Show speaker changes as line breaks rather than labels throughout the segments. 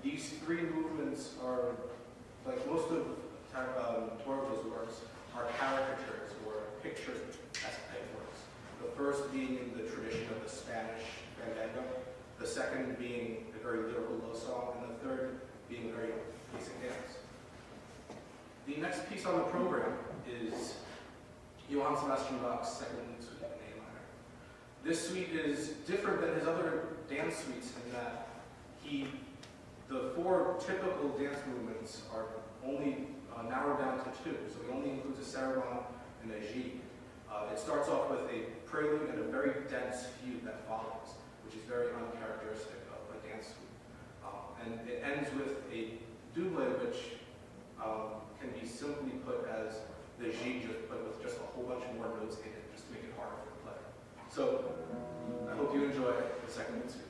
These three movements are, like most of Torva's works, are caricatures or picture-esque works. The first being in the tradition of the Spanish fandango, the second being a very lyrical love song, and the third being a very basic dance. The next piece on the program is Johann Sebastian Bach's Second Suite in A minor. This suite is different than his other dance suites in that the four typical dance movements are only narrowed down to two, so he only includes a sarabande and a gigue. It starts off with a prelude and a very dense fugue that follows, which is very uncharacteristic of a dance suite. And it ends with a double, which can be simply put as the gigue, but with just a whole bunch more notes in it, just to make it harder for the player. So I hope you enjoy the second suite.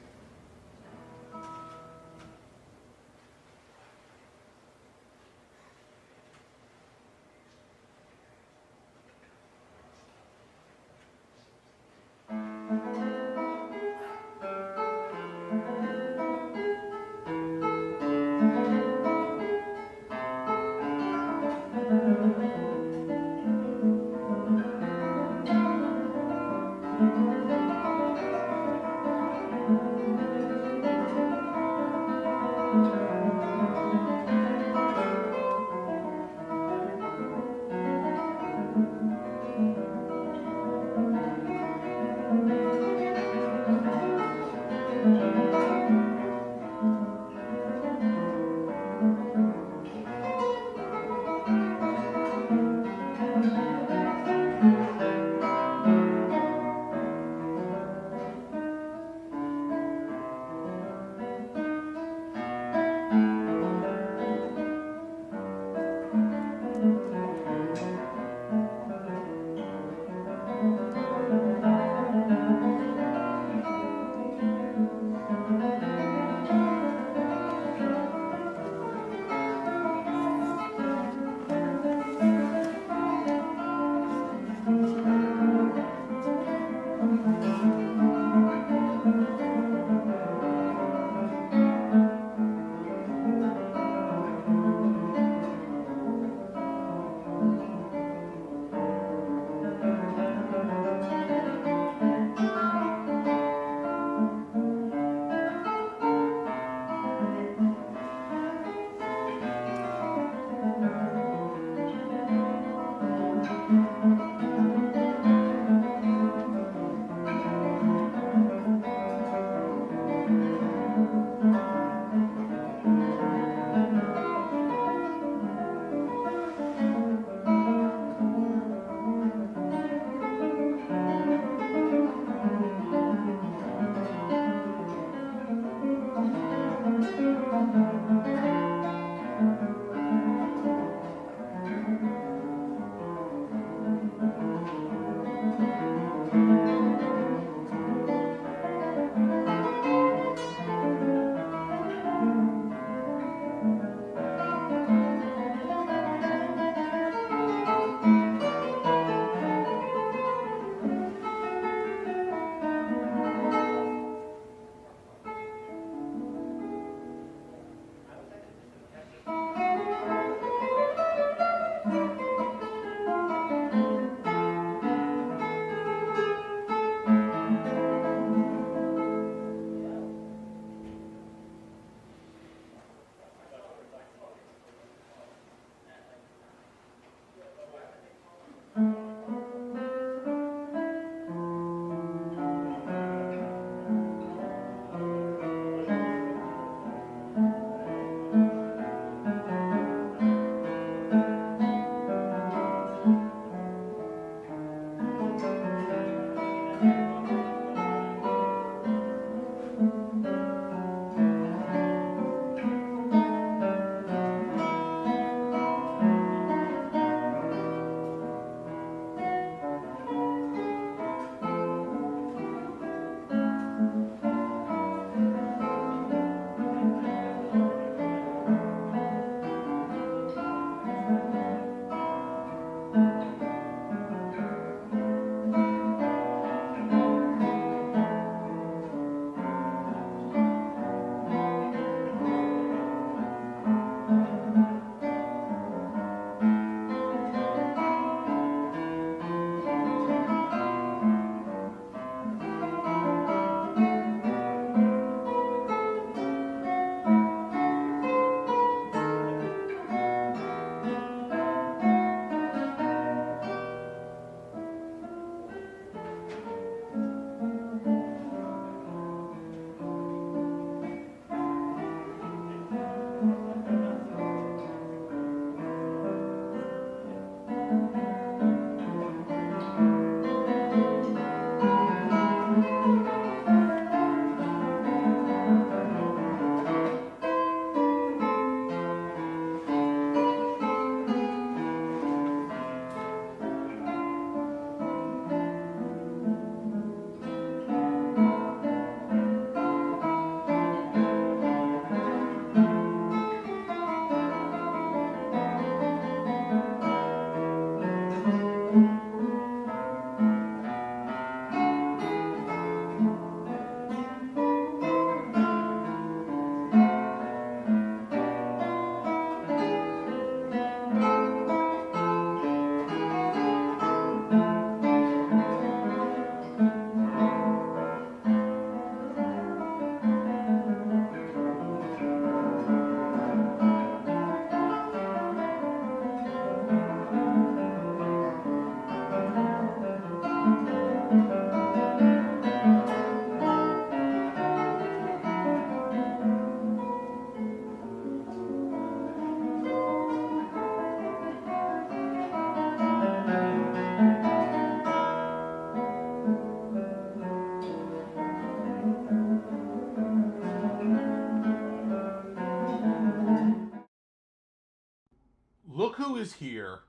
who is here,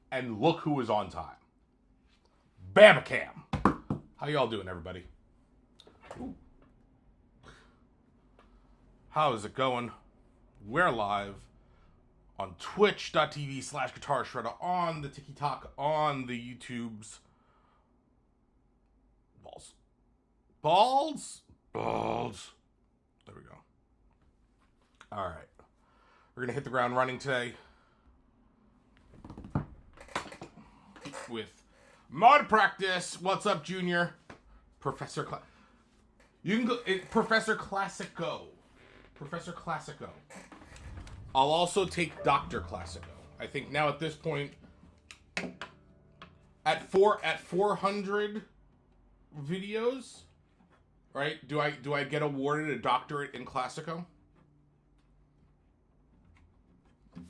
and look who is on time. Babacam. How y'all doing, everybody? Ooh. How is it going? We're live on twitch.tv/Guitar Shredder, on the TikTok, on the YouTubes. Balls. There we go. All right. We're going to hit the ground running today with mod practice. What's up, Junior? Professor you can go Professor Classico. Professor Classico. I'll also take Dr. Classico. I think now at this point, at 400 videos, right? Do I get awarded a doctorate in Classico?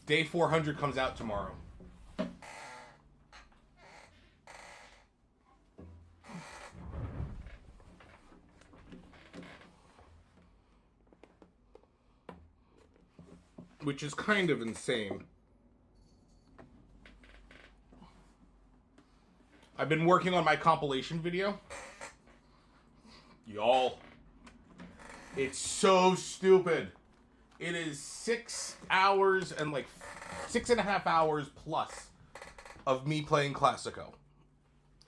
Day 400 comes out tomorrow. Which is kind of insane. I've been working on my compilation video. Y'all, it's so stupid. It is 6 hours and like 6.5 hours plus of me playing Classico.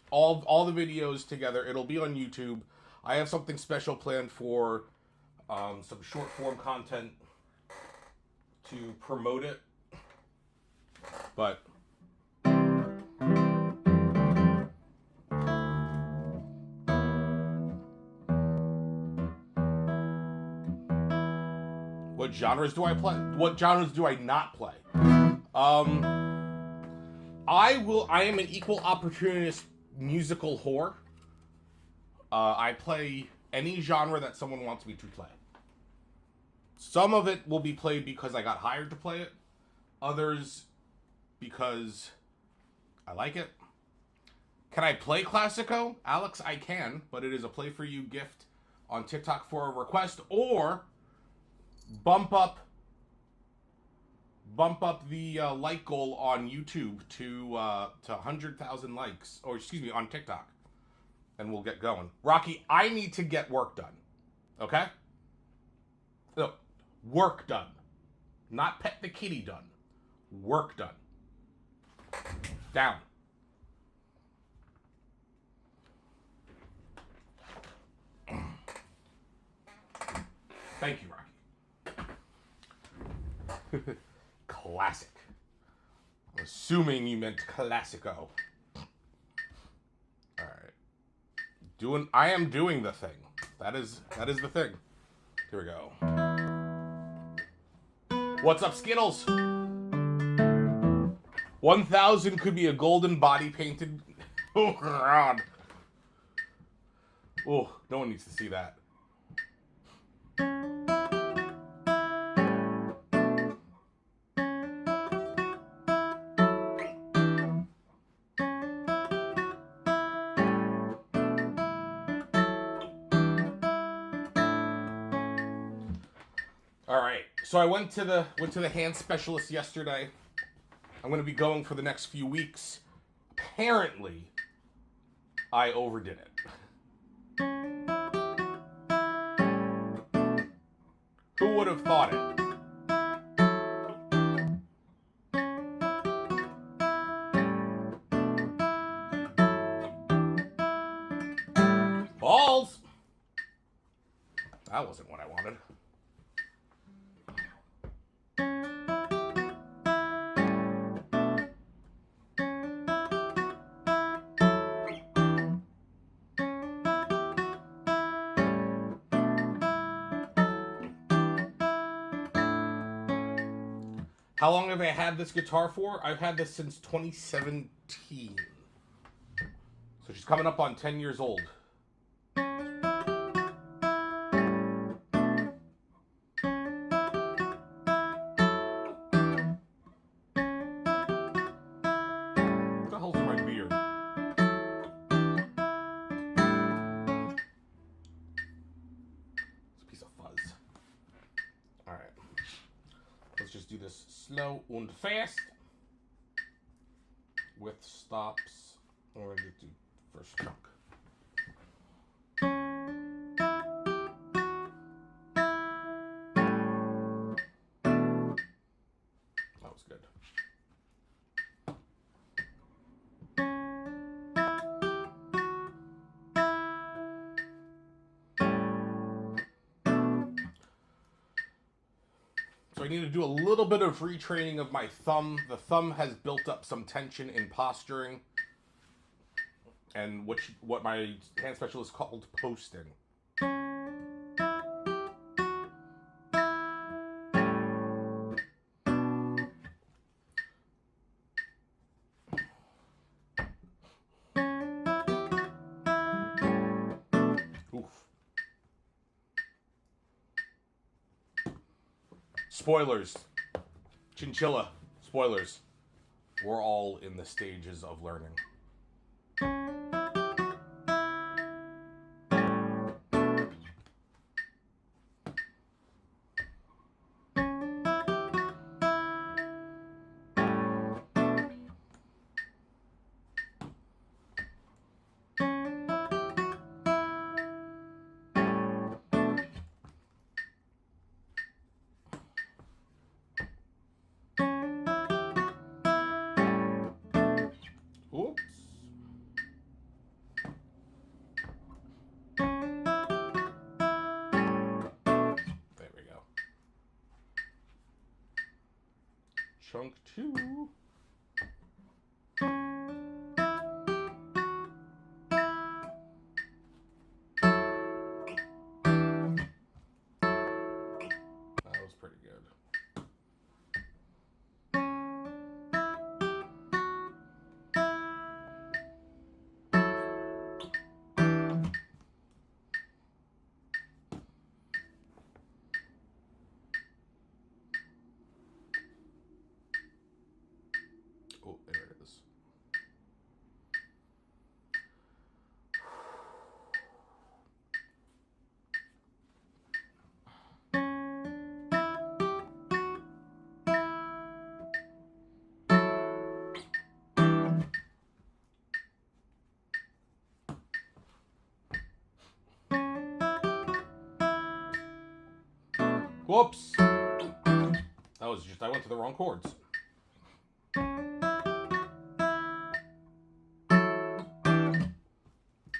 All the videos together. It'll be on YouTube. I have something special planned for some short form content to promote it, but what genres do I play? What genres do I not play? I am an equal opportunist musical whore. I play any genre that someone wants me to play. Some of it will be played because I got hired to play it. Others because I like it. Can I play Classico? Alex, I can, but it is a play for you gift on TikTok for a request, or bump up the like goal on YouTube to 100,000 likes, or excuse me, on TikTok, and we'll get going. Rocky, I need to get work done. Okay? No, work done. Not pet the kitty done. Work done. Down. Thank you, Rocky. Classic. I'm assuming you meant Classico. Alright. I am doing the thing. That is the thing. Here we go. What's up, Skittles? 1,000 could be a golden body painted. Oh, God. Oh, no one needs to see that. Alright, so I went to the hand specialist yesterday. I'm going to be going for the next few weeks. Apparently, I overdid it. Who would have thought it? Balls! That wasn't what I wanted. How long have I had this guitar for? I've had this since 2017. So she's coming up on 10 years old. Let's just do this slow and fast. with stops. We're going to do first chunk. That was good. So I need to do a little bit of retraining of my thumb. The thumb has built up some tension in posturing, and what my hand specialist called posting. Oof. Spoilers. Chinchilla. Spoilers. We're all in the stages of learning. Oops. There we go. Chunk 2. That was pretty good. Oh, there it is. Whoops. That was just, I went to the wrong chords.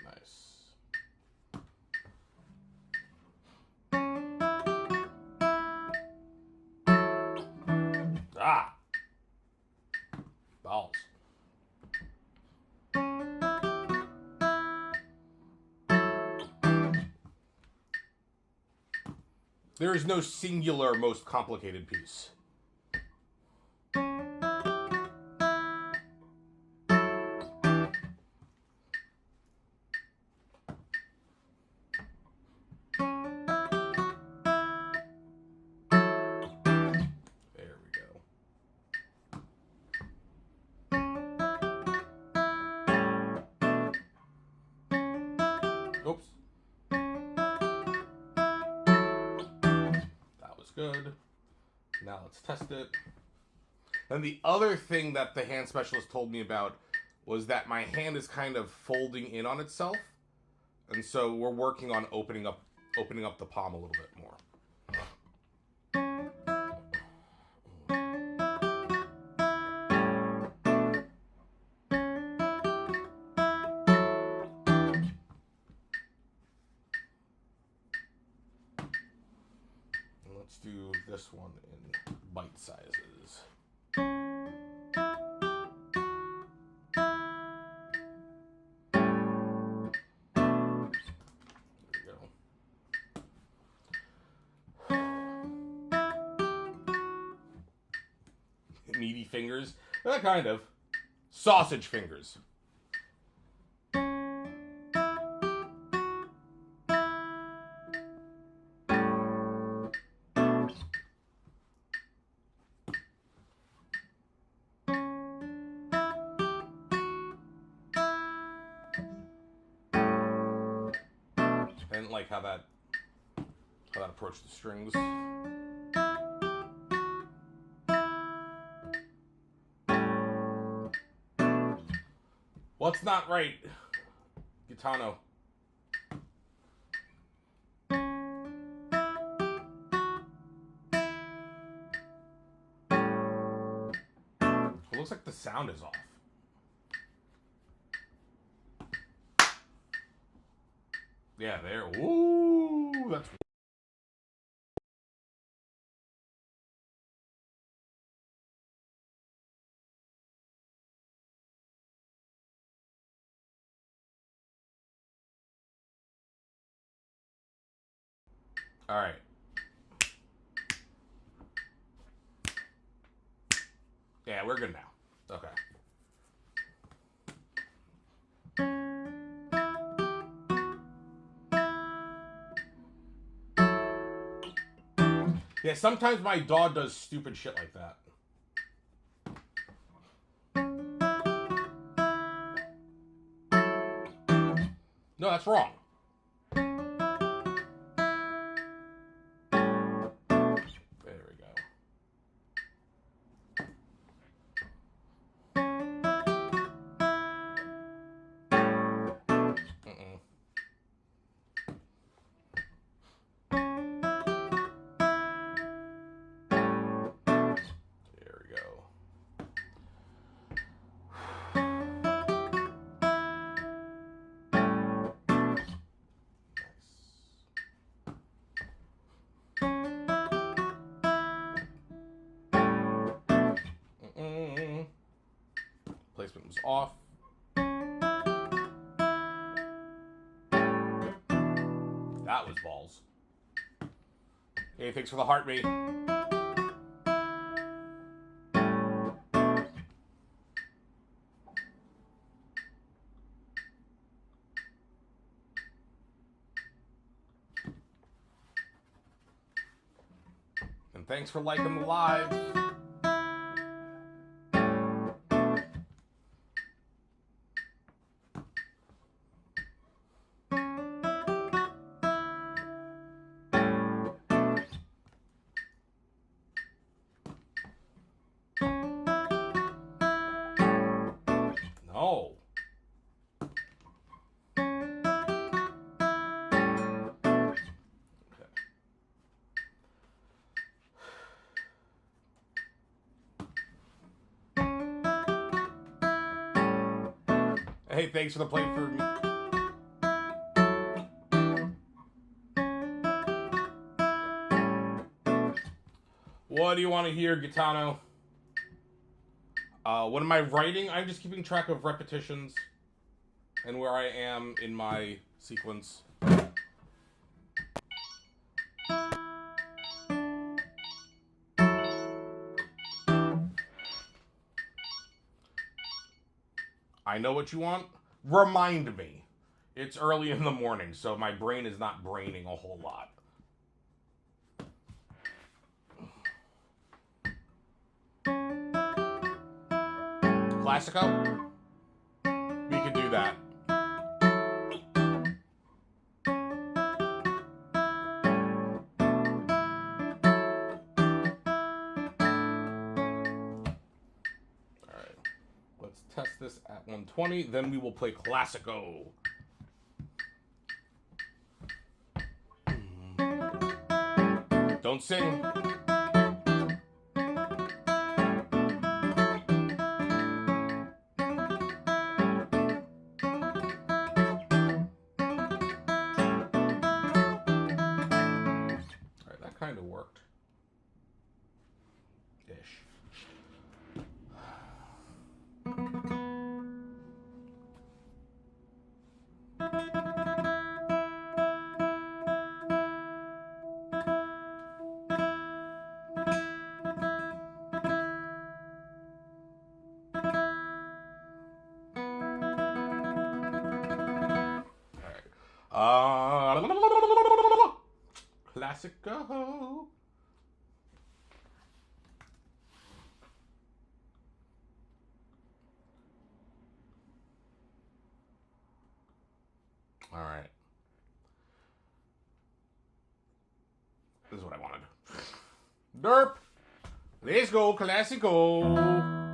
Nice. Ah! Balls. There is no singular most complicated piece. There we go. Oops. That was good. Now let's test it. Then the other thing that the hand specialist told me about was that my hand is kind of folding in on itself. And so we're working on opening up the palm a little bit more. And let's do this one in bite sizes. Meaty fingers. Kind of. Sausage fingers. I didn't like how that approached the strings. What's not right, Gitano? It looks like the sound is off. Yeah, there. Ooh, that's. All right. Yeah, we're good now. Okay. Yeah, sometimes my dog does stupid shit like that. No, that's wrong. There we go. Mm-mm. There we go. Mm-mm. Placement was off. That was balls. Hey, thanks for the heartbeat. And thanks for liking the live. No. Hey, thanks for the play for me. What do you want to hear, Gitano? What am I writing? I'm just keeping track of repetitions and where I am in my sequence. I know what you want. Remind me. It's early in the morning, so my brain is not braining a whole lot. Classico? We could do that. Alright. Let's test this at 120, then we will play Classico. Don't sing. Kind of worked. Ish. All right. Classico. All right. This is what I wanted. Derp. Let's go, Classico.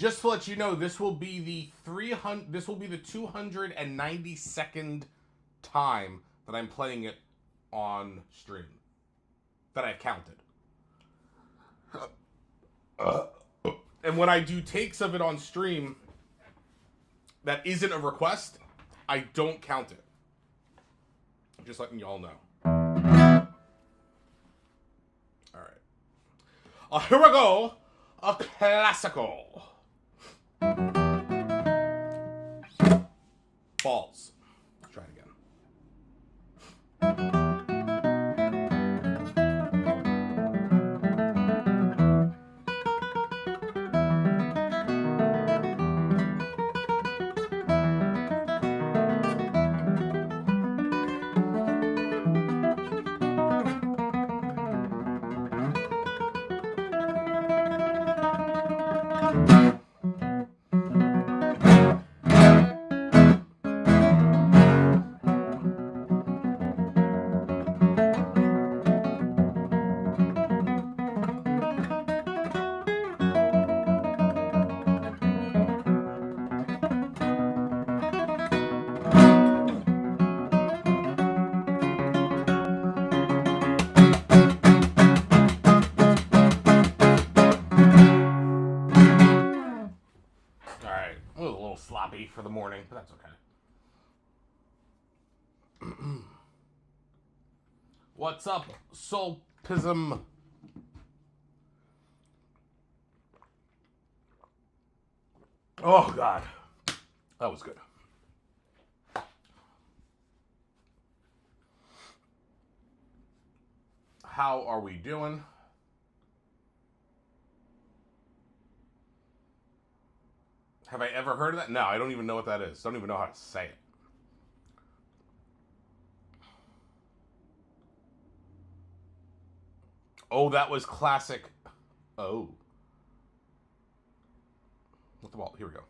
Just to let you know, this will be the 292nd time that I'm playing it on stream that I've counted. And when I do takes of it on stream that isn't a request, I don't count it. Just letting y'all know. Alright. Here we go. A classical. Balls. Let's try it again. Sloppy for the morning, but that's okay. What's up, Soulpism? Oh, God. That was good. How are we doing? Have I ever heard of that? No, I don't even know what that is. I don't even know how to say it. Oh, that was classic. Oh. What the ball? Here we go.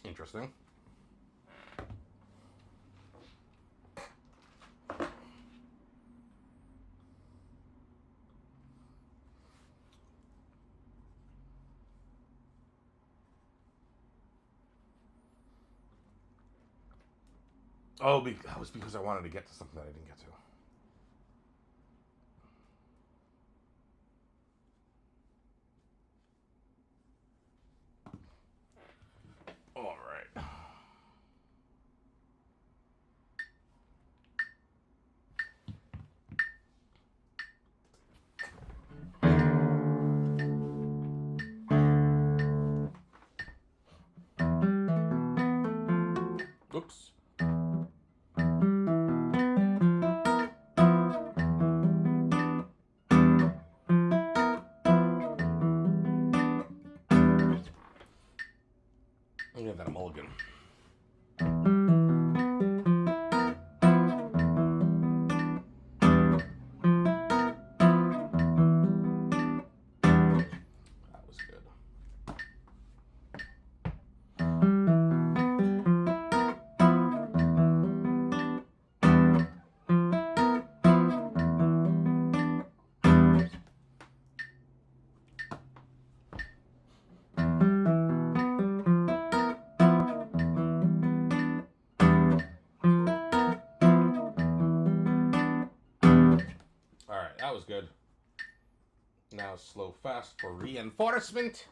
Interesting. Oh, that was because I wanted to get to something that I didn't get to. All right. Oops. I'll give that a mulligan. That was good. Alright, that was good. Now slow fast for reinforcement.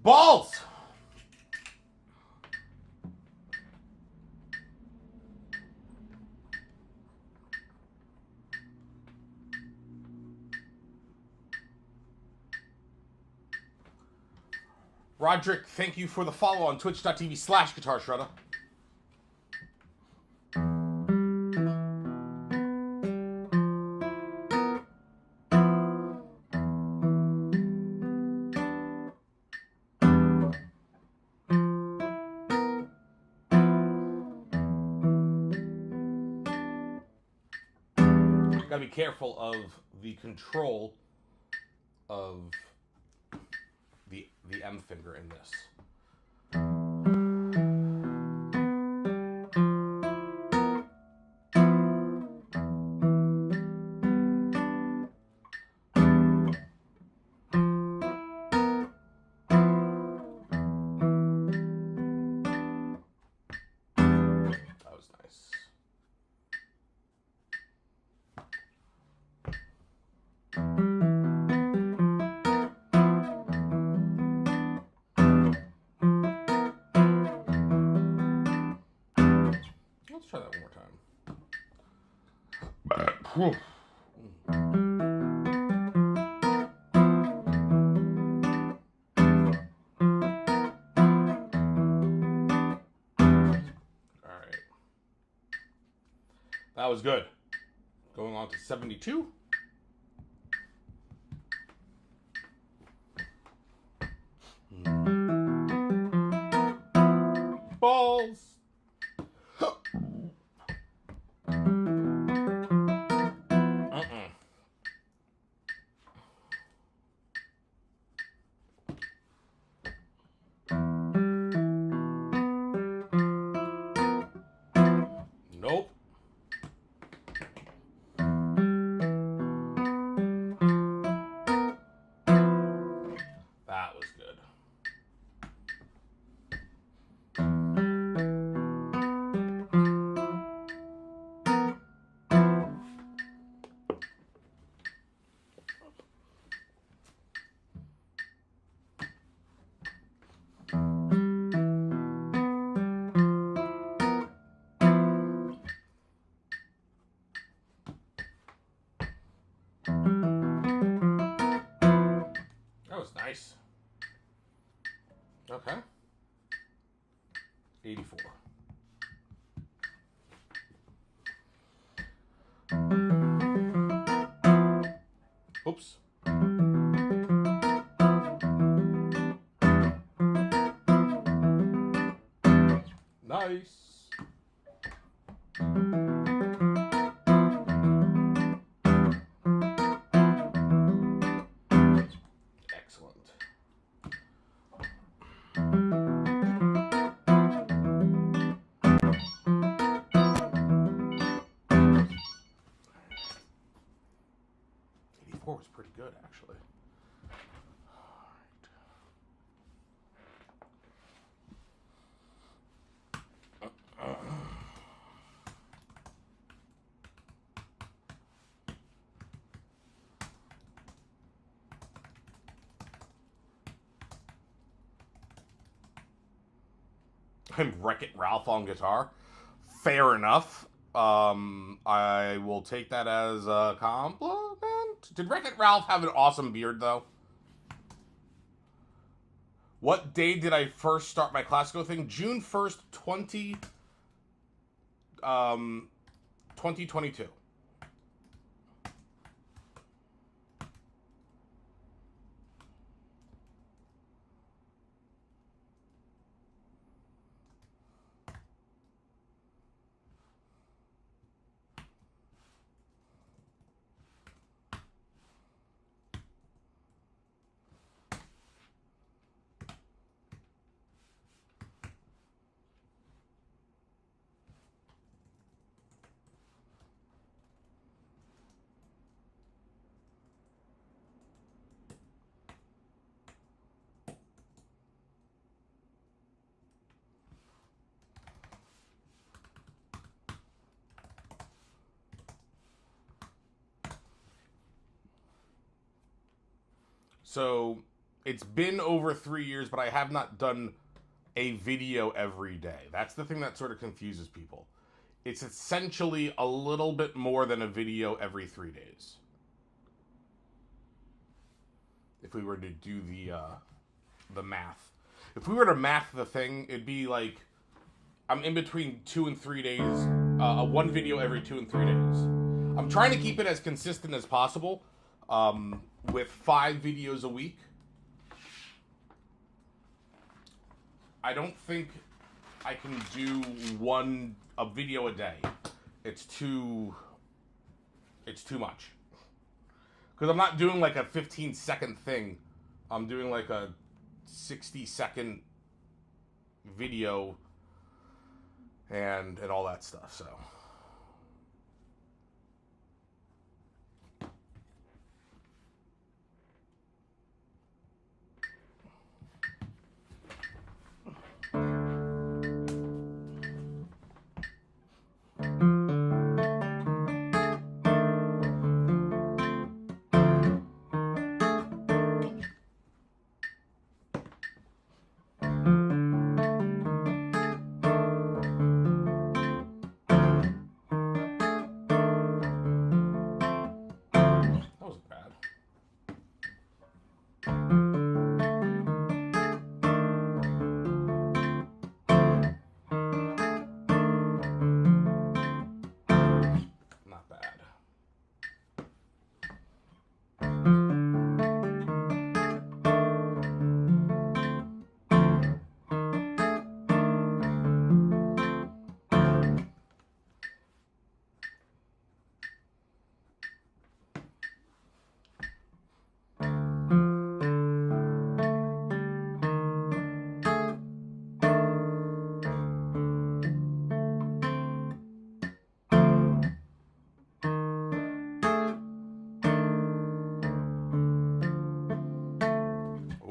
Balls! Roderick, thank you for the follow on twitch.tv/Guitar Shredder. Gotta be careful of the control of the M finger in this. That was nice. Let's try that one more time. Alright. That was good. Going on to 72. Balls. Nope. That was good. That was nice. Okay. 84. Oops. Nice. Excellent. Was pretty good, actually. All right. And Wreck-It Ralph on guitar. Fair enough. I will take that as a compliment. Did Wreck-It Ralph have an awesome beard, though? What day did I first start my classical thing? June 1st, 2022. So it's been over 3 years, but I have not done a video every day. That's the thing that sort of confuses people. It's essentially a little bit more than a video every 3 days. If we were to do the math. if we were to math the thing, it'd be like I'm in between 2 and 3 days, one video every 2 and 3 days. I'm trying to keep it as consistent as possible, with 5 videos a week. I don't think I can do a video a day. It's too much. Because I'm not doing like a 15-second thing. I'm doing like a 60-second video and all that stuff, so. That wasn't bad. Not bad.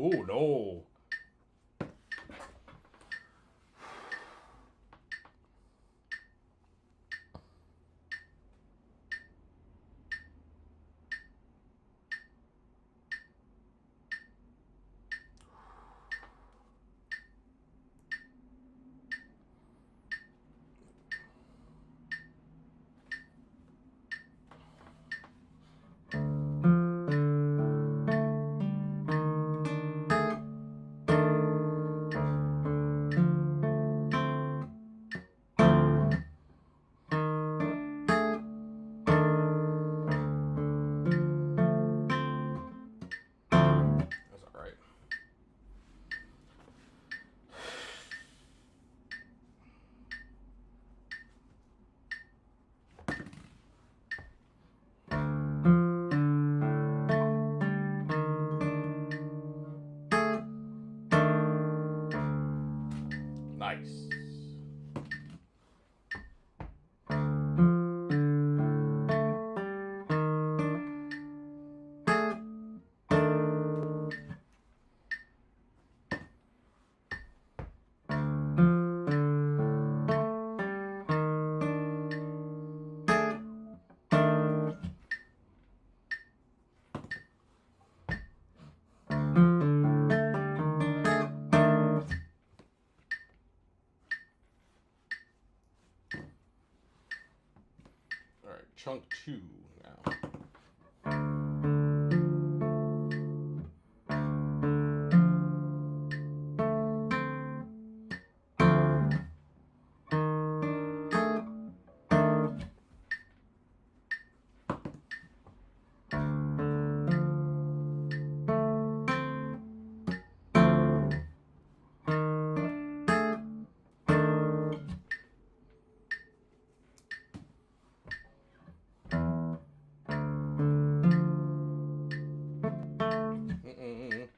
Oh no. That's all right. Nice. All right, chunk 2 now. Mm-mm-mm.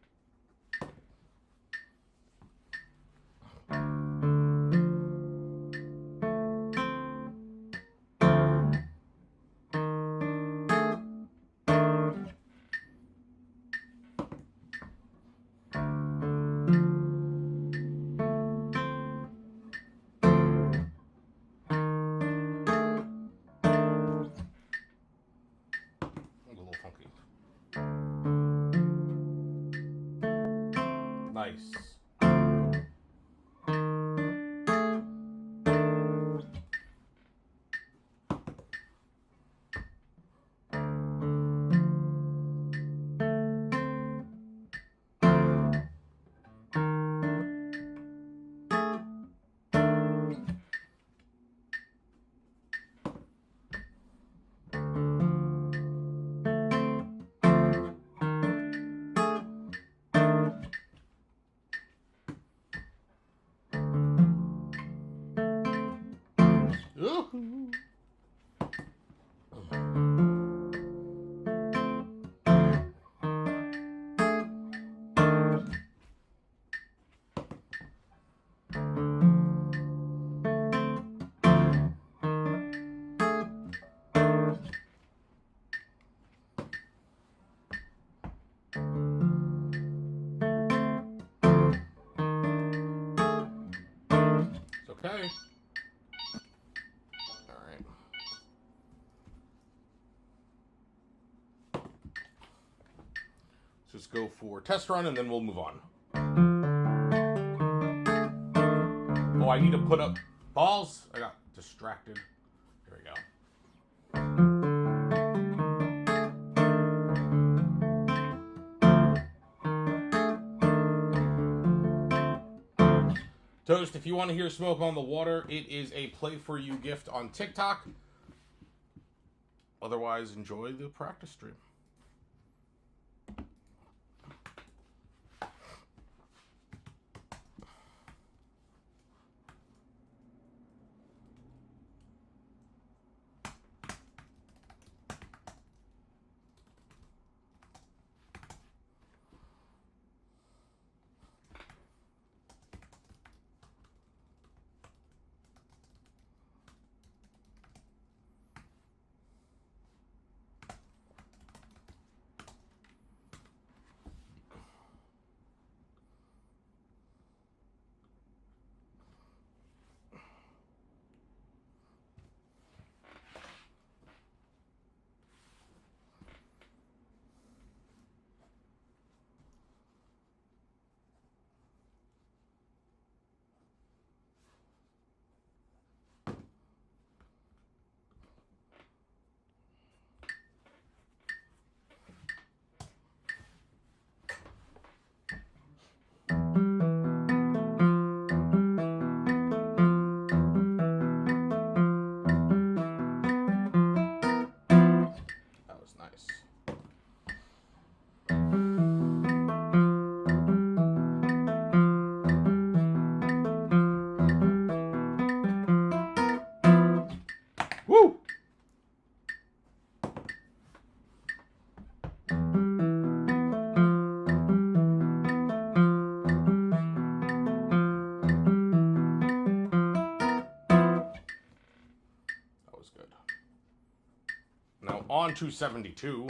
A little funky. Nice. Okay. All right. Let's just go for test run and then we'll move on. Oh, I need to put up balls. I got distracted. Here we go. Toast, if you want to hear Smoke on the Water, it is a Play For You gift on TikTok. Otherwise, enjoy the practice stream. That was nice. Woo! That was good. Now on to 72.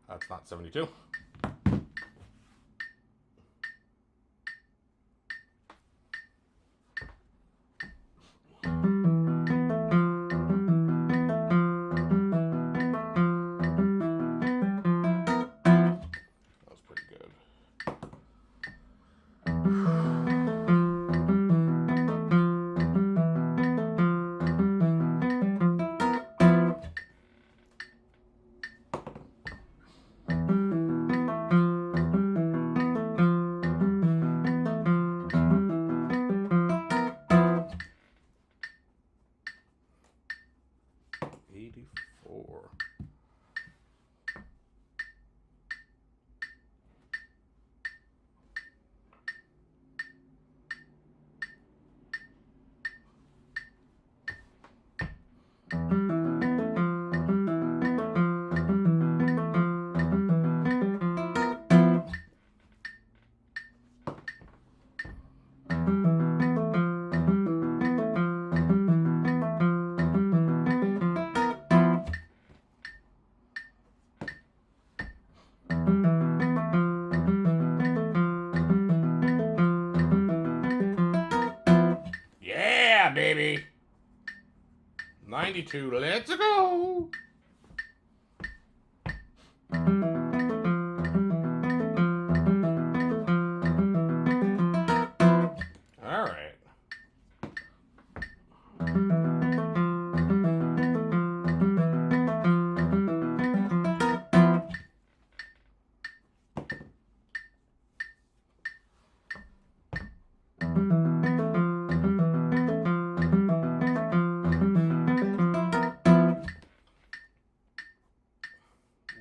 That's not 72. That was pretty good. Four. Yeah, baby. 92. Let's go. All right.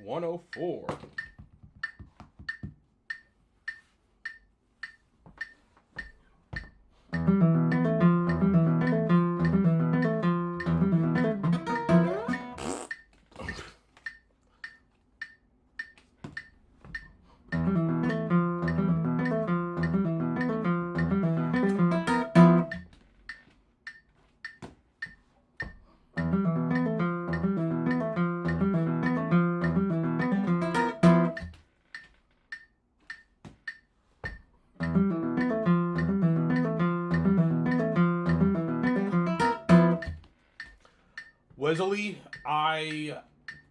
$104. Noisily, I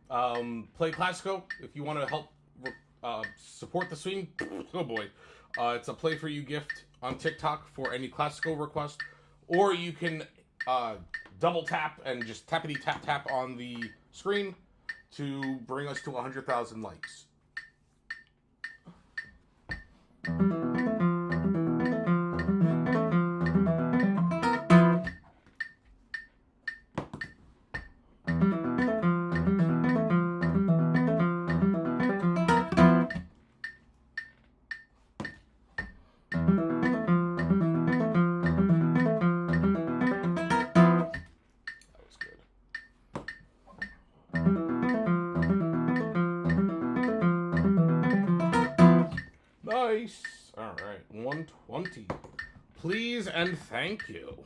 play Classico. If you want to help support the stream, oh boy, it's a play for you gift on TikTok for any Classico request, or you can double tap and just tappity tap tap on the screen to bring us to 100,000 likes. Nice. All right, 120. Please and thank you.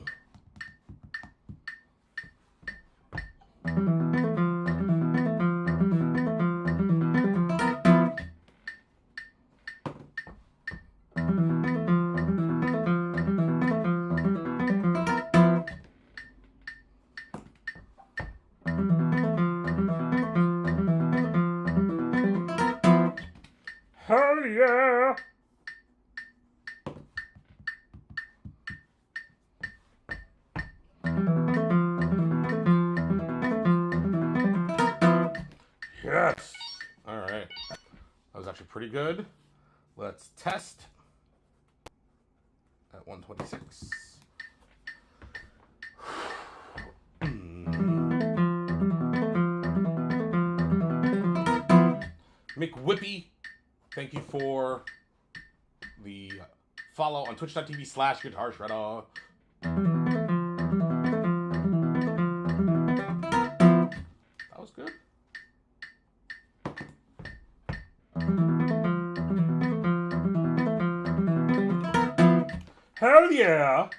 Hell yeah! Yes! Alright. That was actually pretty good. Let's test at 126. McWhippy, thank you for the follow on twitch.tv/Guitar Shredder. That was good. Hell yeah!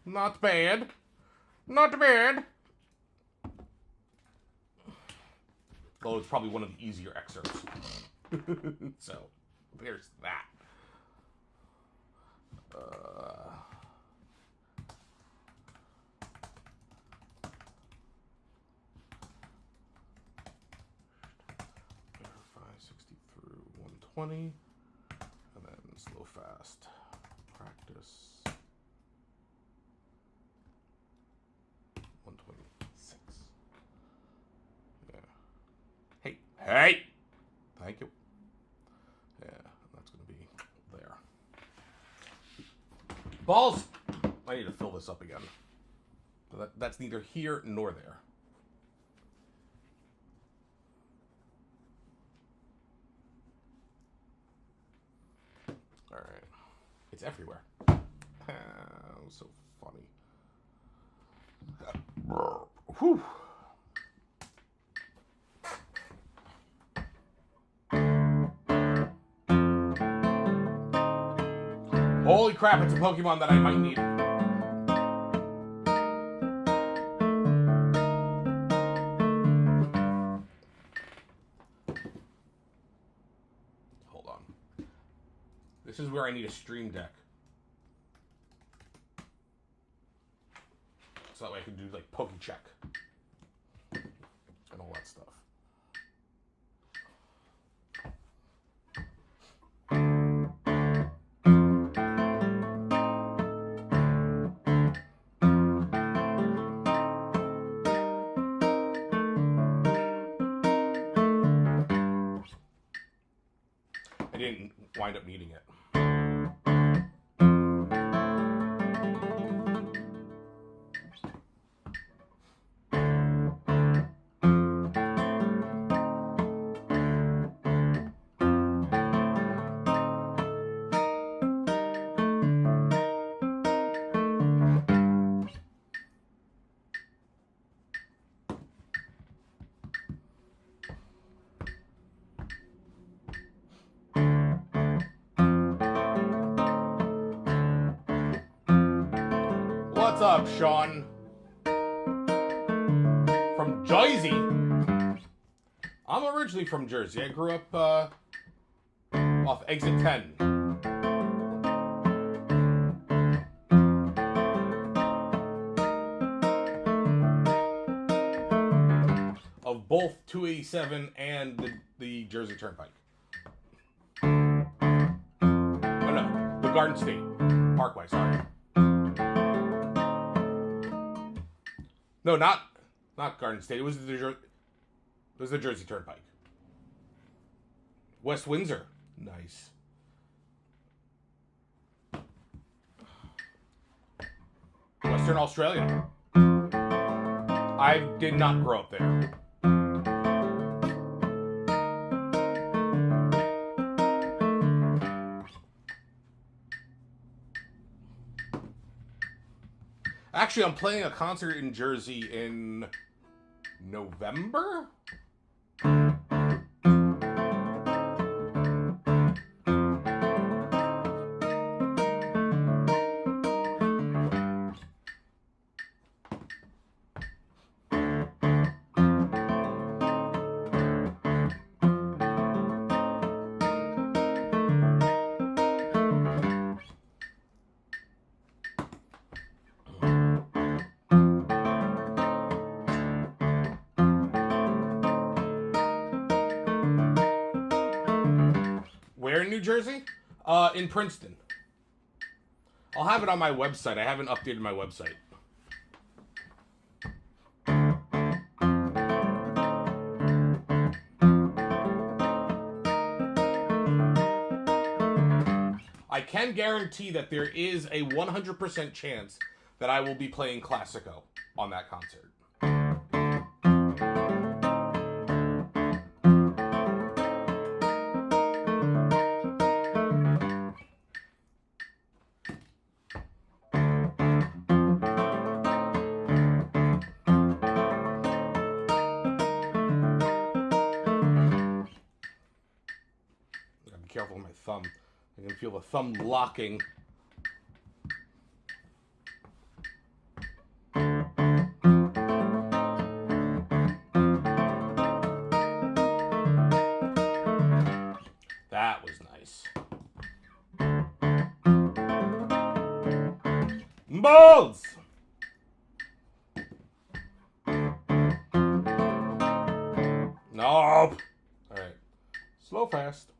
Not bad. Not bad. Though it's probably one of the easier excerpts. So, there's that. $560 through 120. And then slow fast. Practice. 126. Yeah. Hey! Thank you. Yeah, that's going to be there. Balls! I need to fill this up again. That's neither here nor there. Alright. It's everywhere. So funny. Whew. Holy crap, it's a Pokemon that I might need. Hold on. This is where I need a stream deck. So that way I can do like Pokecheck. And all that stuff. I didn't wind up needing it. What's up, Sean? From Jersey. I'm originally from Jersey. I grew up off Exit 10. 287 and the Jersey Turnpike. Oh no, the Garden State Parkway. Sorry. No, not Garden State. It was the Jersey Turnpike. West Windsor. Nice. Western Australia. I did not grow up there. Actually, I'm playing a concert in Jersey in November? Where in New Jersey? In Princeton. I'll have it on my website. I haven't updated my website. I can guarantee that there is a 100% chance that I will be playing Classico on that concert. Careful with my thumb. I can feel the thumb locking. That was nice. Balls! Nope. Alright. Slow fast.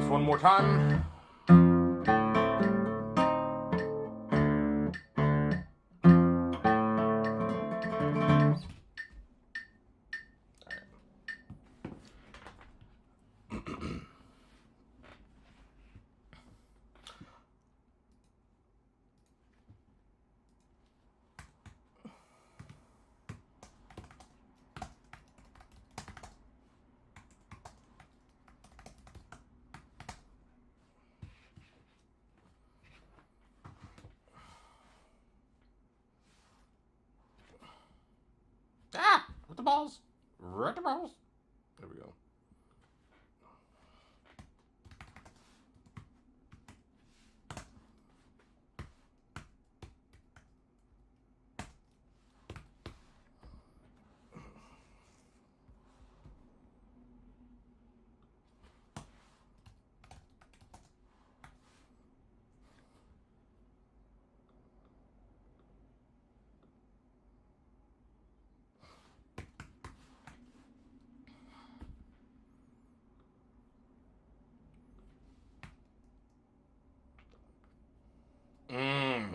One more time. Ah! With the balls. Right the balls. There we go.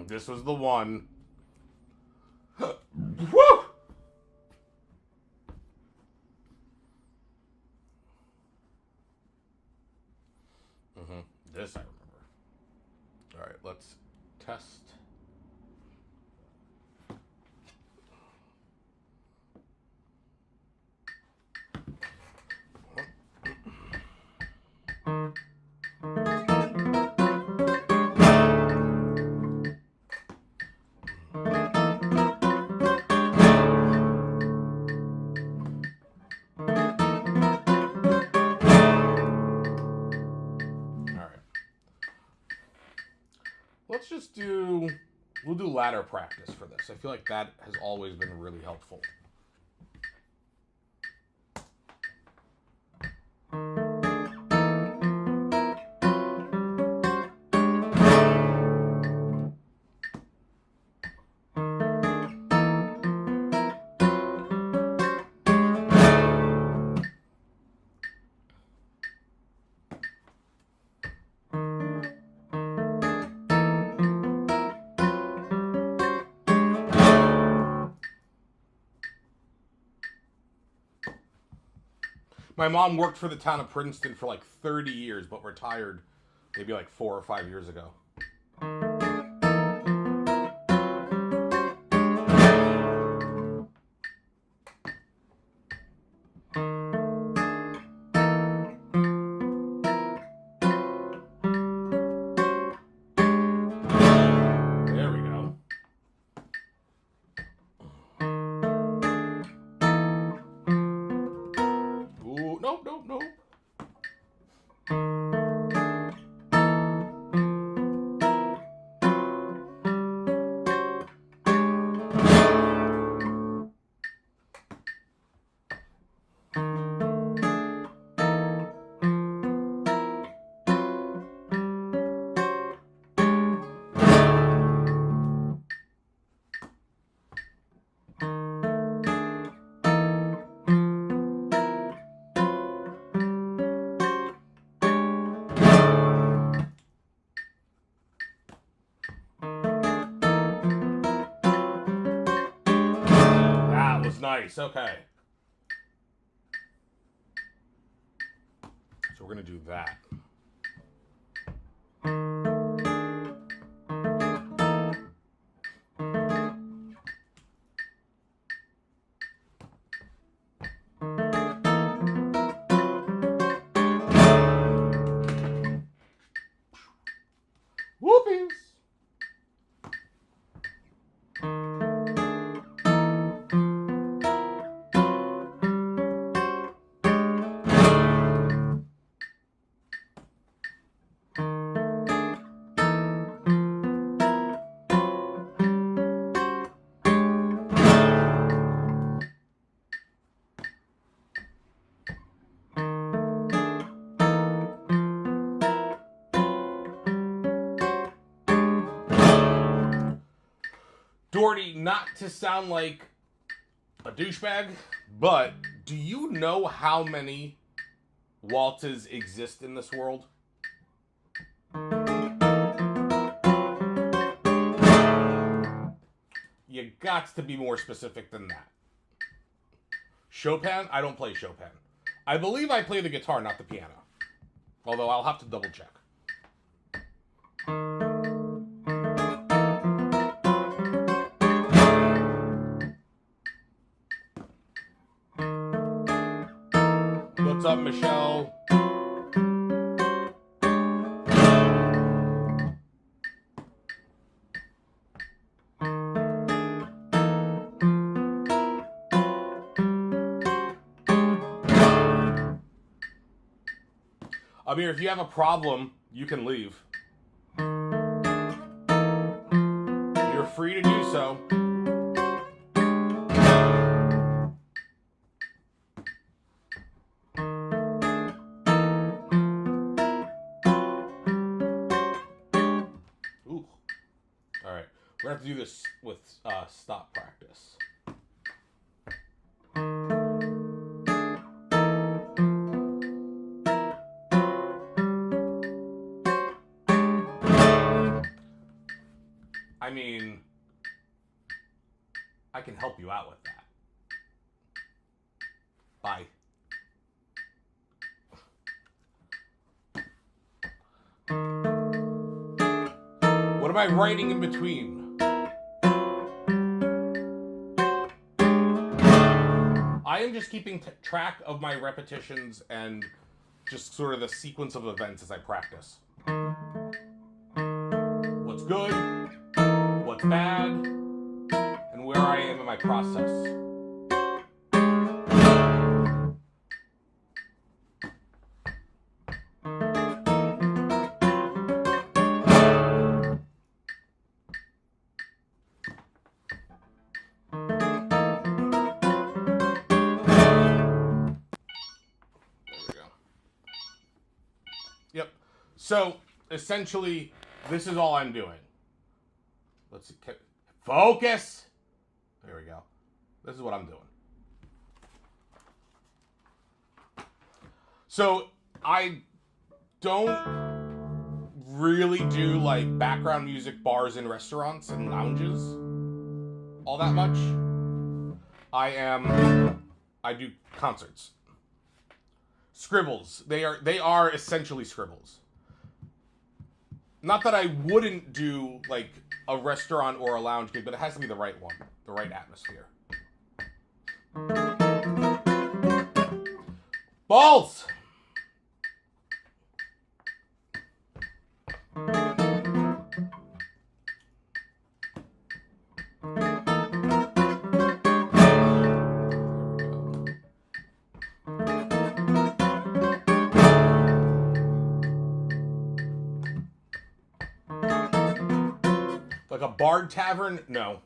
This was the one. Woo! This I remember. All right, let's test. Let's just we'll do ladder practice for this. I feel like that has always been really helpful. My mom worked for the town of Princeton for like 30 years, but retired maybe like 4 or 5 years ago. There we go. Ooh, nope, nope, nope. That was nice. Okay. So we're going to do that. Whoopies! Doherty, not to sound like a douchebag, but do you know how many waltzes exist in this world? You got to be more specific than that. Chopin? I don't play Chopin. I believe I play the guitar, not the piano. Although I'll have to double check. What's up, Michelle? Amir, if you have a problem, you can leave. You're free to do so. Ooh. All right. We're going to have to do this with stop practice. I mean, I can help you out with that. Bye. What am I writing in between? I am just keeping track of my repetitions and just sort of the sequence of events as I practice. What's good, what's bad, and where I am in my process. Yep. So, essentially, this is all I'm doing. Let's see. Focus! There we go. This is what I'm doing. So, I don't really do, like, background music bars in restaurants and lounges all that much. I do concerts. Scribbles. They are essentially scribbles. Not that I wouldn't do like a restaurant or a lounge gig, but it has to be the right one, the right atmosphere. Balls! Like a Bard Tavern? No.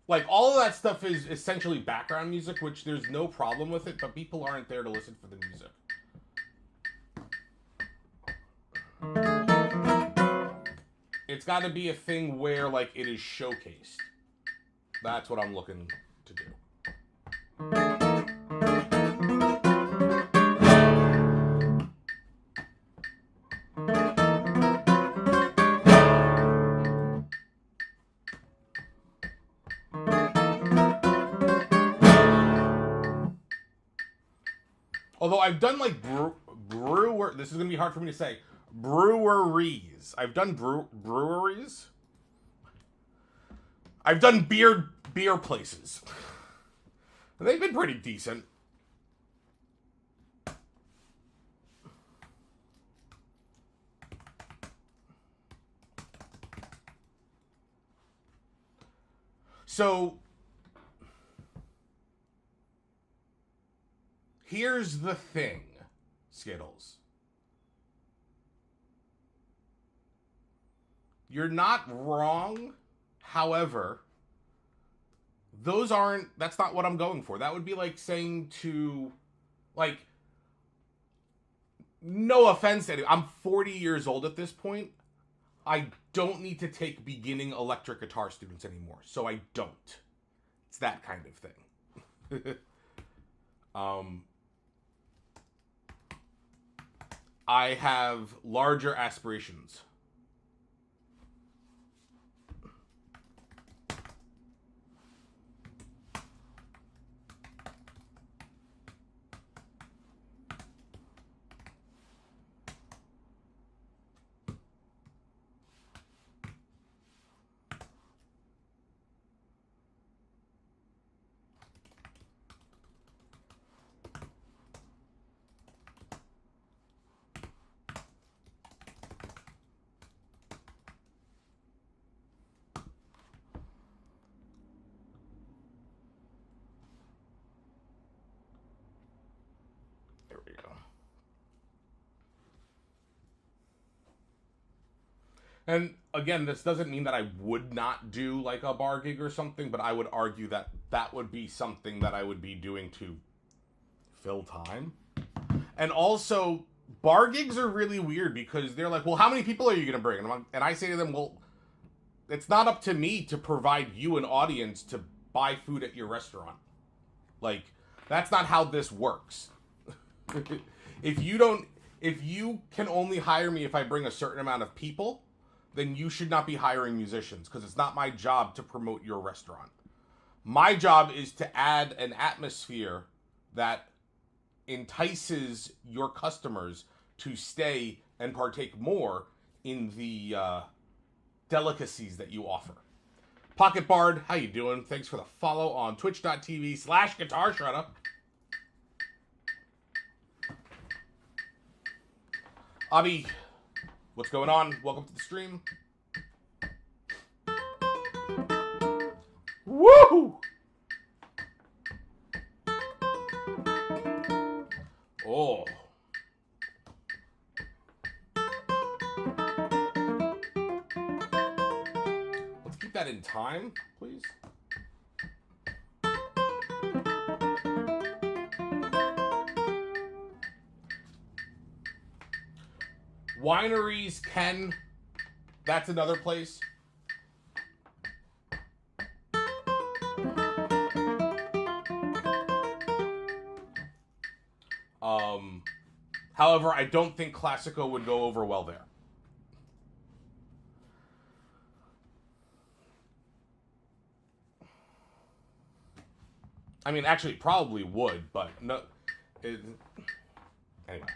Like, all of that stuff is essentially background music, which there's no problem with it, but people aren't there to listen for the music. It's got to be a thing where, like, it is showcased. That's what I'm looking to do. Although I've done, like, brewer... This is going to be hard for me to say. Breweries. I've done breweries. I've done beer places. They've been pretty decent. So here's the thing, Skittles. You're not wrong. However, that's not what I'm going for. That would be like saying to, like, no offense to anyone. I'm 40 years old at this point. I don't need to take beginning electric guitar students anymore. So I don't. It's that kind of thing. I have larger aspirations. There we go. And again, this doesn't mean that I would not do like a bar gig or something, but I would argue that that would be something that I would be doing to fill time. And also, bar gigs are really weird because they're like, well, how many people are you going to bring? And I say to them, well, it's not up to me to provide you an audience to buy food at your restaurant. Like, that's not how this works. If you can only hire me if I bring a certain amount of people, then you should not be hiring musicians because it's not my job to promote your restaurant. My job is to add an atmosphere that entices your customers to stay and partake more in the delicacies that you offer. Pocket Bard, how you doing? Thanks for the follow on twitch.tv/Guitar Shredder. Abby, what's going on? Welcome to the stream. Woo! Oh. Let's keep that in time, please. Wineries can. That's another place. However, I don't think Classico would go over well there. I mean, actually, it probably would, but no. Anyway.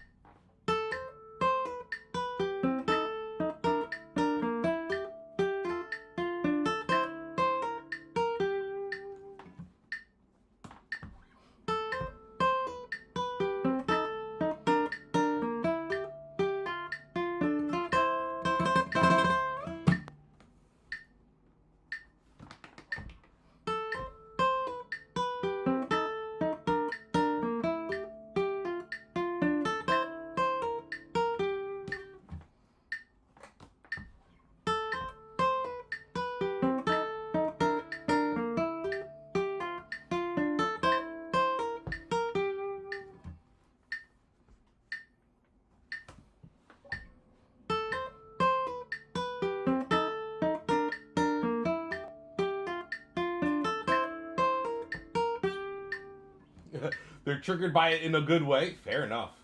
They're triggered by it in a good way. Fair enough.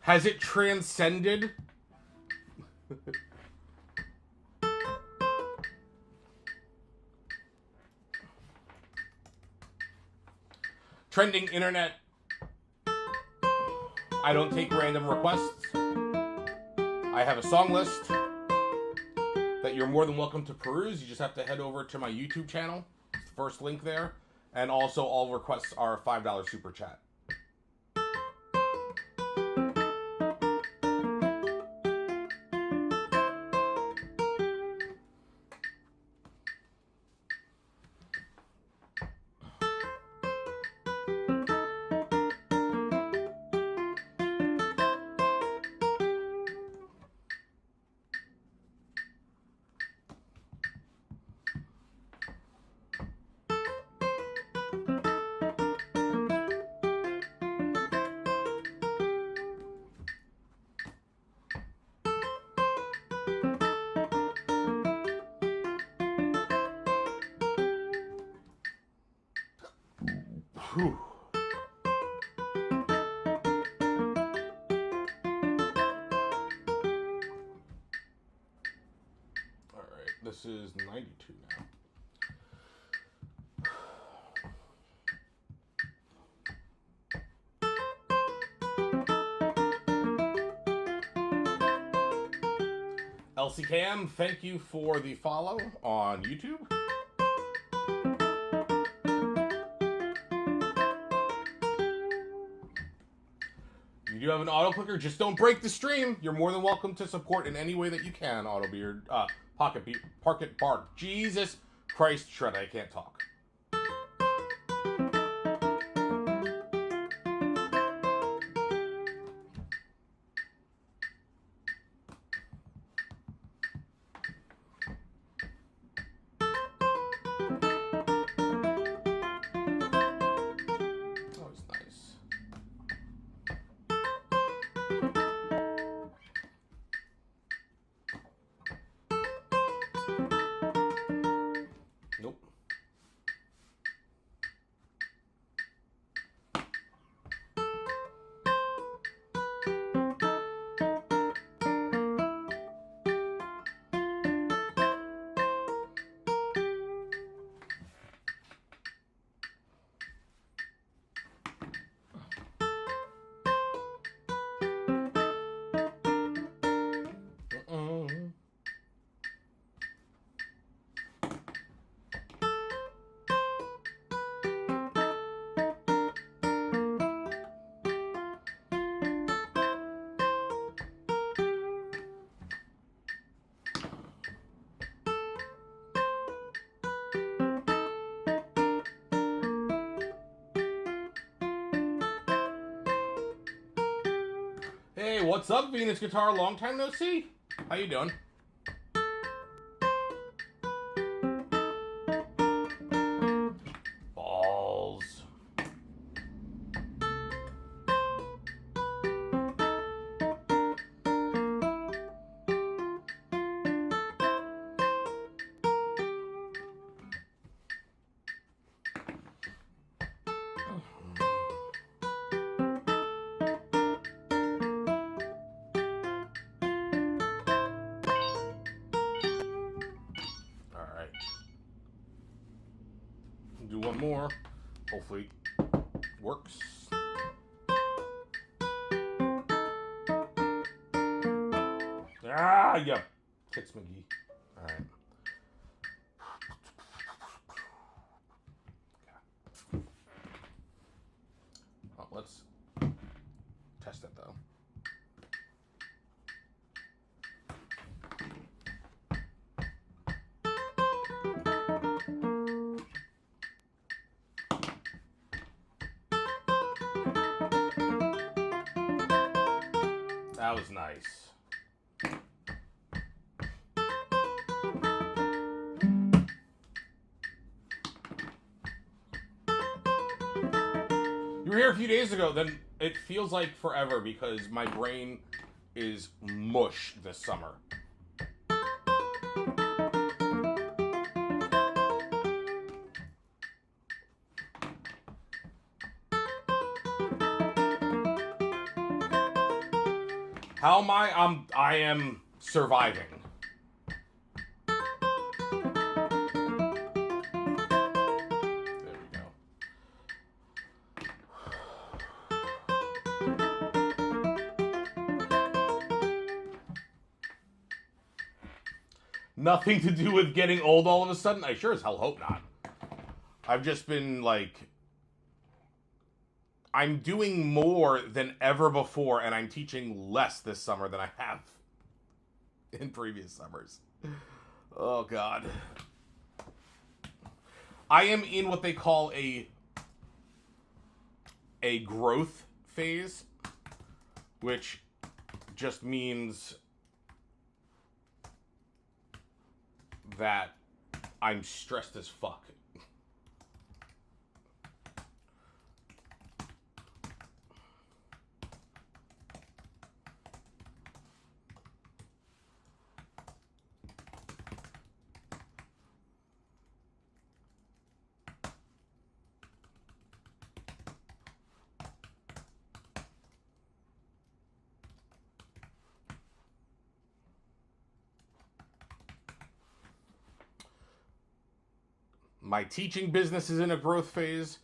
Has it transcended? Trending internet. I don't take random requests. I have a song list that you're more than welcome to peruse. You just have to head over to my YouTube channel. It's the first link there. And also, all requests are a $5 super chat. Whew. All right, this is 92 now. LCCam, thank you for the follow on YouTube. You do have an auto clicker, just don't break the stream. You're more than welcome to support in any way that you can, Autobeard, Pocket Bard. Jesus Christ, Shred, I can't talk. Hey, what's up, Venus Guitar? Long time no see. How you doing? Balls. Do one more. Hopefully works. Ah, yeah. Tits McGee. All right. Oh, let's test it though. That was nice. You were here a few days ago, then it feels like forever because my brain is mush this summer. How am I? I am surviving. There we go. Nothing to do with getting old all of a sudden? I sure as hell hope not. I've just been like... I'm doing more than ever before, and I'm teaching less this summer than I have in previous summers. Oh, God. I am in what they call a growth phase, which just means that I'm stressed as fuck. My teaching business is in a growth phase.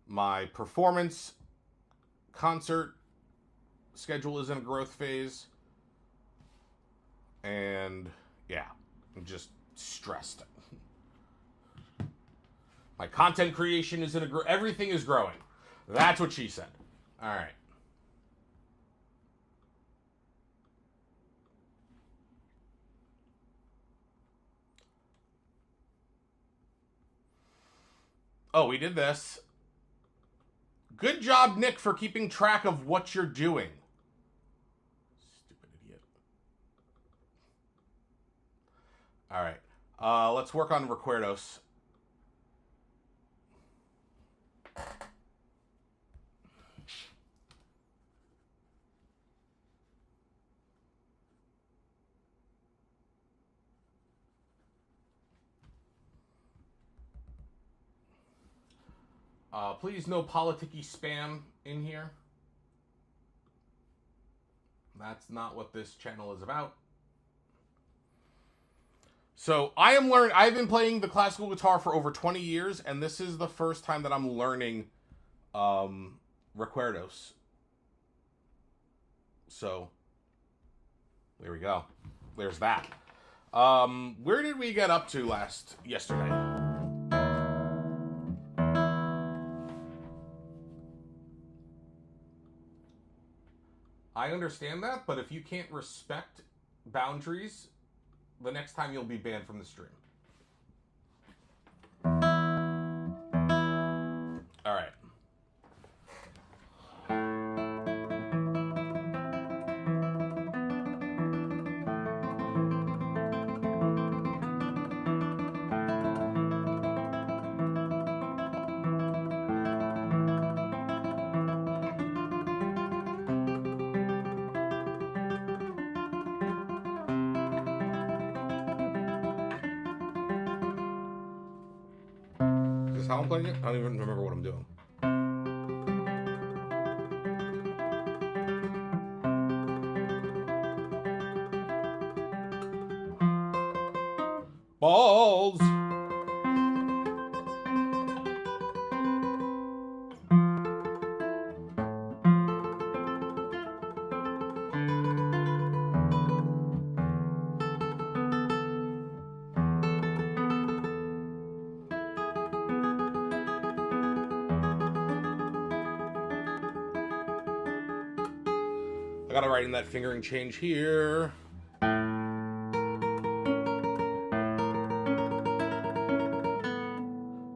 My performance concert schedule is in a growth phase. And yeah, I'm just stressed. My content creation is in a everything is growing. That's what she said. All right. Oh, we did this. Good job, Nick, for keeping track of what you're doing. Stupid idiot. All right. Let's work on Recuerdos. Please no politicky spam in here. That's not what this channel is about. So I've been playing the classical guitar for over 20 years, and this is the first time that I'm learning Recuerdos. So there we go. There's that. Where did we get up to yesterday? I understand that, but if you can't respect boundaries, the next time you'll be banned from the stream. All right. how I'm playing it? I don't even remember what I'm doing. Balls! I gotta write in that fingering change here.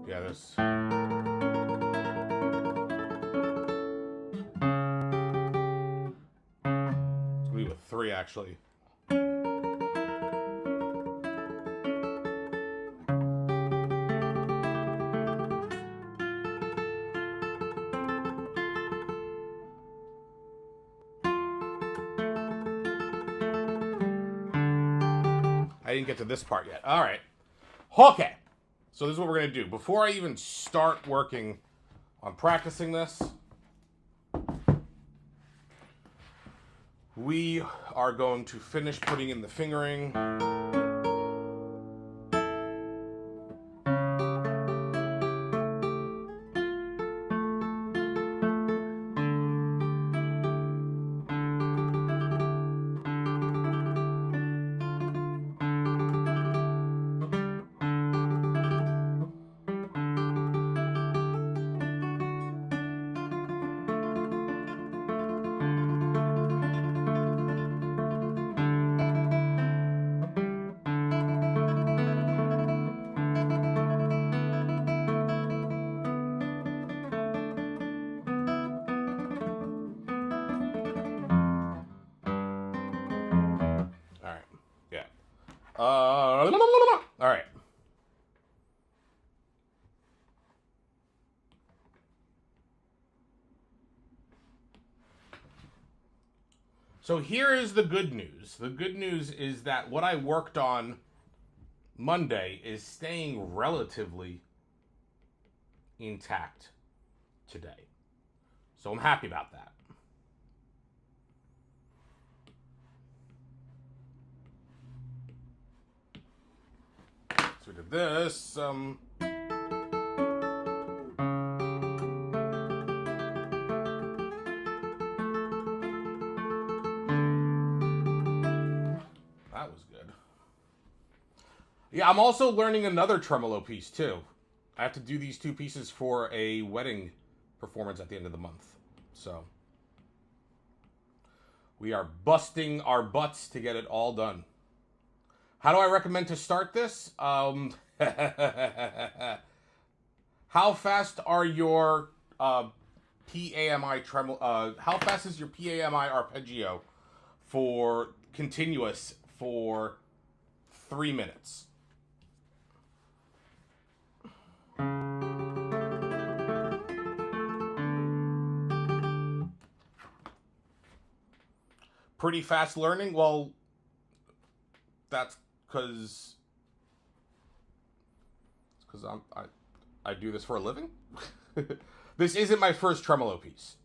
Yeah, this. It's gonna be with 3 actually. I didn't get to this part yet. All right. Okay. So this is what we're going to do. Before I even start working on practicing this, we are going to finish putting in the fingering. All right. So here is the good news. The good news is that what I worked on Monday is staying relatively intact today. So I'm happy about that. So we did this. That was good. Yeah, I'm also learning another tremolo piece too. I have to do these 2 pieces for a wedding performance at the end of the month. So we are busting our butts to get it all done. How do I recommend to start this? How fast are your PAMI tremolo? How fast is your PAMI arpeggio for continuous for 3 minutes? Pretty fast learning? Well, that's because I do this for a living. This isn't my first tremolo piece.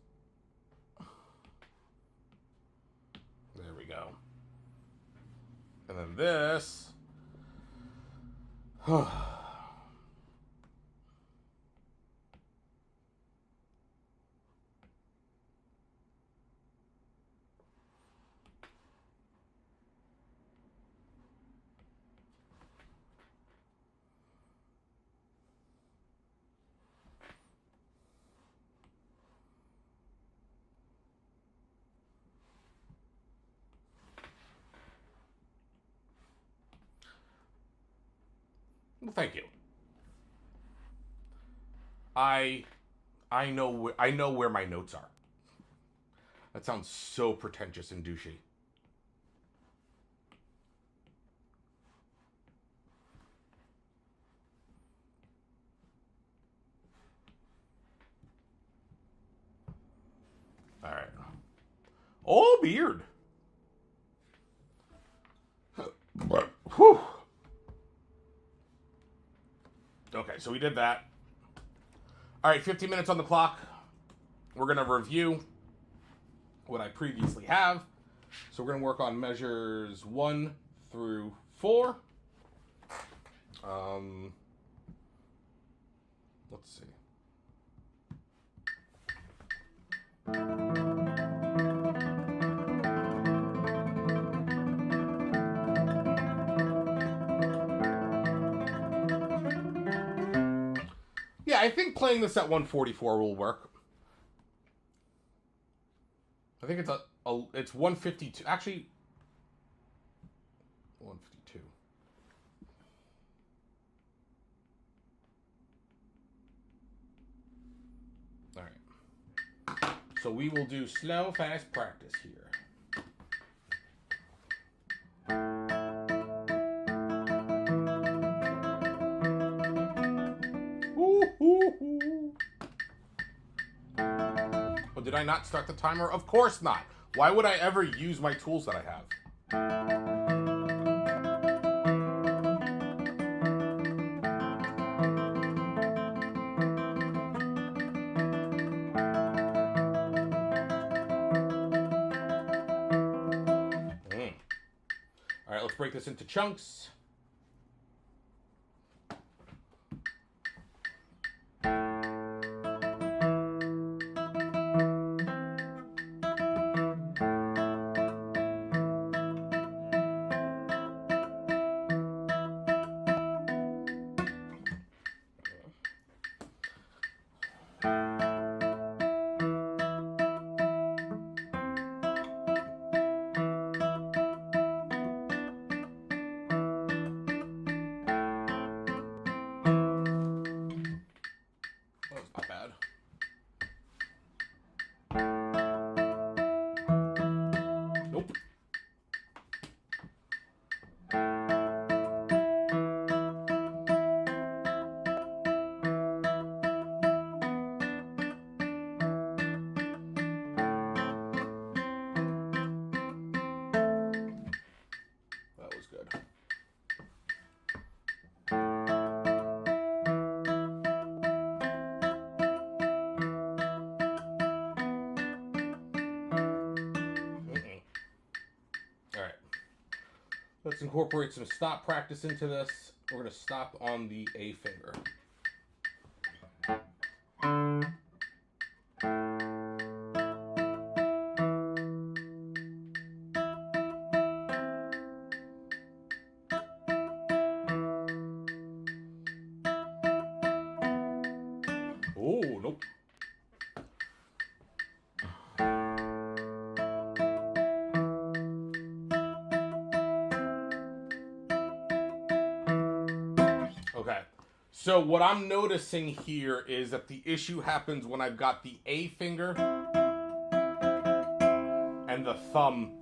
There we go. And then this. Well, thank you. I know where my notes are. That sounds so pretentious and douchey. All right. Oh, beard. Whew. Okay, so we did that. All right, 15 minutes on the clock. We're going to review what I previously have. So we're going to work on measures 1 through 4. Let's see. Yeah, I think playing this at 144 will work. I think it's 152. Actually, 152. All right. So we will do slow, fast practice here. Oh, did I not start the timer? Of course not. Why would I ever use my tools that I have? All right, let's break this into chunks. Not bad. Nope. That was good. Let's incorporate some stop practice into this. We're going to stop on the A finger. Oh, nope. Okay, so what I'm noticing here is that the issue happens when I've got the A finger and the thumb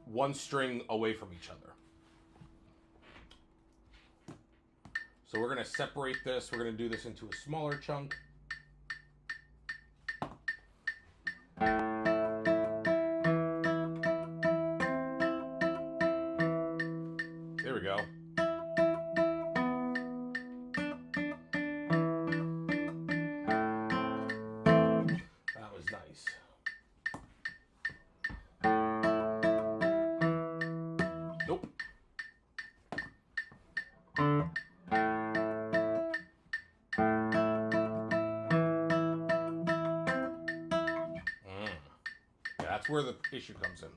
one string away from each other. So we're going to separate this. We're going to do this into a smaller chunk. There we go. That was nice. Nope. That's where the issue comes in.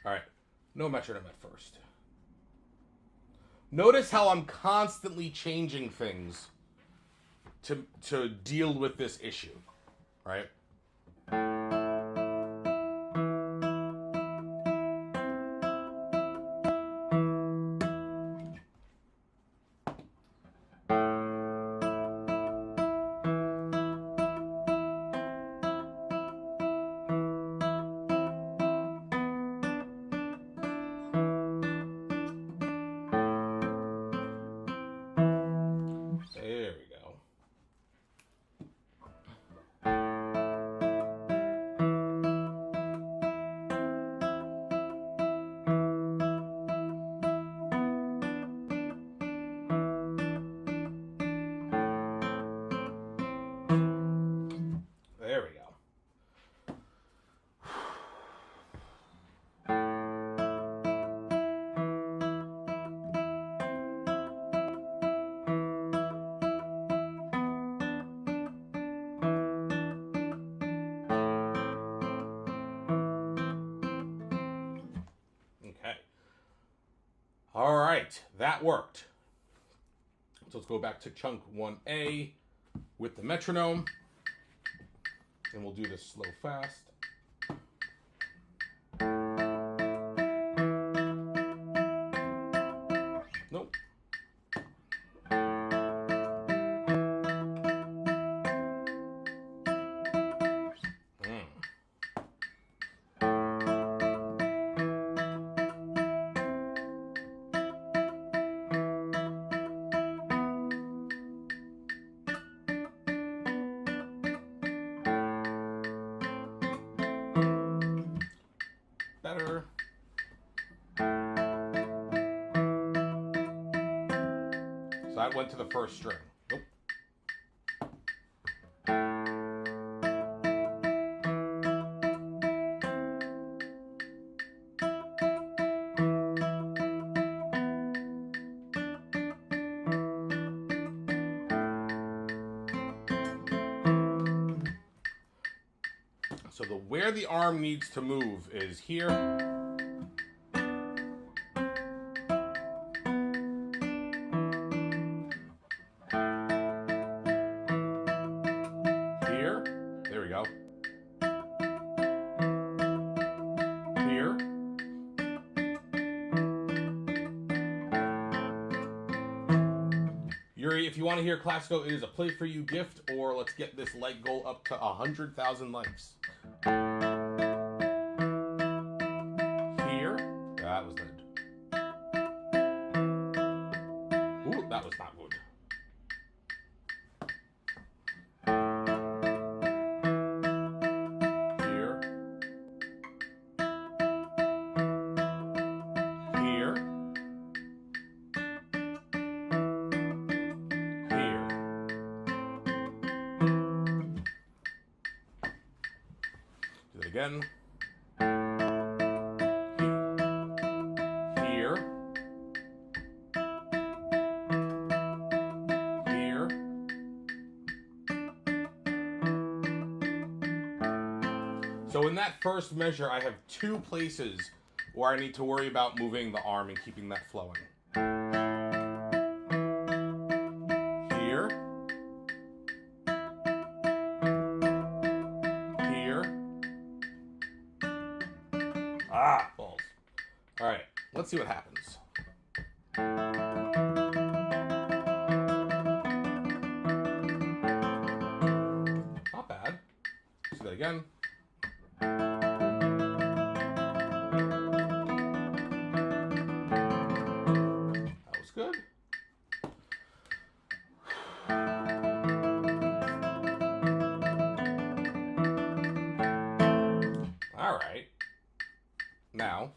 All right, no metronome at first. Notice how I'm constantly changing things to deal with this issue, right? There we go. right, that worked. So let's go back to chunk 1A with the metronome. And we'll do this slow fast. Nope. Better. So that went to the first string. Nope. So where the arm needs to move is here. Here. There we go. Here. Yuri, if you want to hear Classico, it is a play for you gift, or let's get this like goal up to 100,000 likes. Here. That was good. Ooh, that was not good. Here. Here. Here. Do that again. Here. Here. So in that first measure, I have two places where I need to worry about moving the arm and keeping that flowing. Here. Here. Ah, balls. All right, let's see what happens. Not bad. Let's do that again. That was good. All right. Now.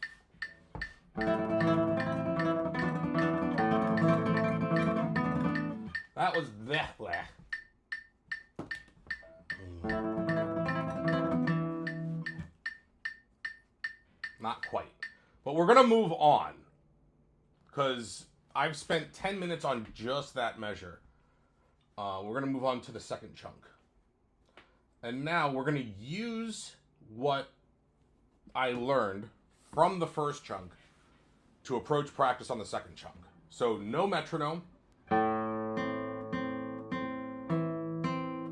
That was that. Not quite. But we're going to move on. Because I've spent 10 minutes on just that measure. We're going to move on to the second chunk. And now we're going to use what I learned from the first chunk to approach practice on the second chunk. So no metronome. I'm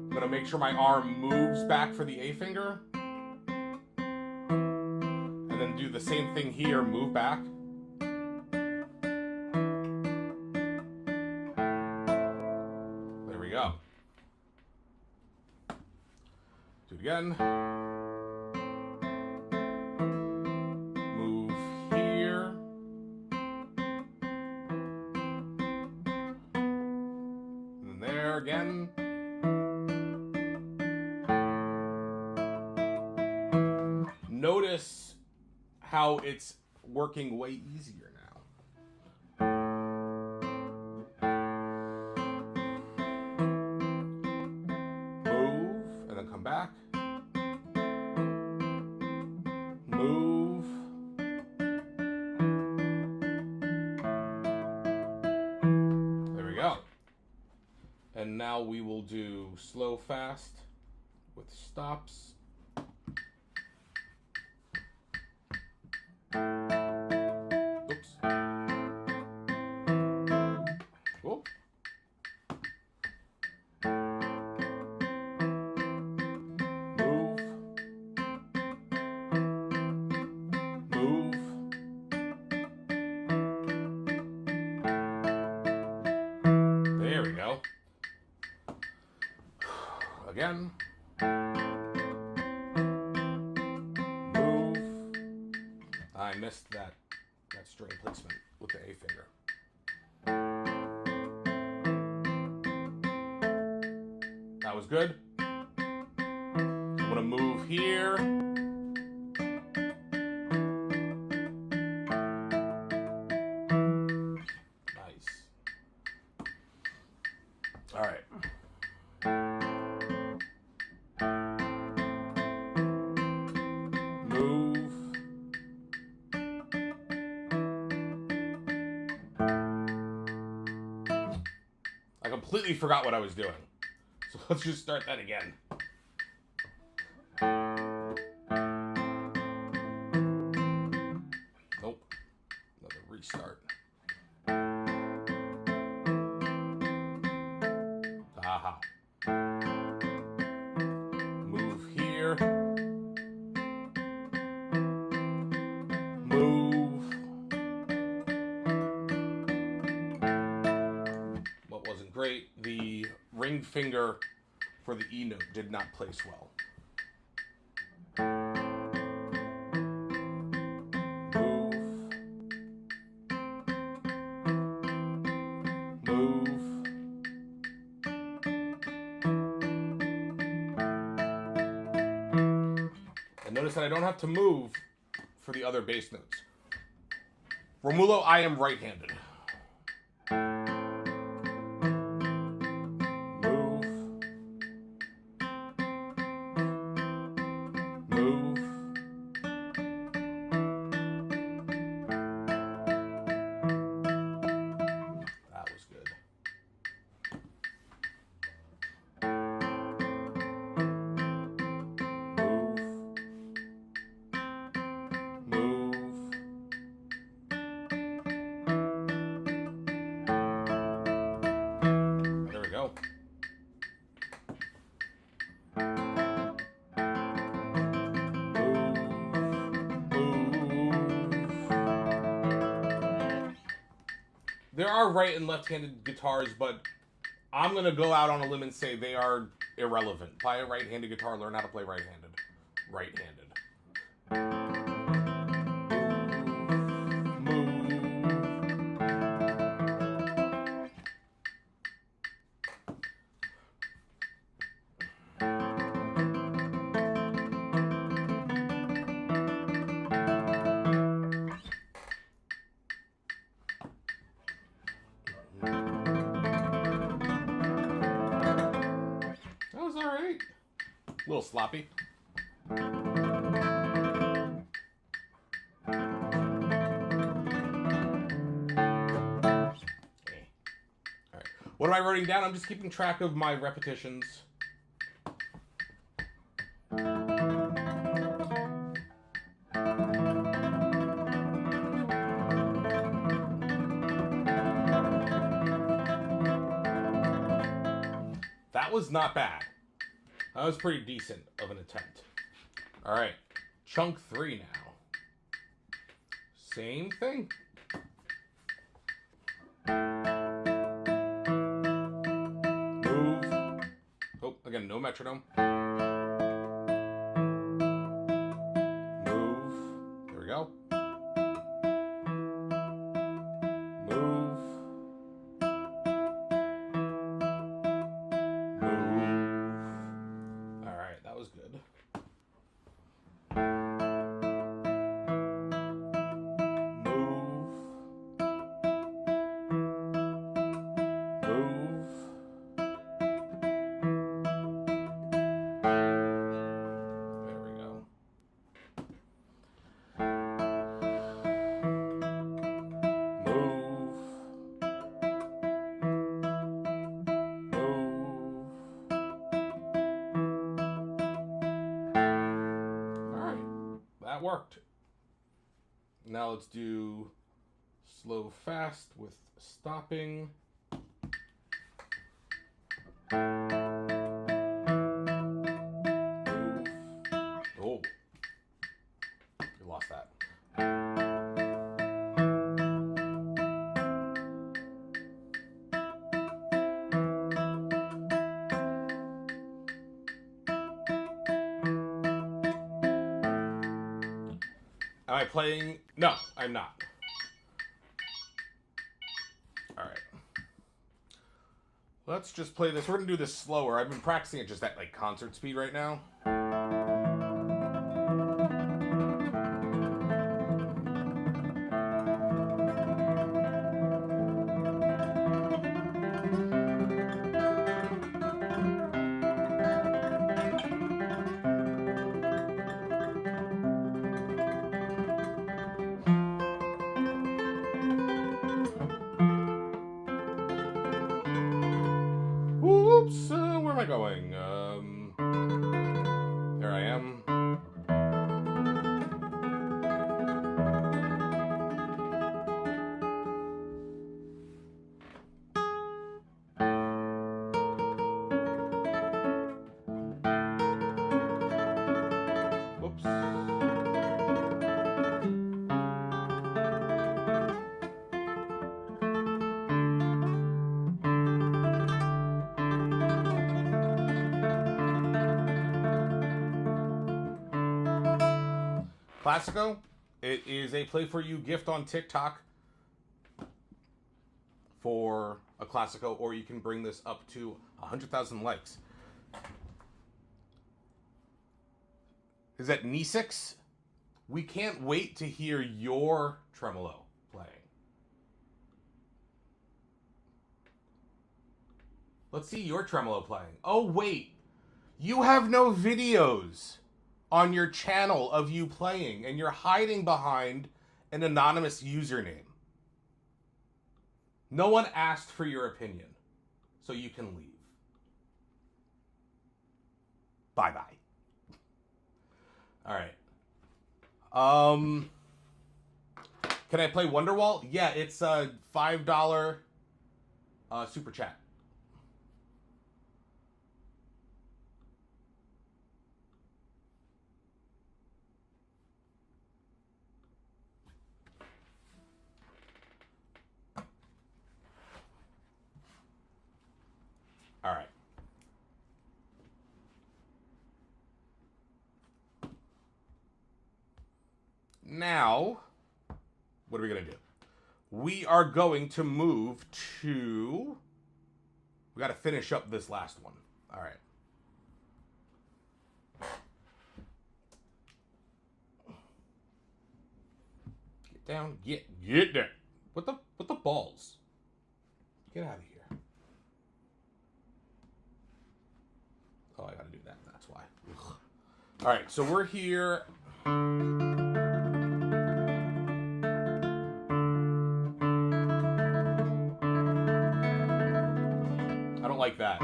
going to make sure my arm moves back for the A finger. And then do the same thing here, move back. There we go. Do it again. Move here. And then there again. Notice how it's working way easier now. Move, and then come back. Move. There we go. And now we will do slow, fast with stops. Oops. Again. Move. I missed that string placement with the A finger. That was good. I'm gonna move here. Nice. All right. Move. I completely forgot what I was doing. So let's just start that again. Nope. Another restart. Aha. Move here. Move. What wasn't great, the ring finger for the E note did not place well. Move. And notice that I don't have to move for the other bass notes. Romulo, I am right-handed. Move. That was good. Move. There we go. There are right and left-handed guitars, but I'm going to go out on a limb and say they are irrelevant. Buy a right-handed guitar, learn how to play right-handed. Right-handed. That was alright. A little sloppy. What am I writing down? I'm just keeping track of my repetitions. That was not bad. That was pretty decent of an attempt. All right, chunk 3 now. Same thing. Move. Oh, again, no metronome. Move. There we go. Move. All right, that was good. That worked. Now let's do slow fast with stopping. Oh, you lost that. I playing? No, I'm not. Alright. Let's just play this. We're going to do this slower. I've been practicing it just at like concert speed right now. Oops, where am I going? There I am. Whoops. Classico, it is a play for you gift on TikTok for a Classico, or you can bring this up to 100,000 likes. Is that Nisix? We can't wait to hear your tremolo playing. Let's see your tremolo playing. Oh, wait. You have no videos on your channel of you playing, and you're hiding behind an anonymous username. No one asked for your opinion, so you can leave. Bye-bye. All right. Can I play Wonderwall? Yeah, it's a $5 super chat. All right. Now, what are we going to do? We are going to move to... We got to finish up this last one. All right. Get down. Get down. What the balls? Get out of here. Oh, I got to do that. That's why. Ugh. All right, so we're here... I don't like that.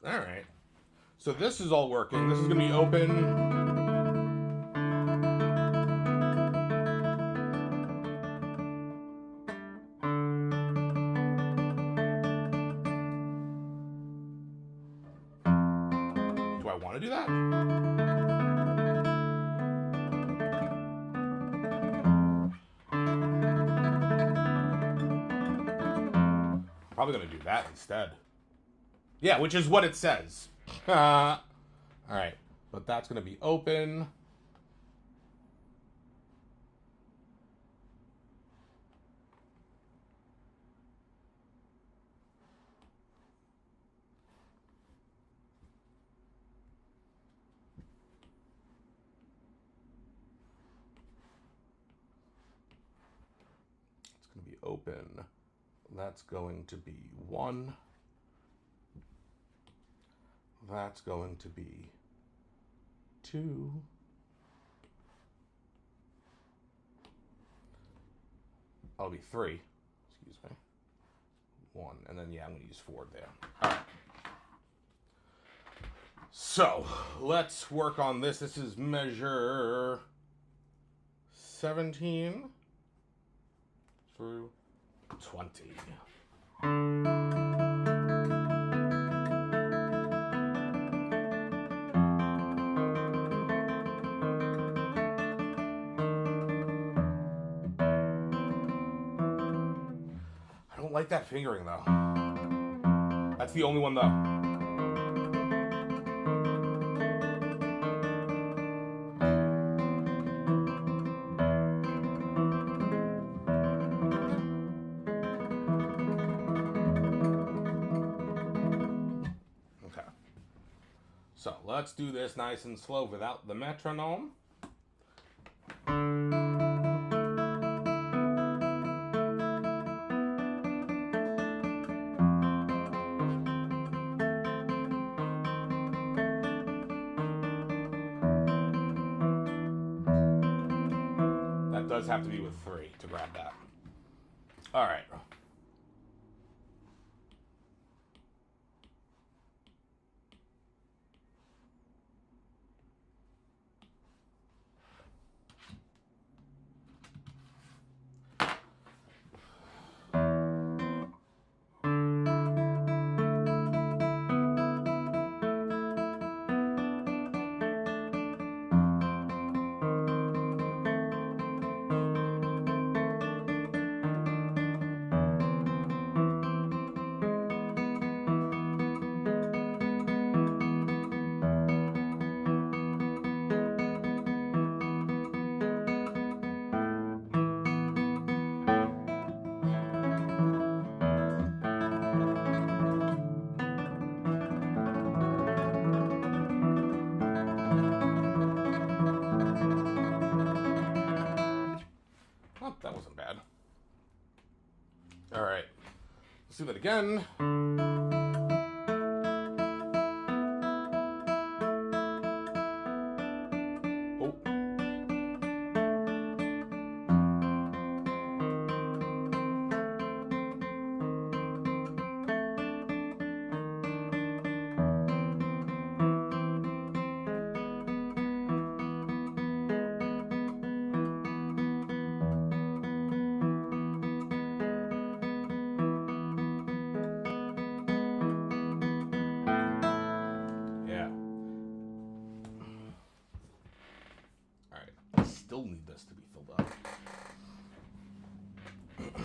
All right. So this is all working. This is going to be open. Do I want to do that? Probably going to do that instead. Yeah, which is what it says. All right, but that's going to be open. It's going to be open. That's going to be 1. That's going to be 2. That'll be 3. Excuse me. 1. And then, yeah, I'm going to use 4 there. All right. So, let's work on this. This is measure 17 through 20. don't like that fingering though. That's the only one though. Okay. So let's do this nice and slow without the metronome. Does have to be with 3 to grab that. All right. Oh, that wasn't bad. All right. Let's do that again. Oh. Still need this to be filled up.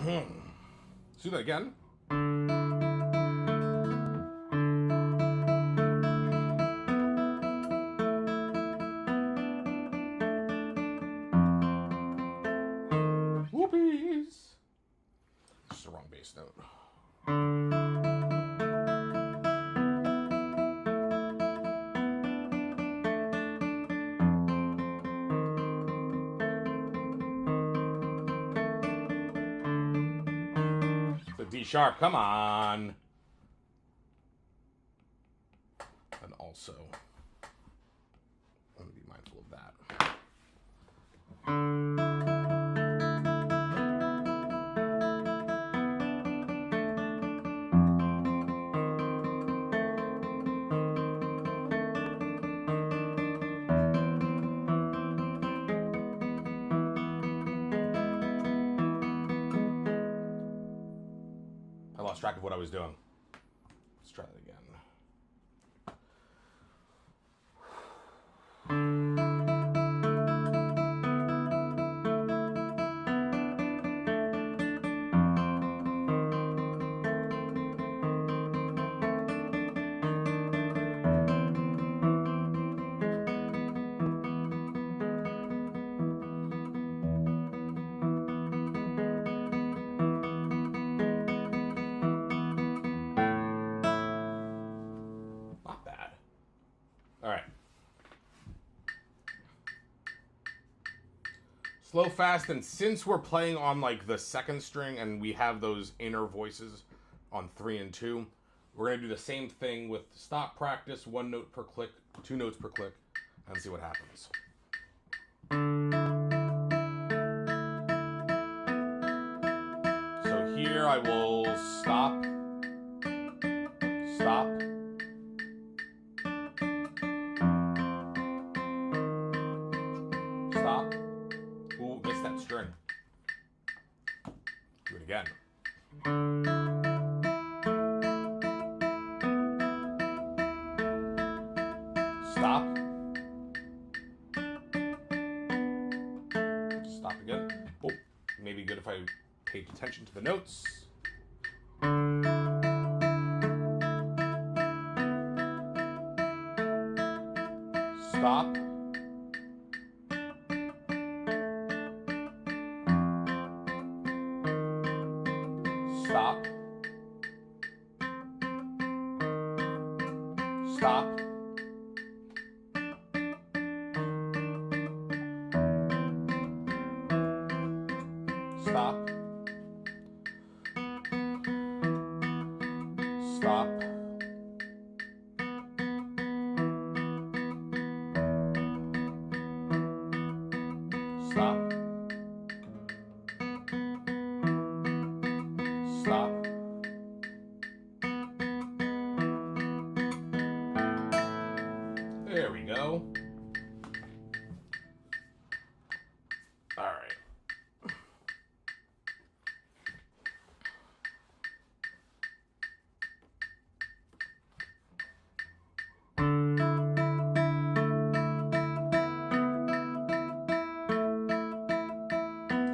Let's do that again. Whoopies! This is the wrong bass note. D sharp, come on. And also, I'm going to be mindful of that. I lost track of what I was doing. Let's try that again. Slow, fast, and since we're playing on like the second string and we have those inner voices on 3 and 2, we're going to do the same thing with stop practice, 1 note per click, 2 notes per click, and see what happens. So here I will stop, stop, stop. Ooh, missed that string. Do it again. Stop. Stop again. Oh, maybe good if I paid attention to the notes. Stop. Stop. Stop. Stop. Stop. Stop. There we go. All right.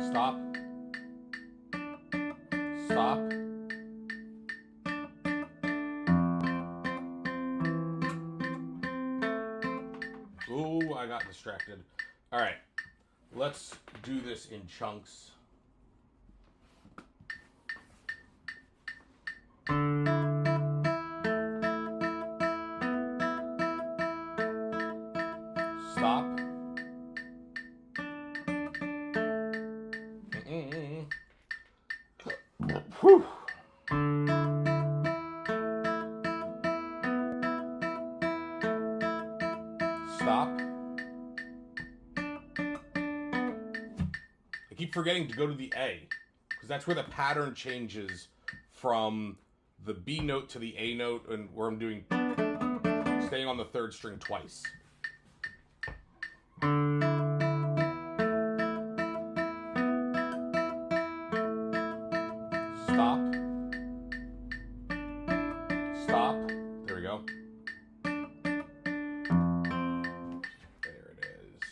Stop. Stop. Ooh, I got distracted. All right. Let's do this in chunks. Stop. Whew. Stop. I keep forgetting to go to the A, because that's where the pattern changes from the B note to the A note, and where I'm doing staying on the third string twice. Stop. Stop. There we go. There it is.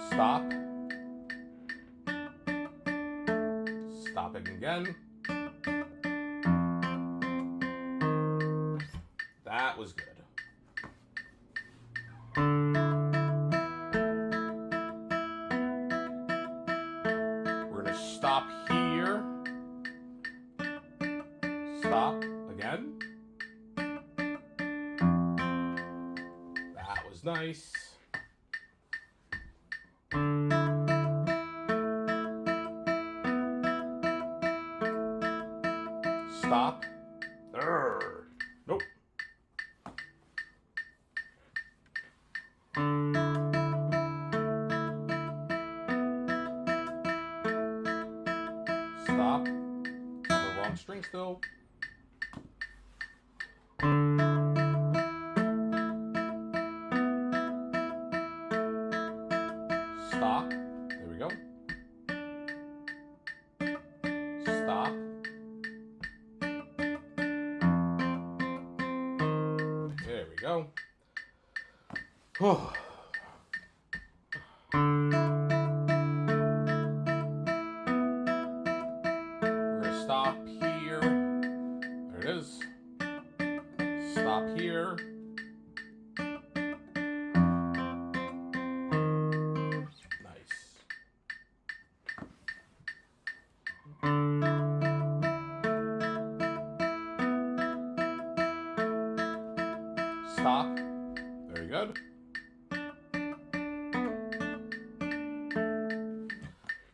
Stop. Stopping again. That was good. We're going to stop here. Stop again. That was nice. Stop. Nope. Stop. On the wrong string still. Stop. There we go. Stop. There we go. Oh. We're going to stop here. There it is. Stop here. Nice. Stop. Very good.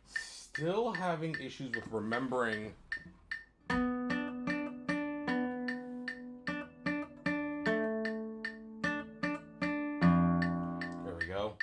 Still having issues with remembering there we go.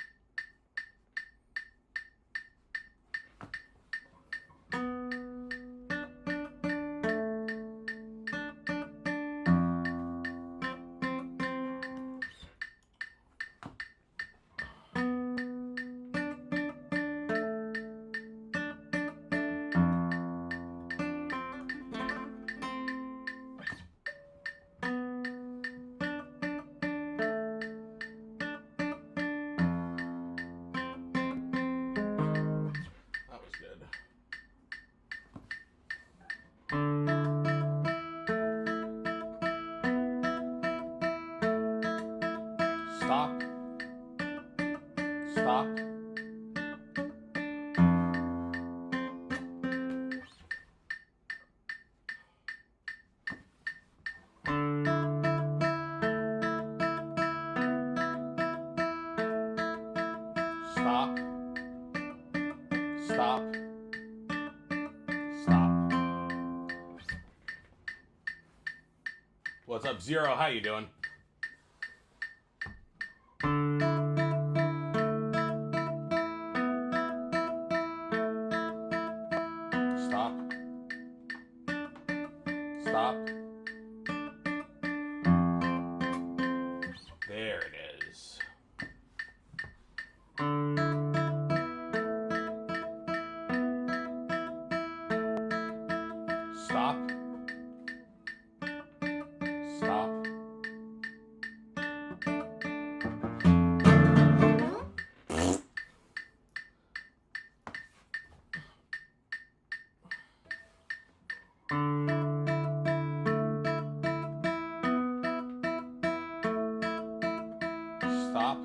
That was good. Stop. Stop. Stop. Stop. Stop. What's up, Zero? How you doing? Stop. Stop. There it is. Stop. Stop. Stop.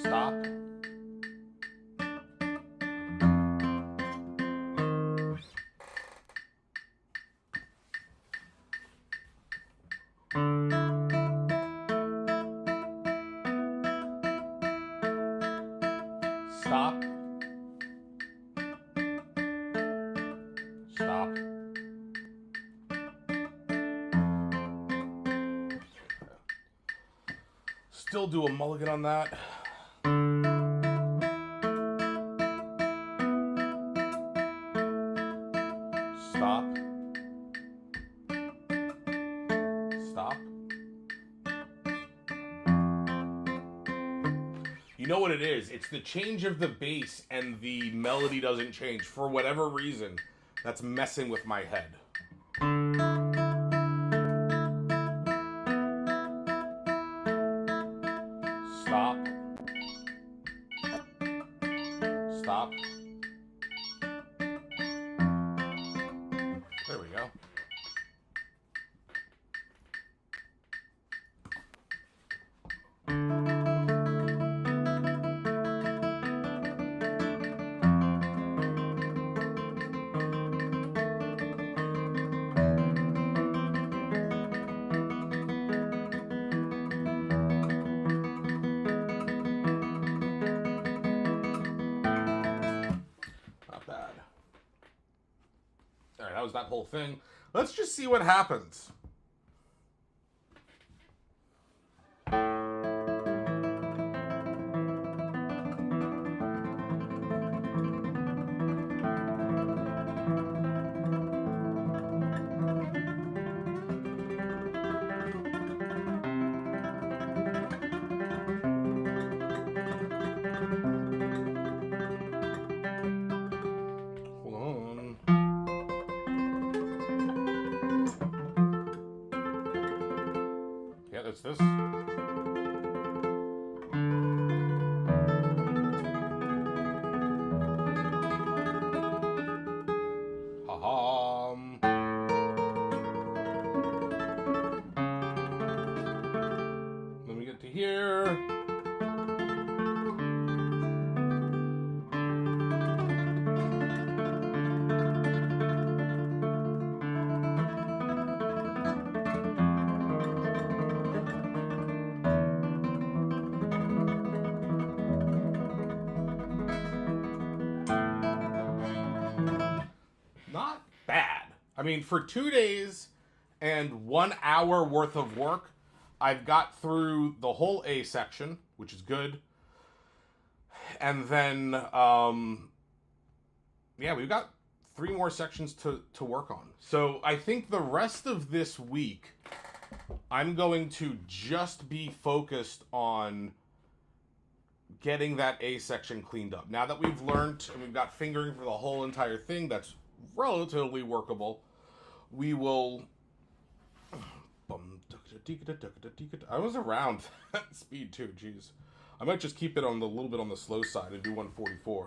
Stop. Stop. Stop. Still do a mulligan on that. Stop. Stop. You know what it is? It's the change of the bass and the melody doesn't change. For whatever reason, that's messing with my head. Stop. Stop. There we go. Not bad. All right, that was that whole thing. Let's just see what happens. Hold on. Yeah, that's this. Ha-ha. Let me get to here. Not bad. I mean, for 2 days and 1 hour worth of work, I've got through the whole A section, which is good. And then, yeah, we've got 3 more sections to work on. So I think the rest of this week, I'm going to just be focused on getting that A section cleaned up. Now that we've learned and we've got fingering for the whole entire thing, that's relatively workable. We will... I was around that speed too, jeez. I might just keep it on the little bit on the slow side and do 144.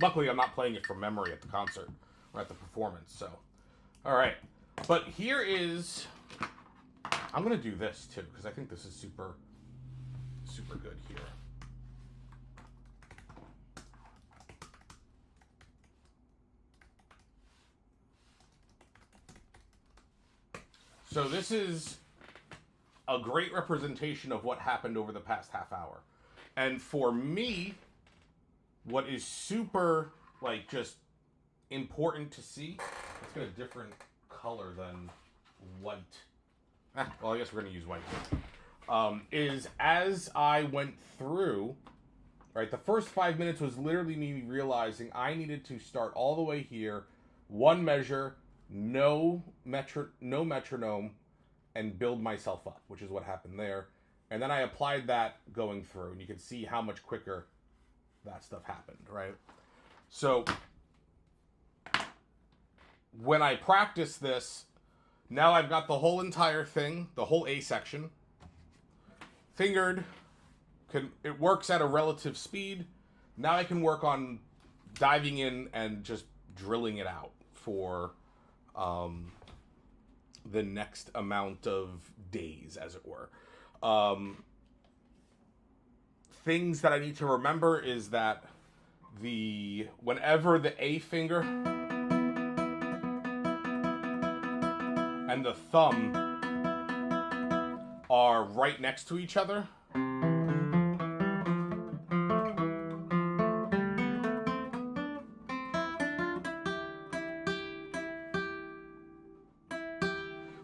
luckily I'm not playing it from memory at the concert or at the performance. So, all right. But here is, I'm gonna do this too because I think this is super good here. So this is a great representation of what happened over the past half hour. And for me, what is super, like, just important to see, let's get a different color than white. Well, I guess we're going to use white. Is as I went through, right, the first 5 minutes was literally me realizing I needed to start all the way here, one measure, no metronome, and build myself up, which is what happened there. And then I applied that going through, and you can see how much quicker that stuff happened, right? So when I practice this, now I've got the whole entire thing, the whole A section, fingered, it works at a relative speed. Now I can work on diving in and just drilling it out for the next amount of days, as it were. Things that I need to remember is that whenever the A finger and the thumb are right next to each other,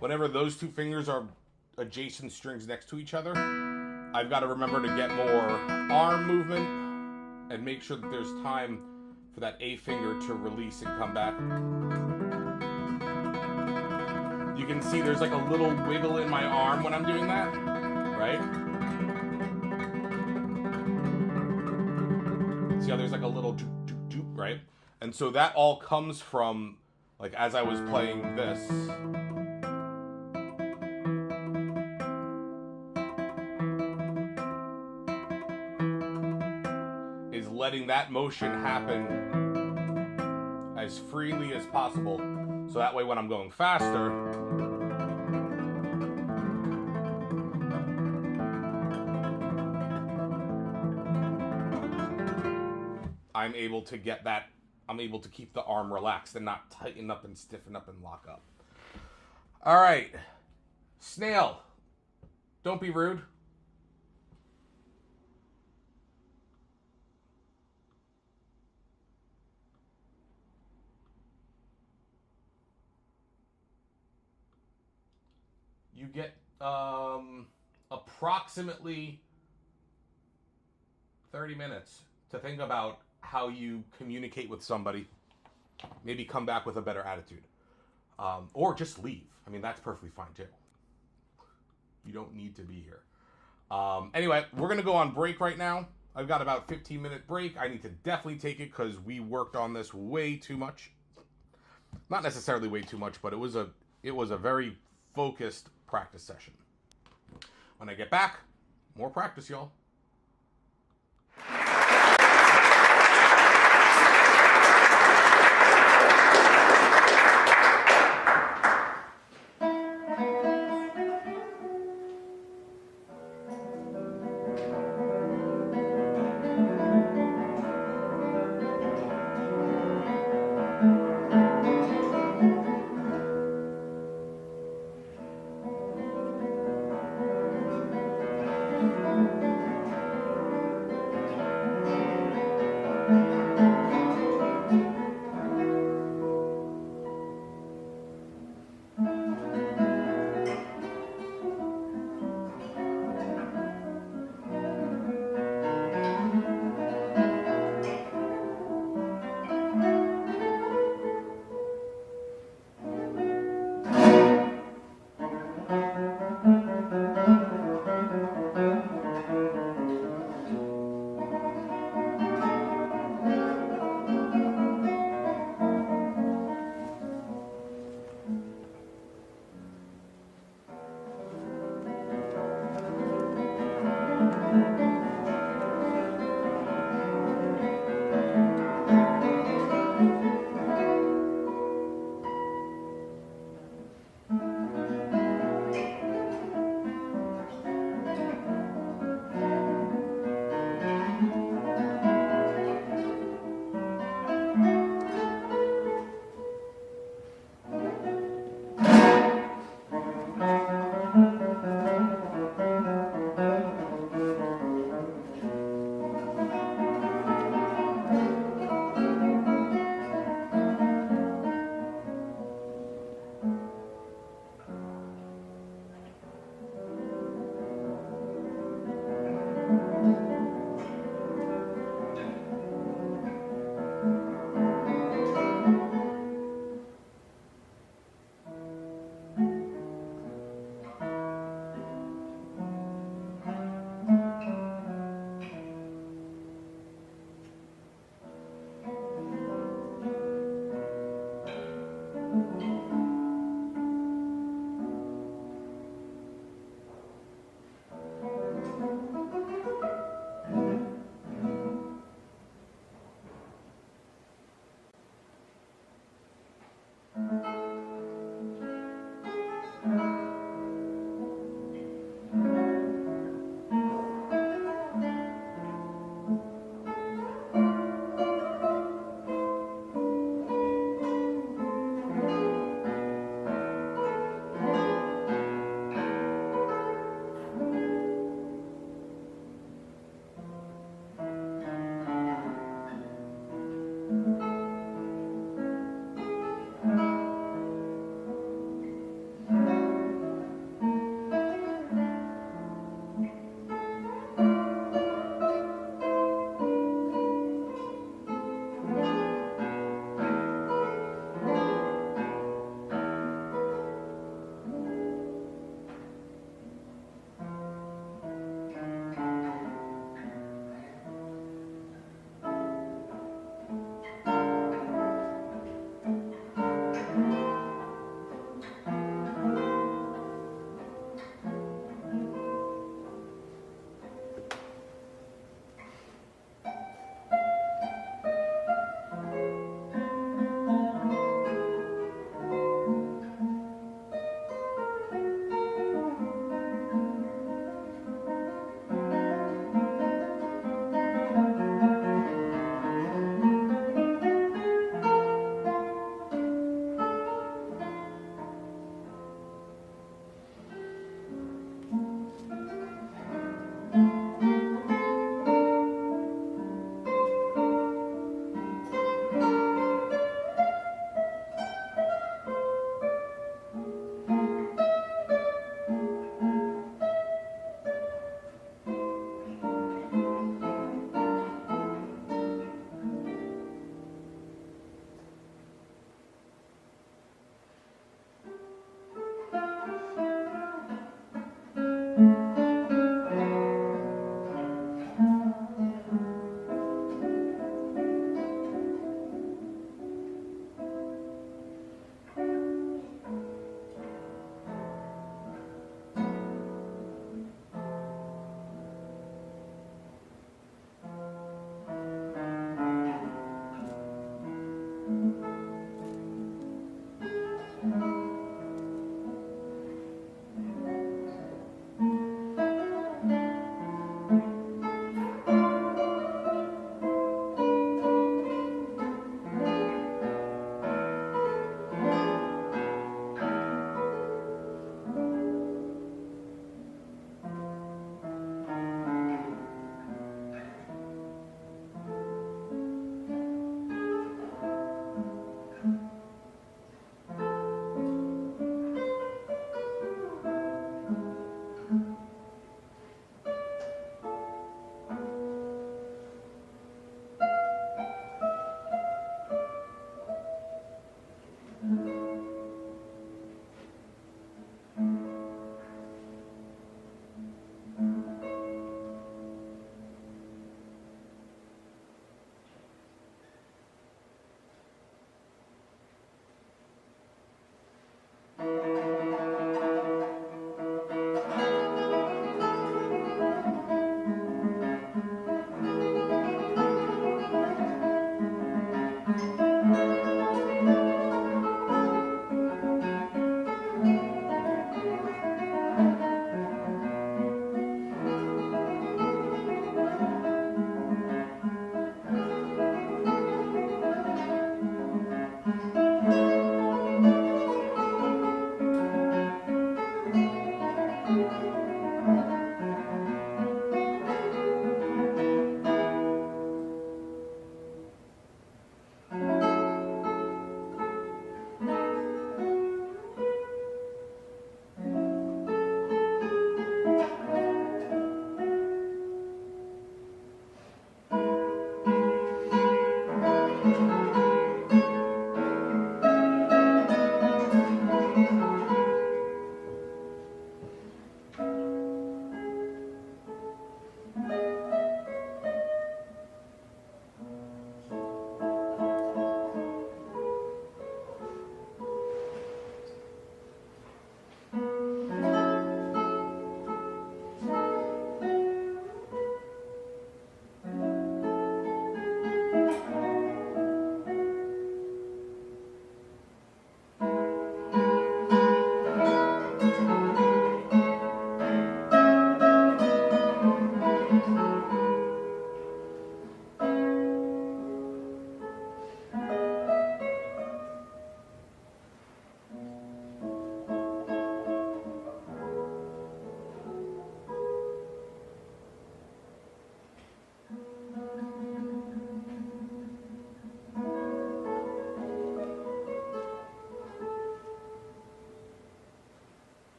whenever those two fingers are adjacent strings next to each other, I've got to remember to get more arm movement and make sure that there's time for that A finger to release and come back. You can see there's like a little wiggle in my arm when I'm doing that, right? See how there's like a little doop, doop, doop, right? And so that all comes from, like, as I was playing this. Letting that motion happen as freely as possible, so that way when I'm going faster, I'm able to get that, I'm able to keep the arm relaxed and not tighten up and stiffen up and lock up. All right, Snail, don't be rude. You get approximately 30 minutes to think about how you communicate with somebody. Maybe come back with a better attitude. Or just leave. I mean, that's perfectly fine too. You don't need to be here. Anyway, we're going to go on break right now. I've got about a 15-minute break. I need to definitely take it because we worked on this way too much. Not necessarily way too much, but it was a very focused practice session. When I get back, more practice, y'all.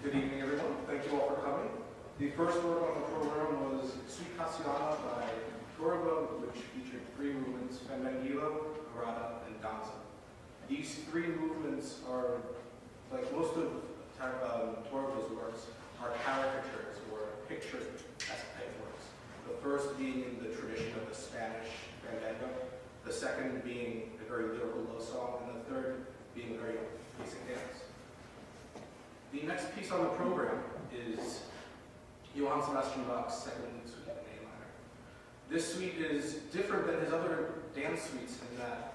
Good evening, everyone. Thank you all for coming. The first work on the program was Suite Cassiana by Torba, which featured 3 movements, Femminilo, Arada, and Danza. These 3 movements are, like most of Torba's works, are caricatures or picture type works. The first being in the tradition of the Spanish fandango, the second being a very lyrical love song, and the third being a very basic dance. The next piece on the program is Johann Sebastian Bach's Second Suite in A minor. This suite is different than his other dance suites in that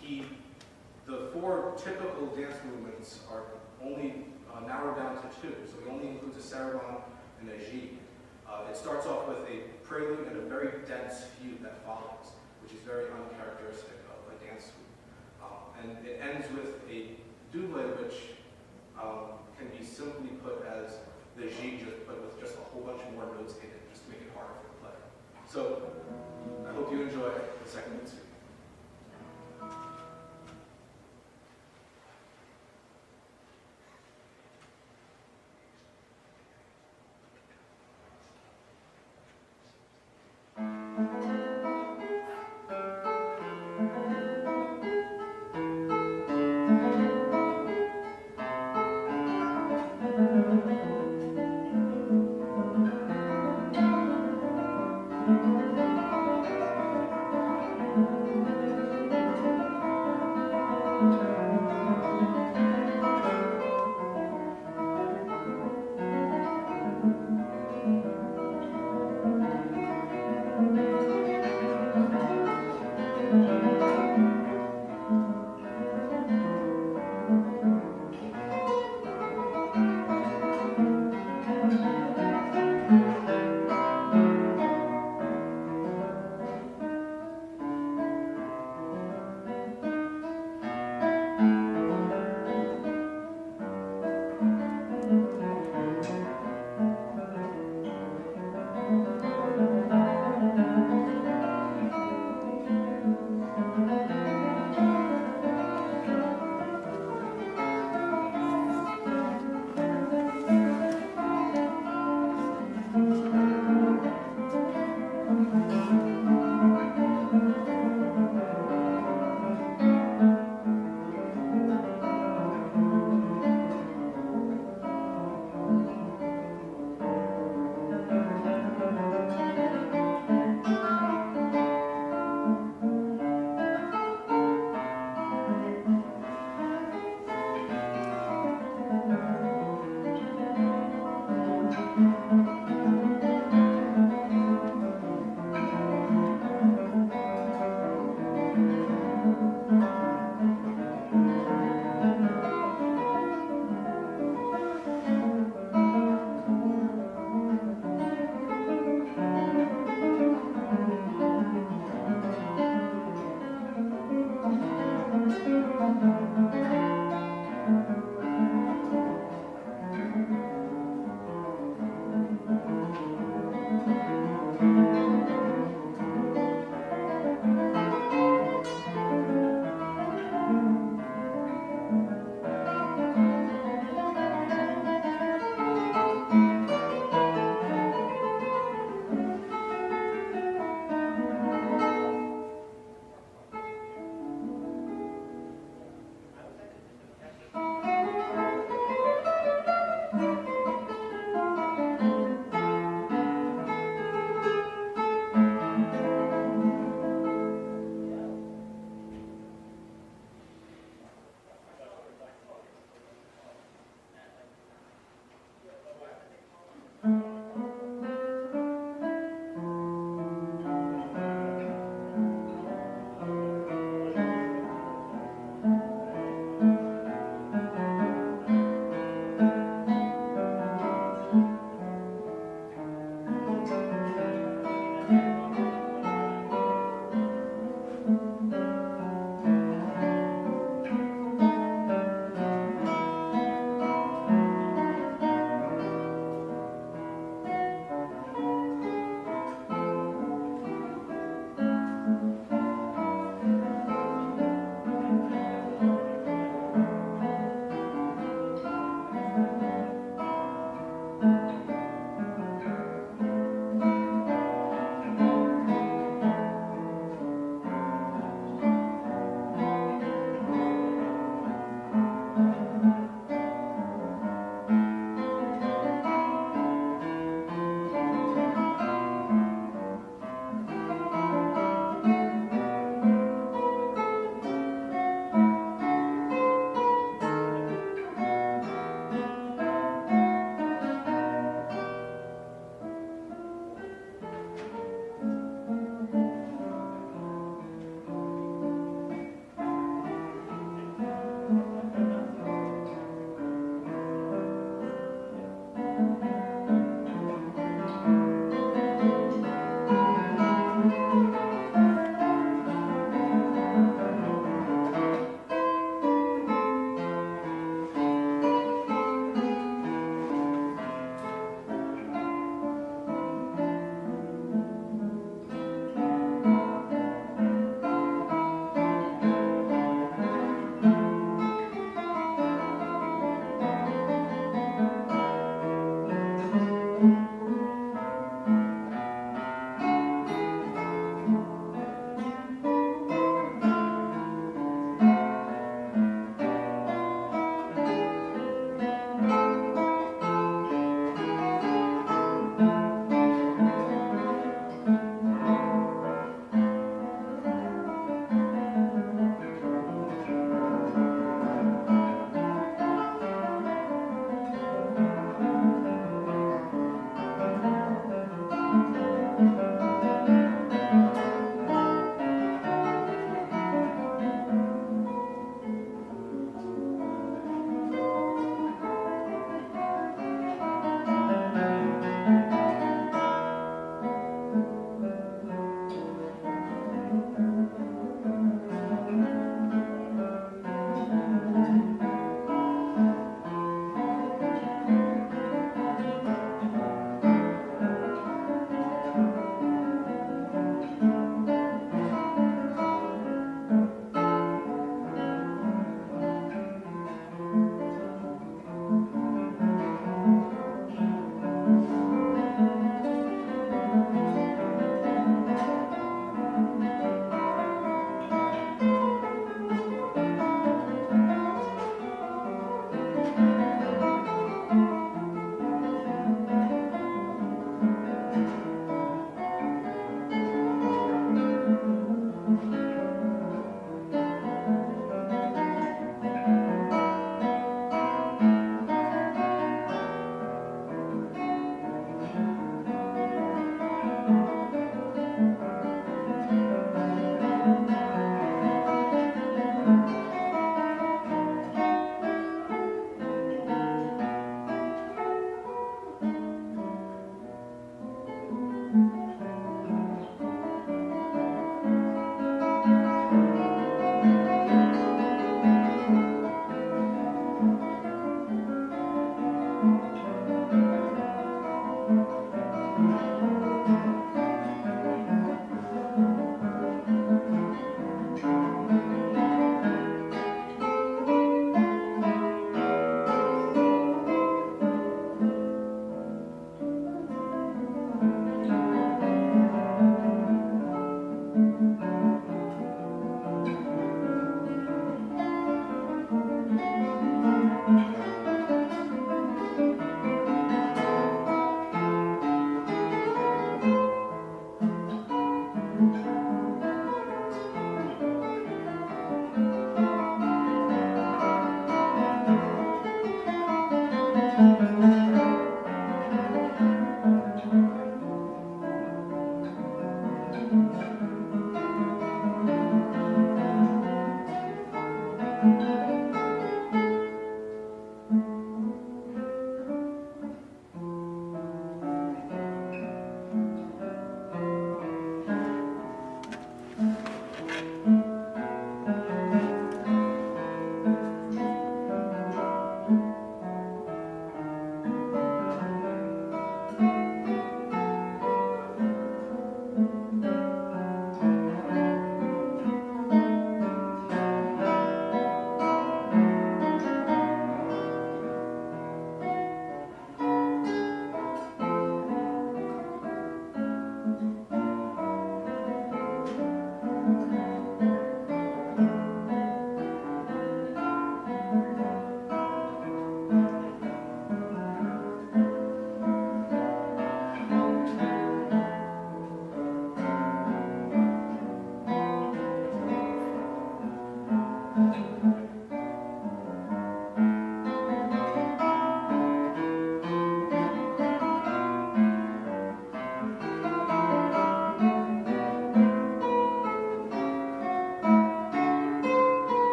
the 4 typical dance movements are only narrowed down to 2, so he only includes a sarabande and a gigue. It starts off with a prelude and a very dense fugue that follows, which is very uncharacteristic of a dance suite. And it ends with a double, which can be simply put as the gigue, but with just a whole bunch more notes in it, just to make it harder for the player. So I hope you enjoy the second suite.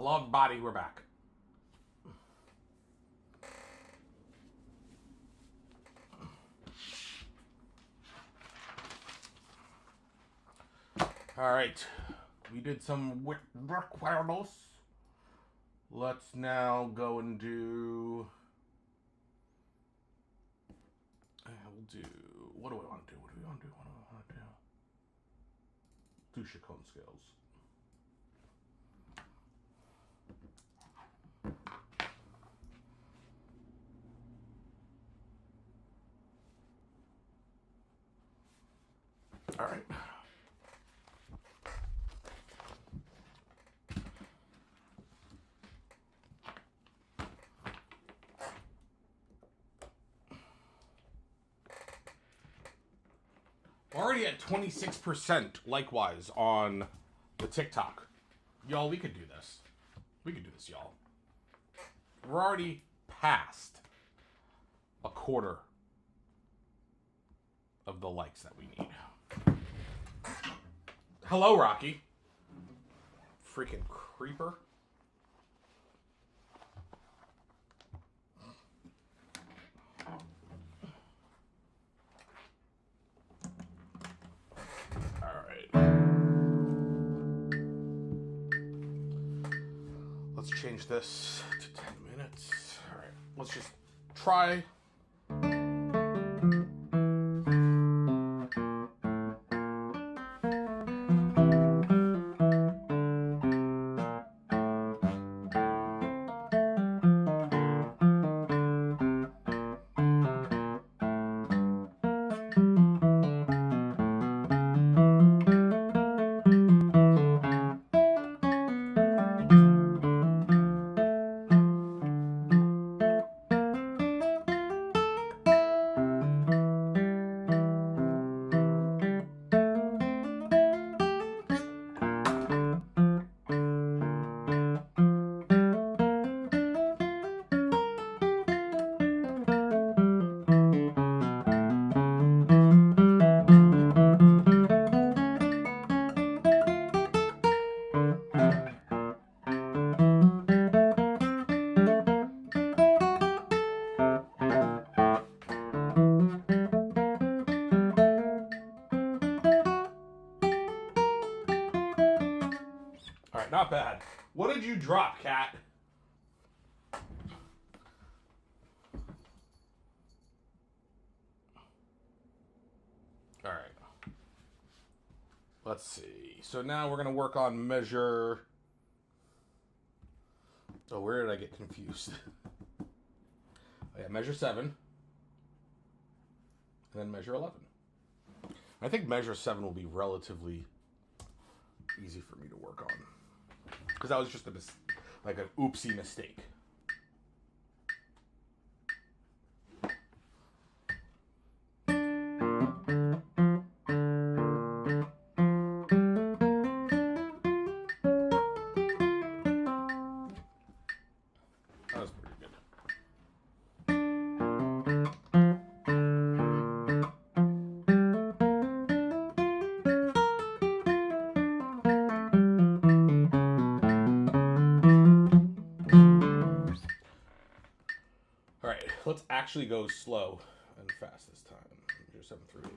Hello, everybody. We're back. All right. We did some recuerdos. Let's now go and do... we'll do... What do I want to do? What do we want to do? What do I want to do? Do Chacon scales. All right. Already at 26% likewise on the TikTok. Y'all, we could do this. We could do this, y'all. We're already past a quarter of the likes that we need. Hello, Rocky. Freaking creeper. Let's change this to 10 minutes. All right, let's just try. Not bad. What did you drop, Cat? All right. Let's see. So now we're going to work on measure... Oh, where did I get confused? Oh, yeah, measure 7. And then measure 11. I think measure 7 will be relatively easy for me to work on. Because that was just like an oopsie mistake. That was pretty good. Let's actually go slow and fast this time. Measure 7 through 8.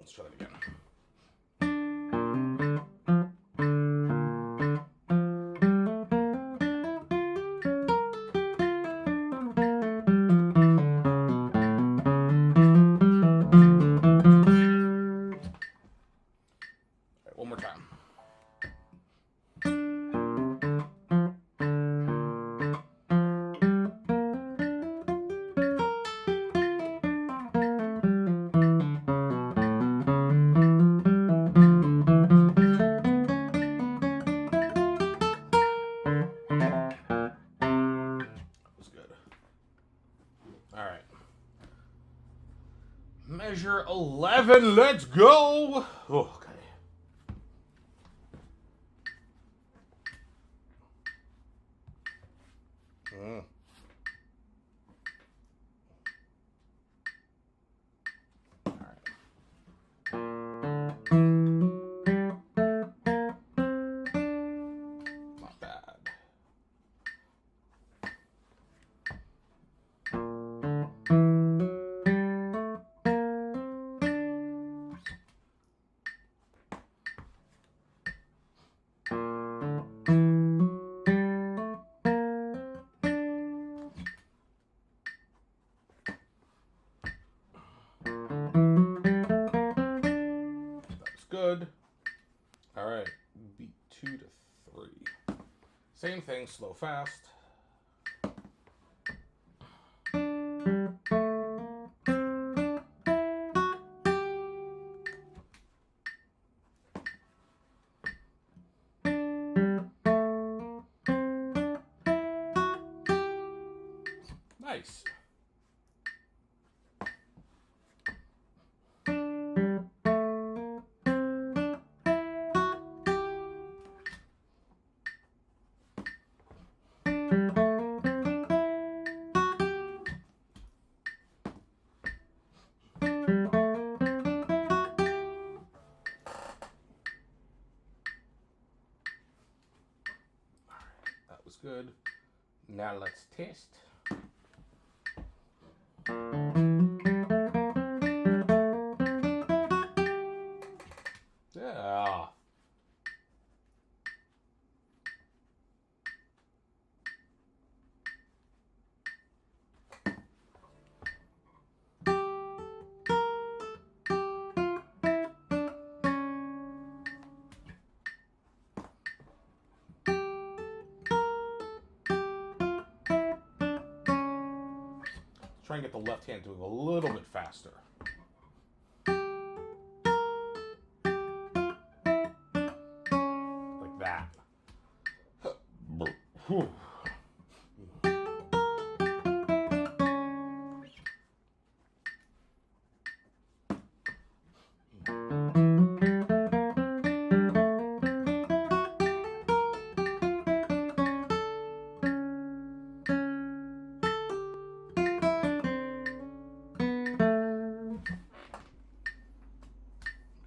Let's try that again. All right, one more time. All right. Measure 11. Let's go. Oh, okay. All right. Not bad. Good. All right, beat 2 to 3. Same thing, slow, fast. Nice. That was good. Now let's test. Yeah. Try and get the left hand doing a little bit faster. Like that. Whew.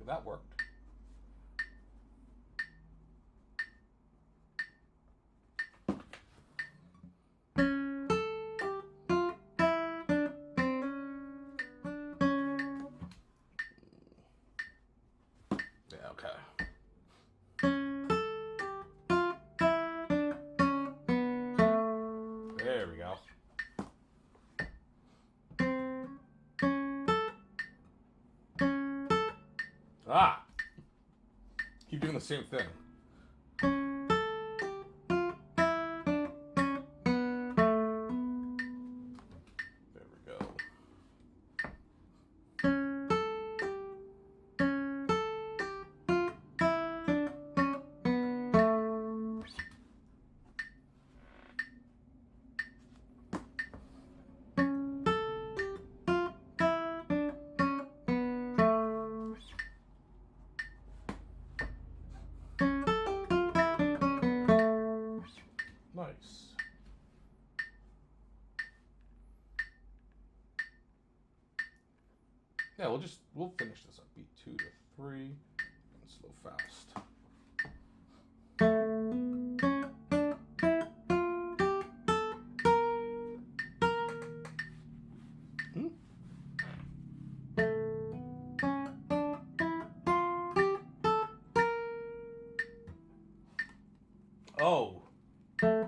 That worked. Yeah, okay. There we go. Ah! Keep doing the same thing. There we go. Nice. Yeah, we'll finish this up. Beat 2 to 3 and slow fast. Oh. Okay.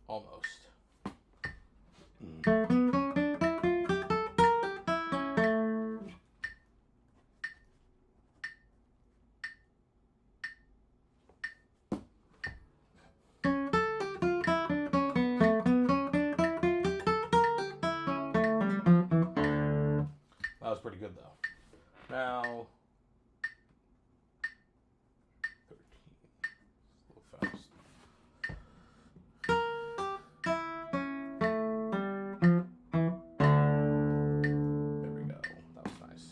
Almost. That was pretty good, though. Now, 13. A little fast. There we go. That was nice.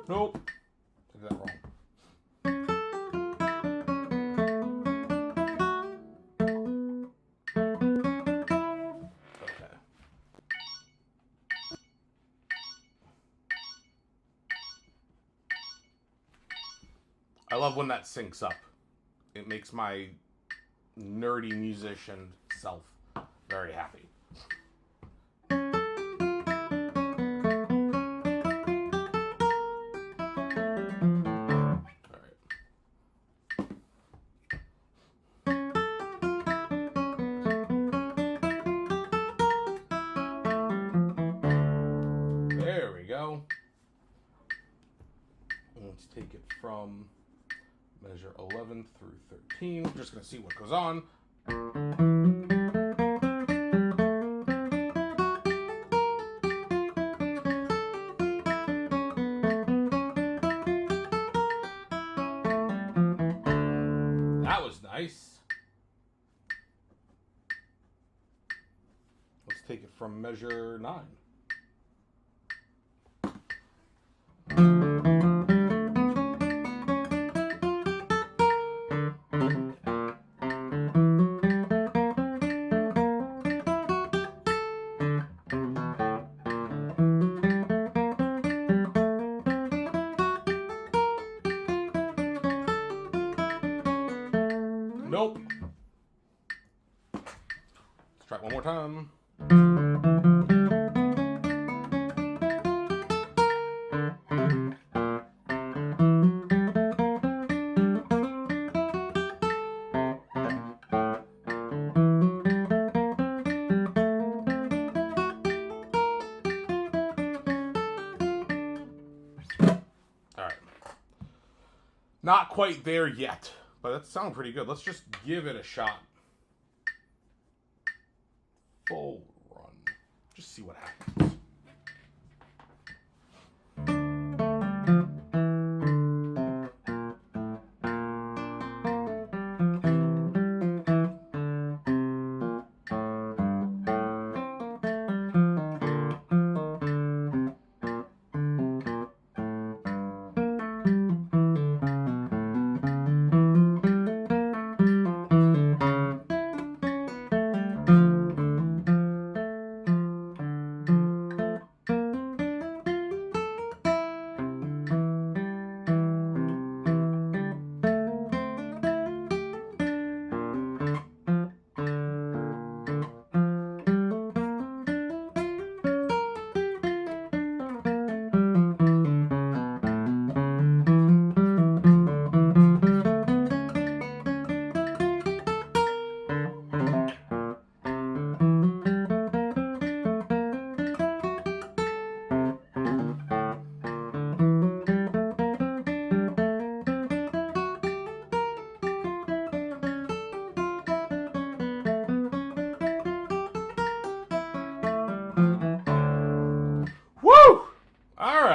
Nope. Did that wrong. Okay. I love when that syncs up. It makes my nerdy musician self very happy. There we go. Let's take it from measure 11 through 13. We're just going to see what goes on. That was nice. Let's take it from measure 9. Nope. Let's try it one more time. Not quite there yet, but that sounds pretty good. Let's just give it a shot. Full run. Just see what happens.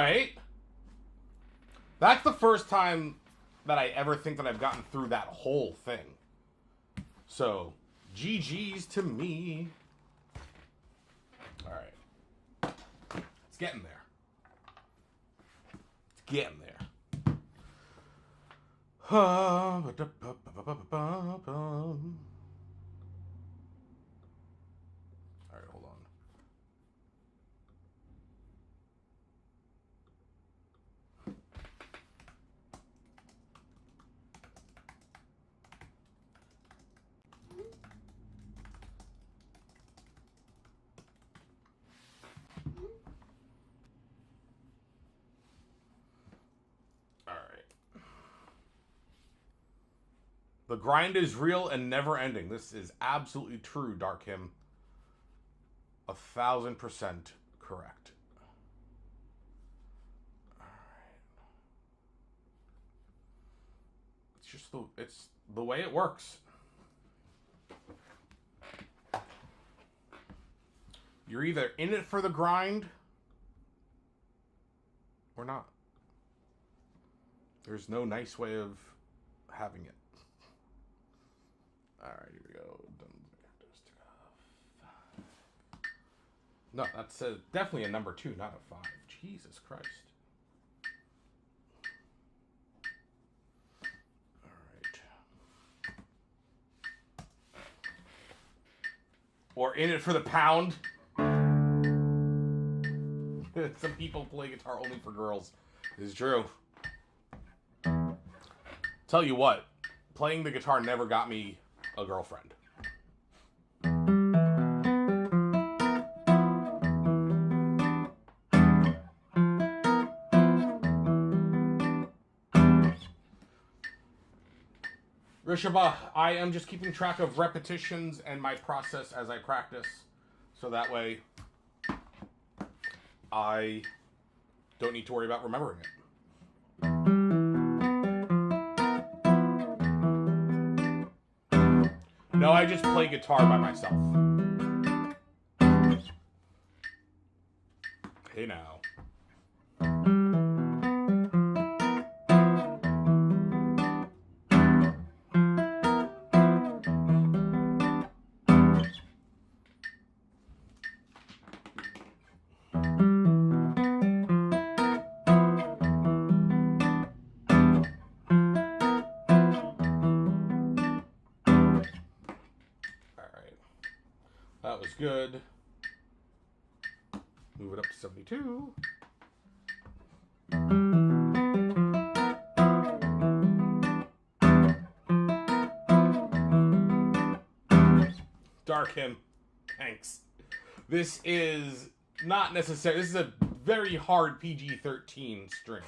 right. That's the first time that I ever think that I've gotten through that whole thing. So, GG's to me. All right. It's getting there. It's getting there. All right, hold on. All right. The grind is real and never ending. This is absolutely true, Dark Him. 1,000% correct. All right. It's the way it works. You're either in it for the grind or not. There's no nice way of having it. All right, here we go. No, that's definitely a number 2, not a 5. Jesus Christ. All right. Or in it for the pound. Some people play guitar only for girls. It's true. Tell you what, playing the guitar never got me a girlfriend. Rishabha, I am just keeping track of repetitions and my process as I practice. So that way, I don't need to worry about remembering it. No, I just play guitar by myself. Hey now. That was good. Move it up to 72. Dark Him. Thanks. This is not necessary. This is a very hard PG-13 string.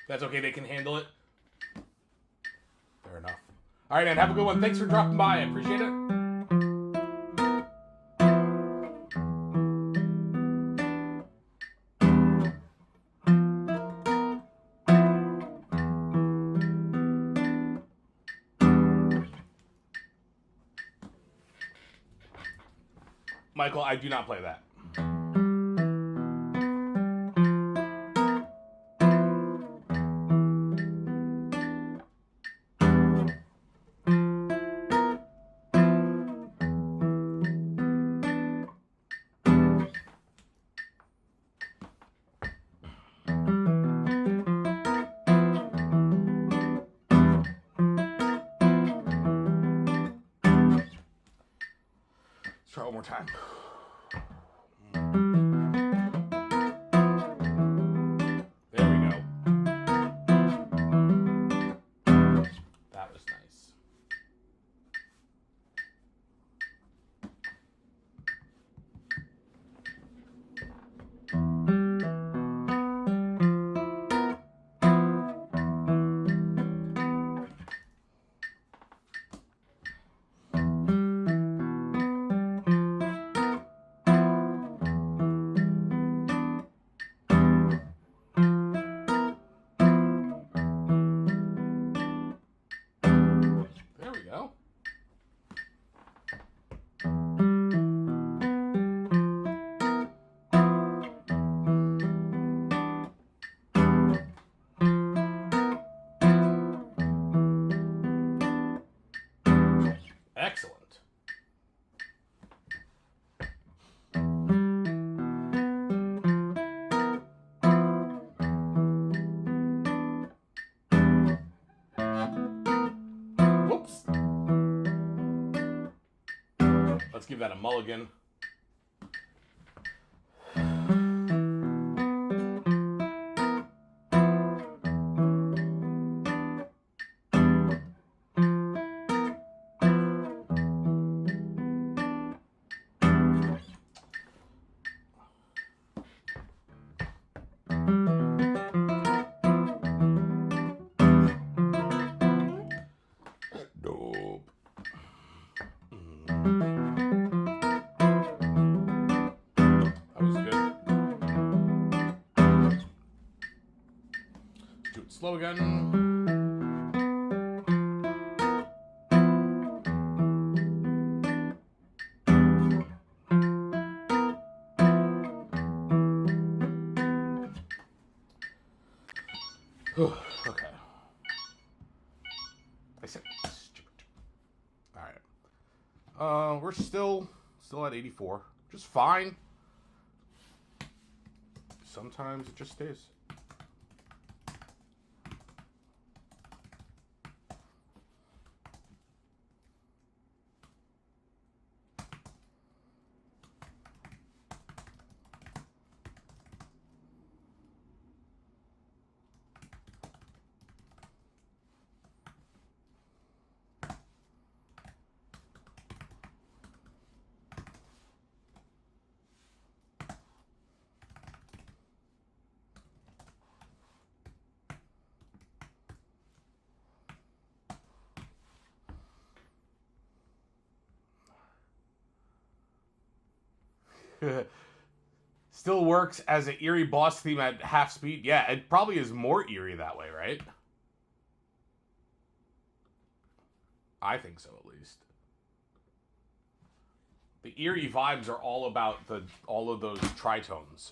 That's okay, they can handle it. Fair enough. All right, man, have a good one. Thanks for dropping by. I appreciate it. Michael, I do not play that. Try one more time. There we go. That was nice. Let's give that a mulligan. Dope. That was good. Do it slow again. Okay. I said stupid. All right. We're still at 84. Just fine. Sometimes it just stays. Still works as an eerie boss theme at half speed. Yeah, it probably is more eerie that way, right? I think so, at least. The eerie vibes are all about all of those tritones.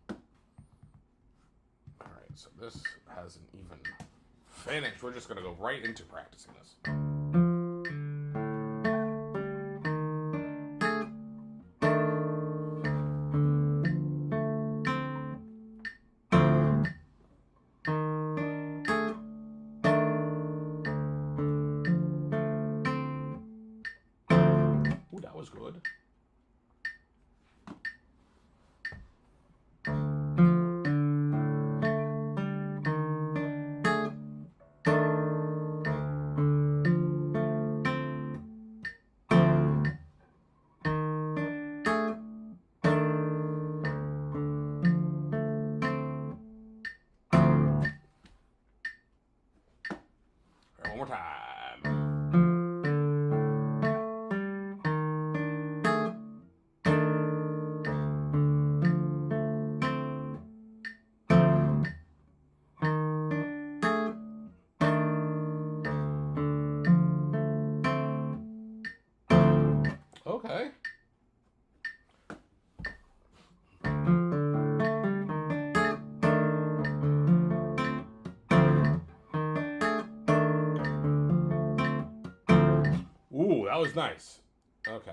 All right, so this hasn't even finished. We're just gonna go right into practicing this. Ooh, that was good. One more time. Okay. Ooh, that was nice. Okay.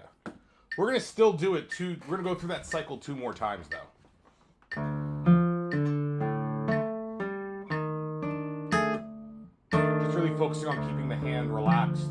We're going to still do it we're going to go through that cycle 2 more times, though. Just really focusing on keeping the hand relaxed.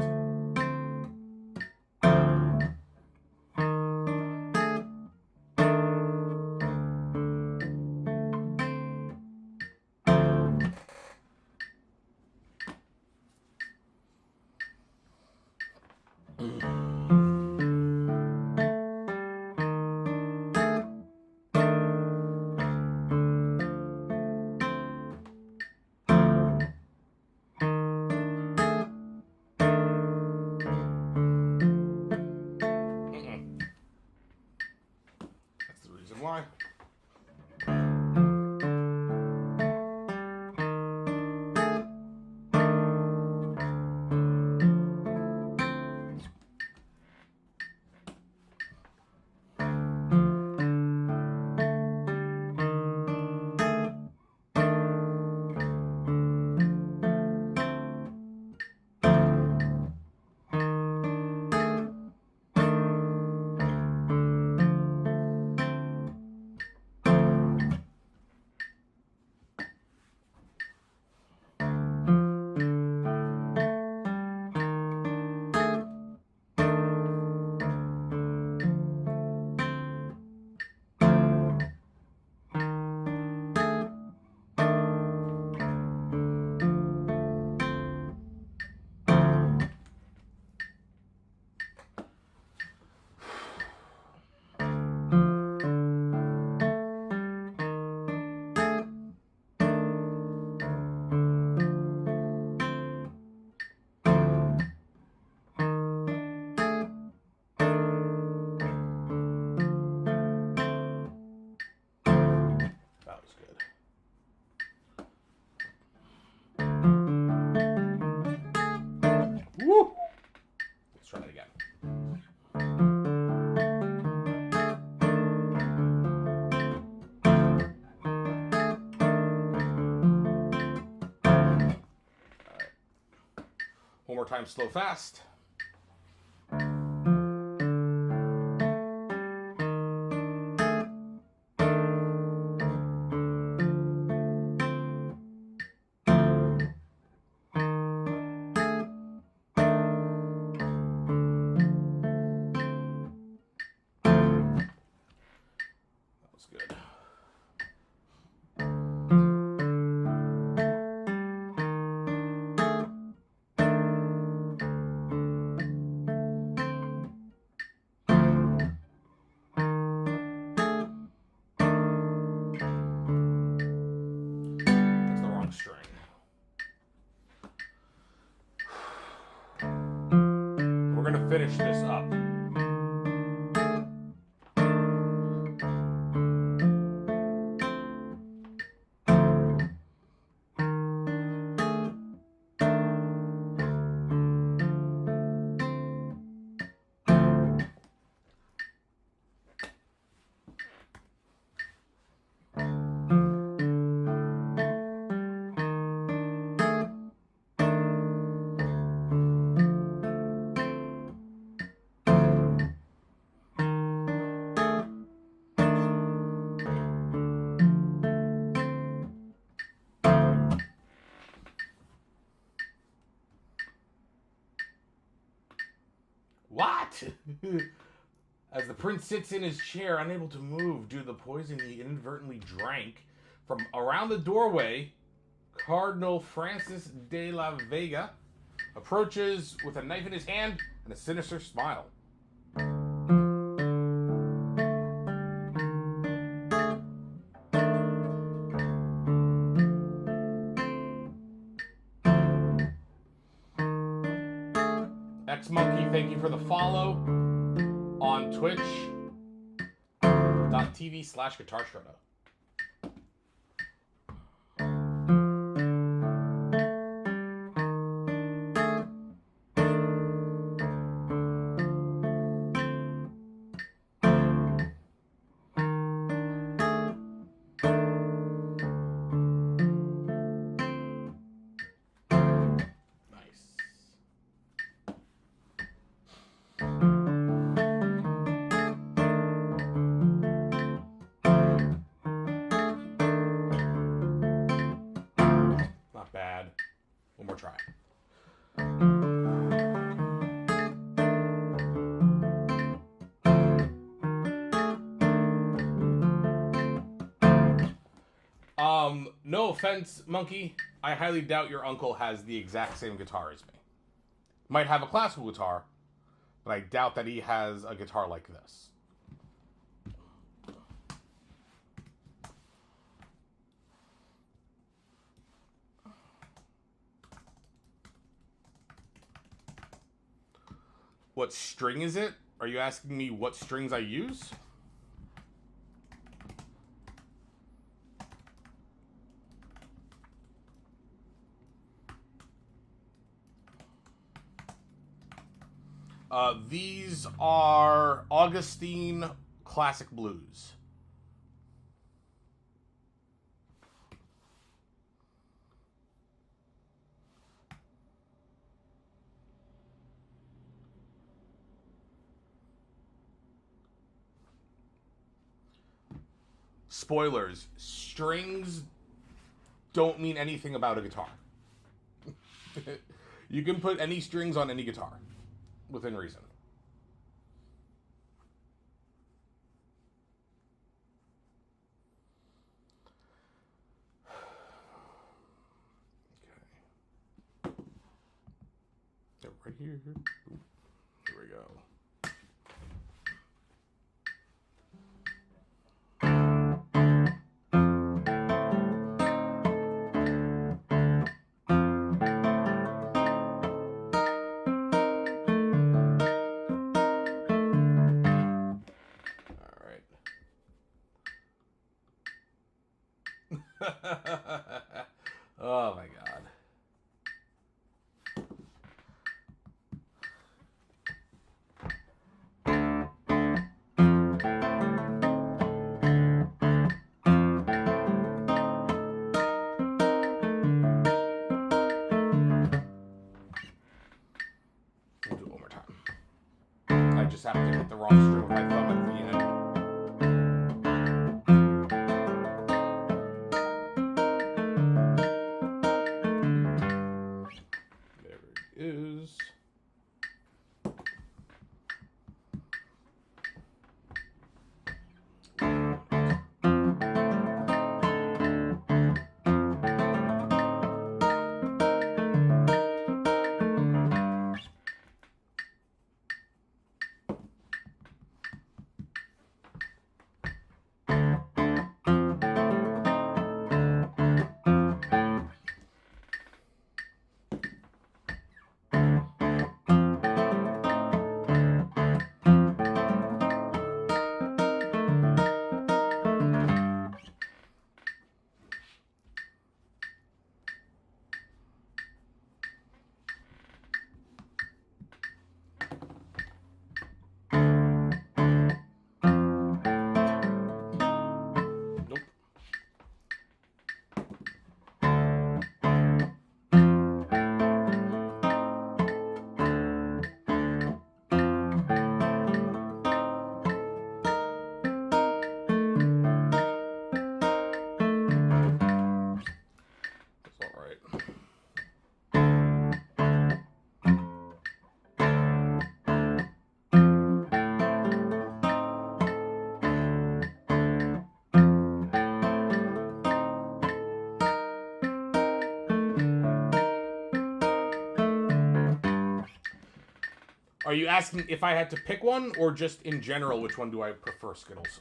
more time, slow, fast. That was good. That's the wrong string. We're gonna finish this up. What? As the prince sits in his chair, unable to move due to the poison he inadvertently drank, from around the doorway, Cardinal Francis de la Vega approaches with a knife in his hand and a sinister smile. X-Monkey, thank you for the follow on twitch.tv/GuitarStrata. Not bad. One more try. No offense, Monkey. I highly doubt your uncle has the exact same guitar as me. Might have a classical guitar, but I doubt that he has a guitar like this. What string is it? Are you asking me what strings I use? These are Augustine Classic Blues. Spoilers, strings don't mean anything about a guitar. You can put any strings on any guitar, within reason. Okay. Yeah, right here. Ooh, here we go. Oh my god. Are you asking if I had to pick one, or just in general, which one do I prefer, Skittles?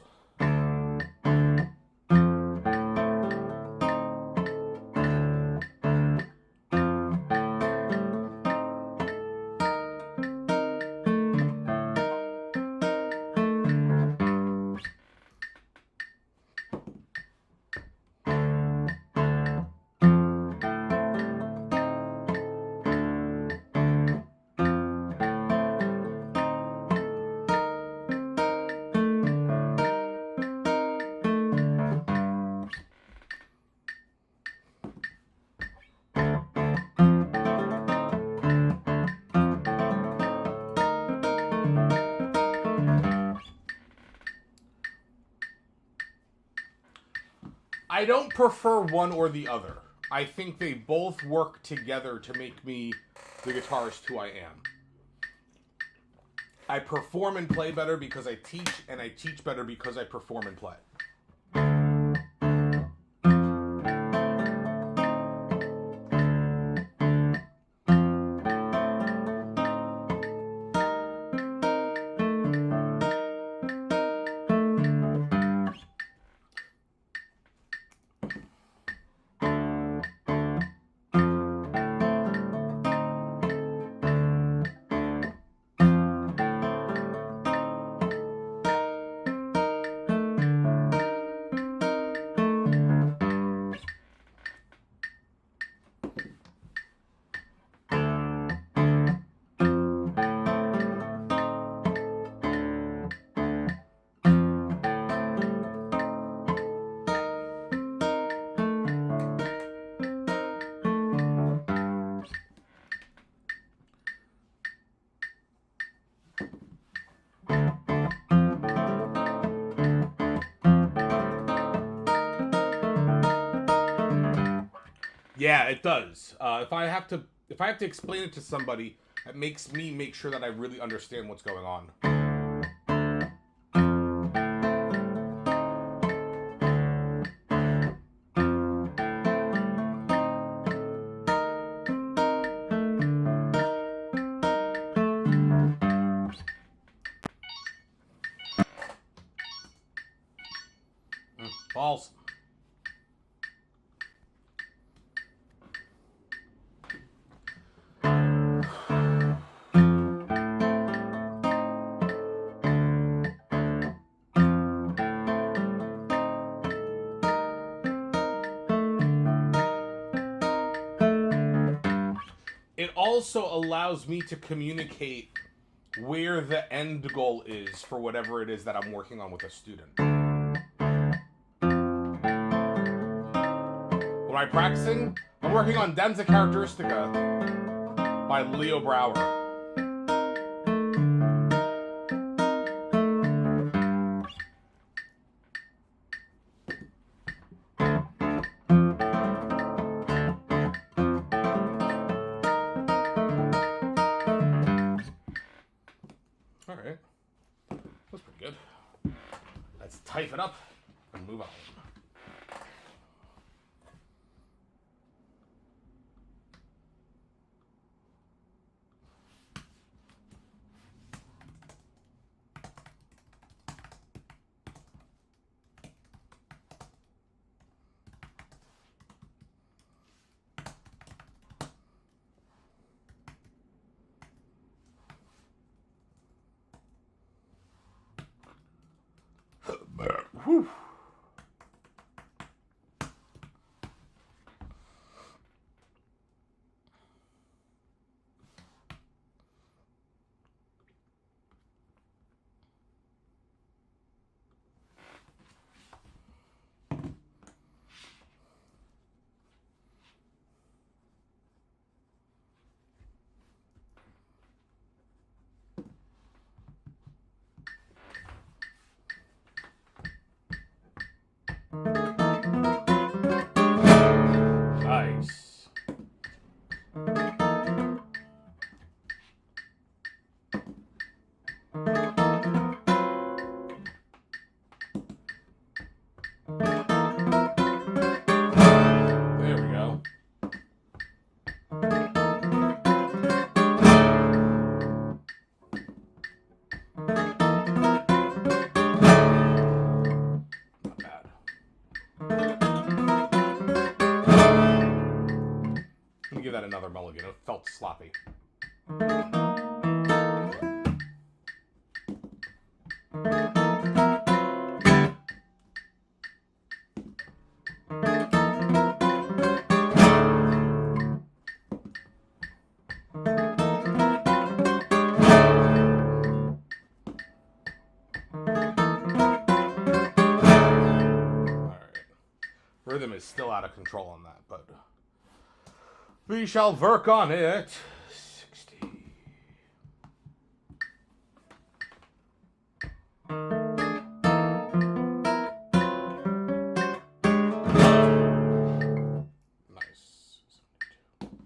I don't prefer one or the other. I think they both work together to make me the guitarist who I am. I perform and play better because I teach, and I teach better because I perform and play. Yeah, it does. If I have to explain it to somebody, it makes me make sure that I really understand what's going on. Balls. It also allows me to communicate where the end goal is for whatever it is that I'm working on with a student. When I'm practicing, I'm working on Danza Characteristica by Leo Brouwer. Alright. That's pretty good. Let's type it up and move on. Whew. gonna give that another mulligan. It felt sloppy. Rhythm is still out of control on that, but we shall work on it. 60. Nice. 72.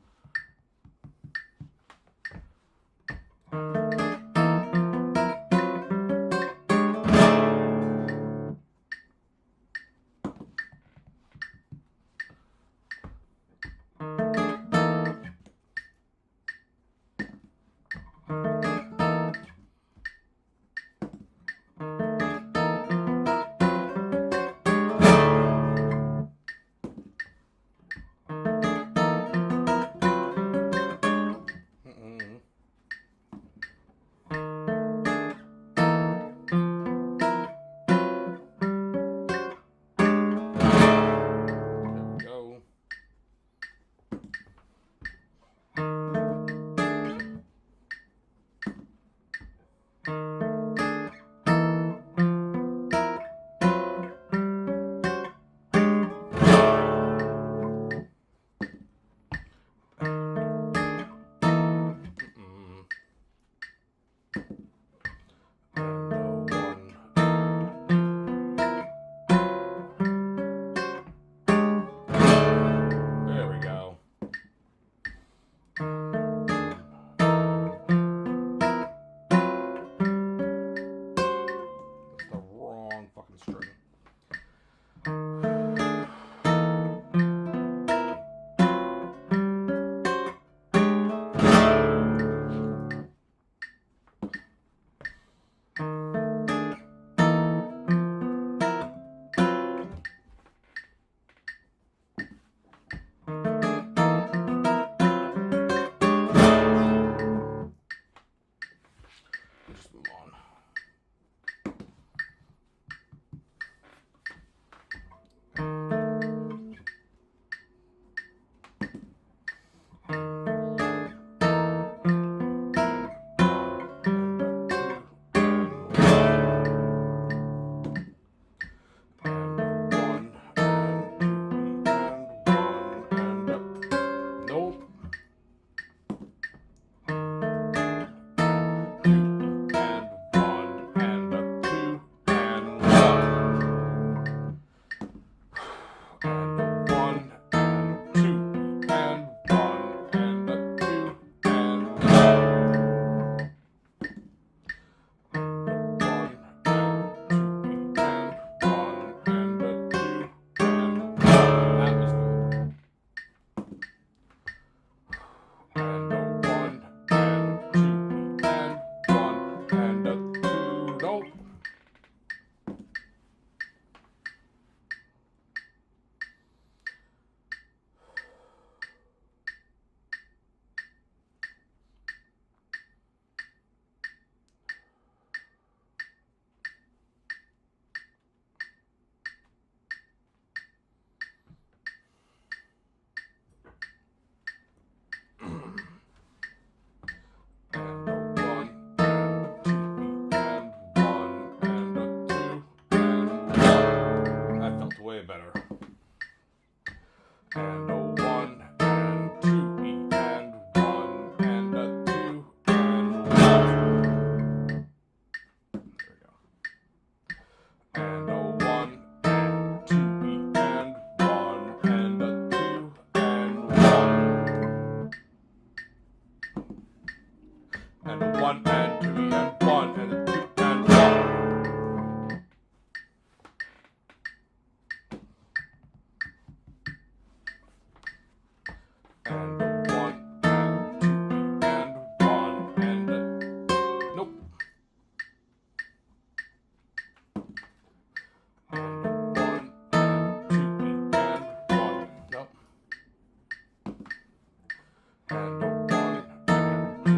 and a 1 and a 2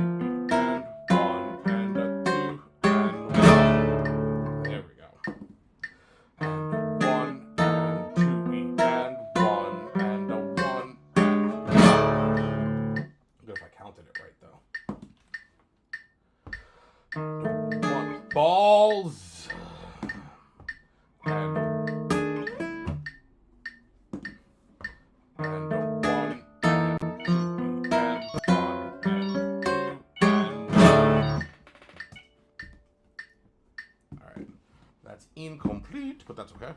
and 1 and a 2 and 1. There we go. And a 1 and 2 and 1 and a 1 and 1. Good if I counted it right though. 1 balls and a 1 and 2 and 1 and 2 and 1. All right, that's incomplete, but that's okay.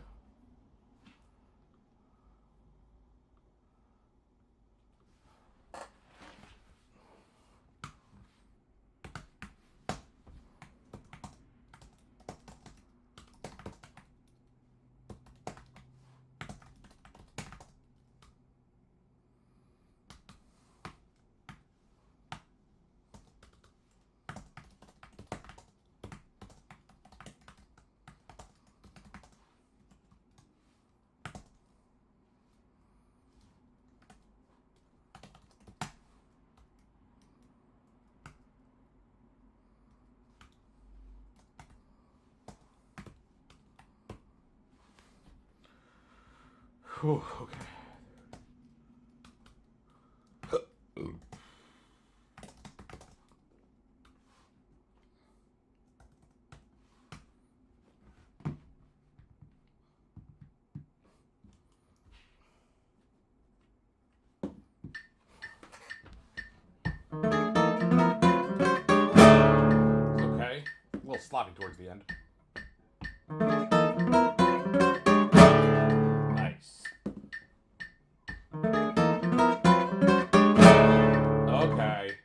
Whew, okay. Okay. A little sloppy towards the end. Nice. Okay.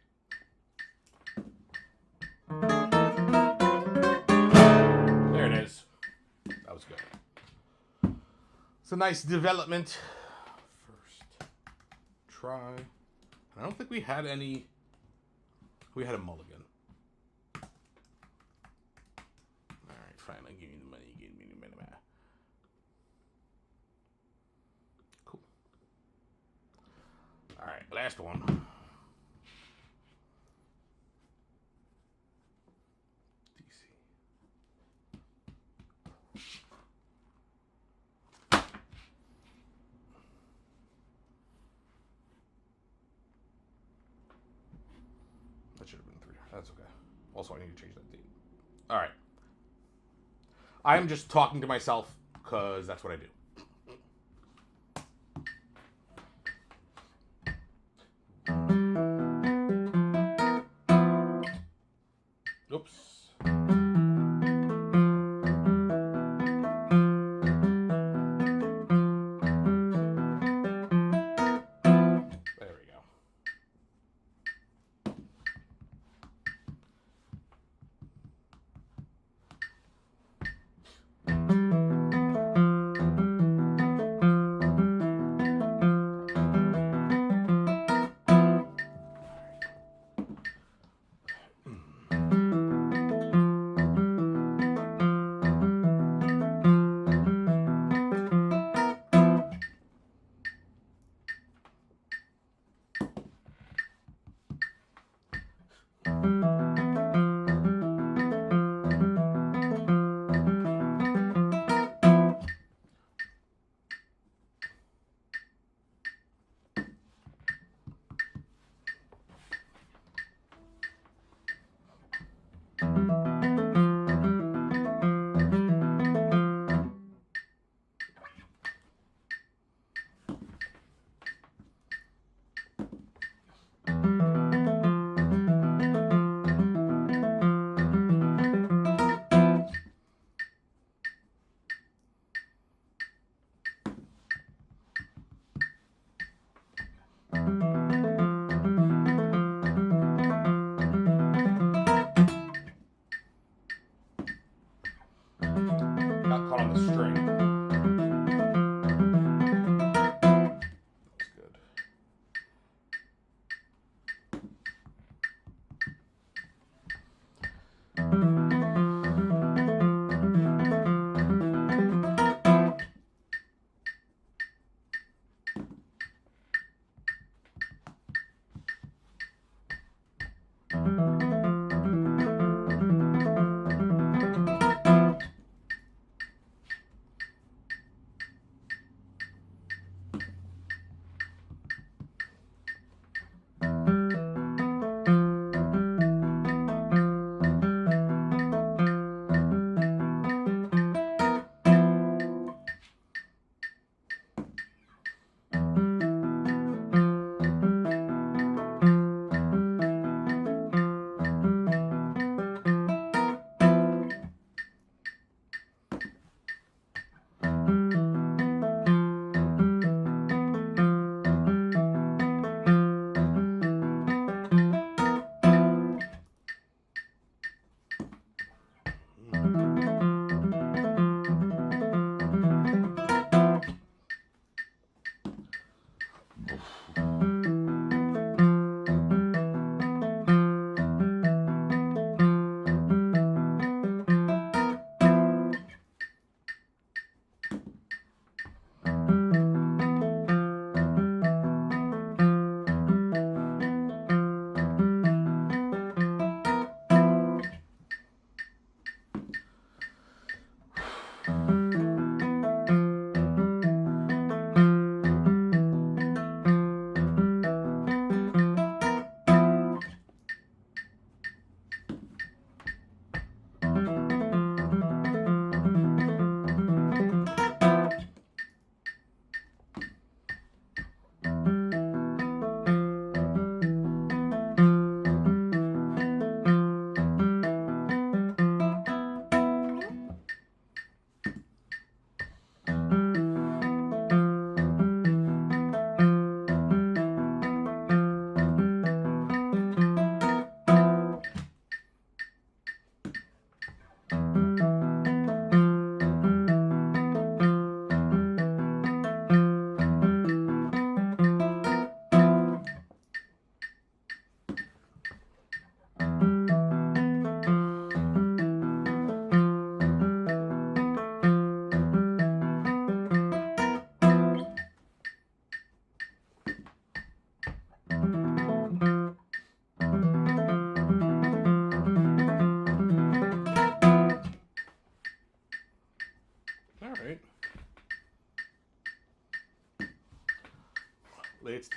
There it is. That was good. It's a nice development. First try. I don't think we had any. We had a mulligan. Alright, fine. I'll give you the money. Give me the money. Cool. Alright, last one. DC. That should have been 3. That's okay. Also, I need to change that date. Alright. I'm just talking to myself because that's what I do. Oops. There we go.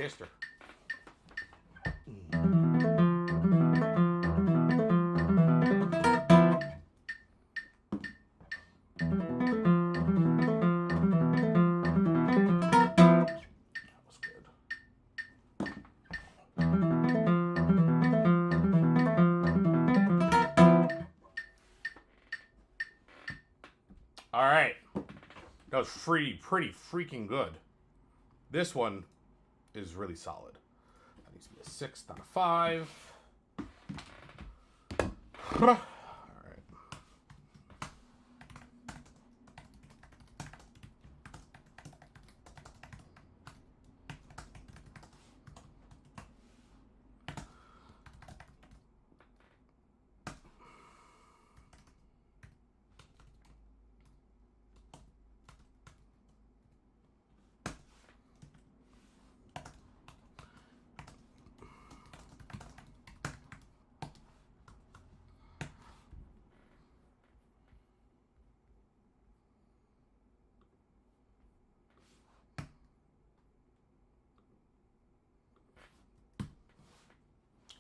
taster. That was good. All right. That was pretty freaking good. This one is really solid. That needs to be a 6, not a 5. All right.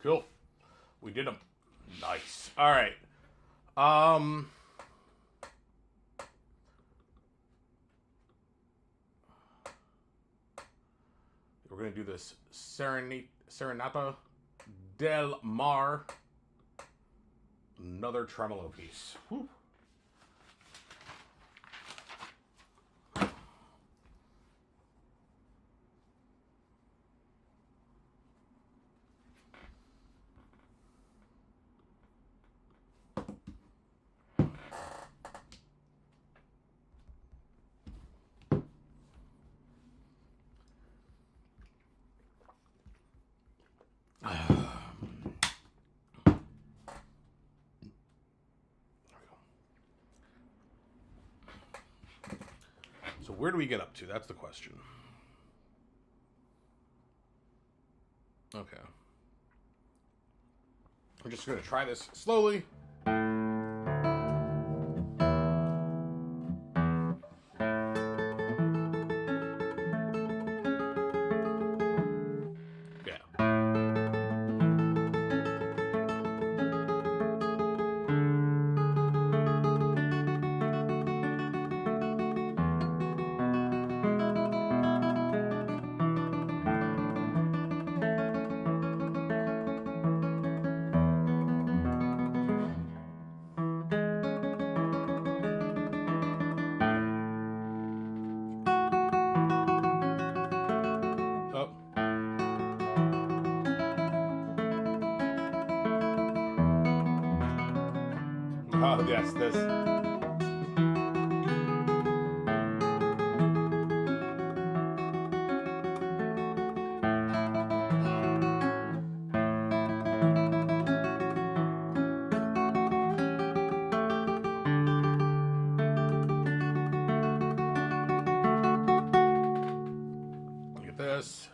Cool. We did them. Nice. All right. We're going to do this Serenata del Mar. Another tremolo piece. Whew. So where do we get up to? That's the question. Okay. We're just going to try this slowly. Oh, yes, this. Look at this.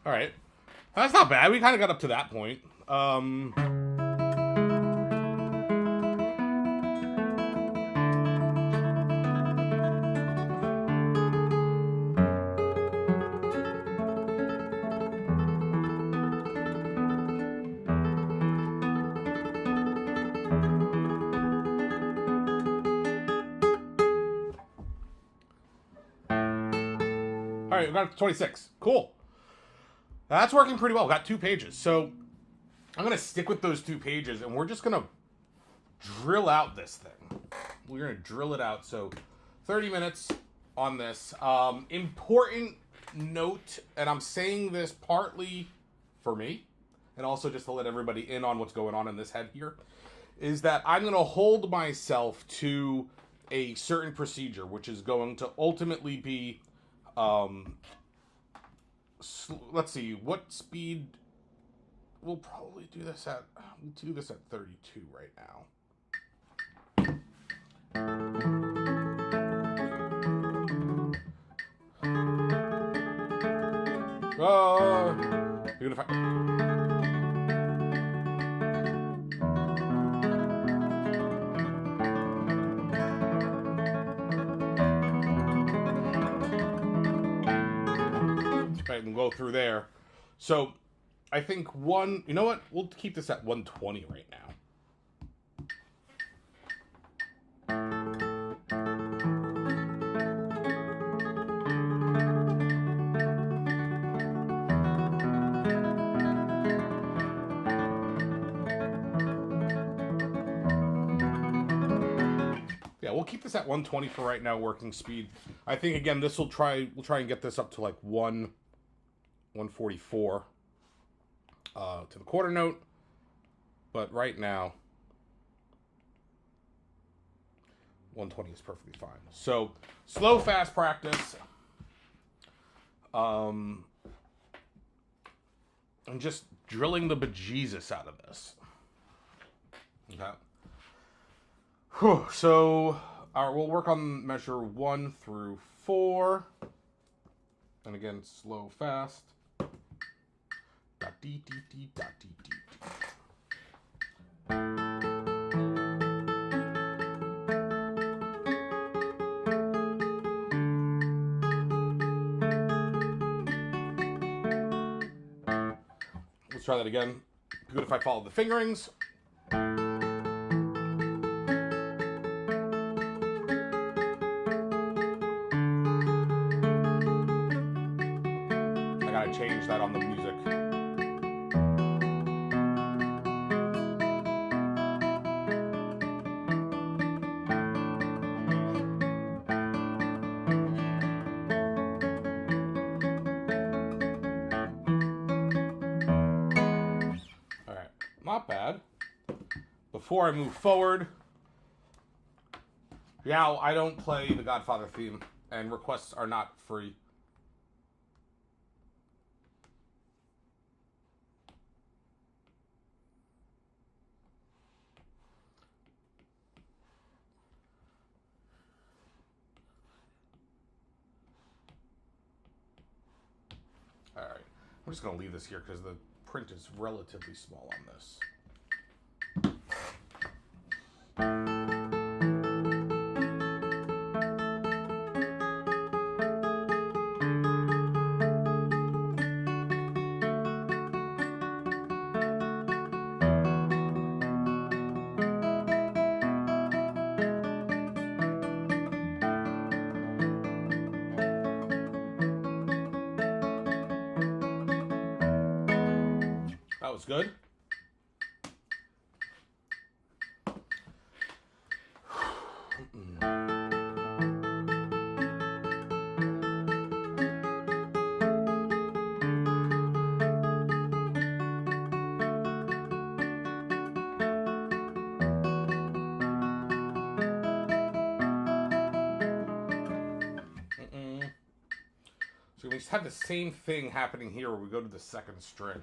All right. That's not bad. We kind of got up to that point. All right, we got 26. Cool. That's working pretty well. Got 2 pages. So I'm going to stick with those 2 pages, and we're just going to drill out this thing. We're going to drill it out. So 30 minutes on this. Important note, and I'm saying this partly for me, and also just to let everybody in on what's going on in this head here, is that I'm going to hold myself to a certain procedure, which is going to ultimately be, let's see, what speed, we'll probably do this at, 32 right now. Even if right, and go through there. So I think you know what? We'll keep this at 120 right now. Yeah, we'll keep this at 120 for right now, working speed. I think again we'll try and get this up to like 144 to the quarter note. But right now 120 is perfectly fine. So slow fast practice. And just drilling the bejesus out of this. Okay. Whew. So we'll work on measure 1 through 4. And again, slow, fast. Da dee dee dee da dee dee. Let's try that again. Good if I follow the fingerings. Change that on the music. All right, not bad. Before I move forward, now I don't play the Godfather theme, and requests are not free. Alright, I'm just going to leave this here because the print is relatively small on this. That was good. So we just have the same thing happening here where we go to the second string.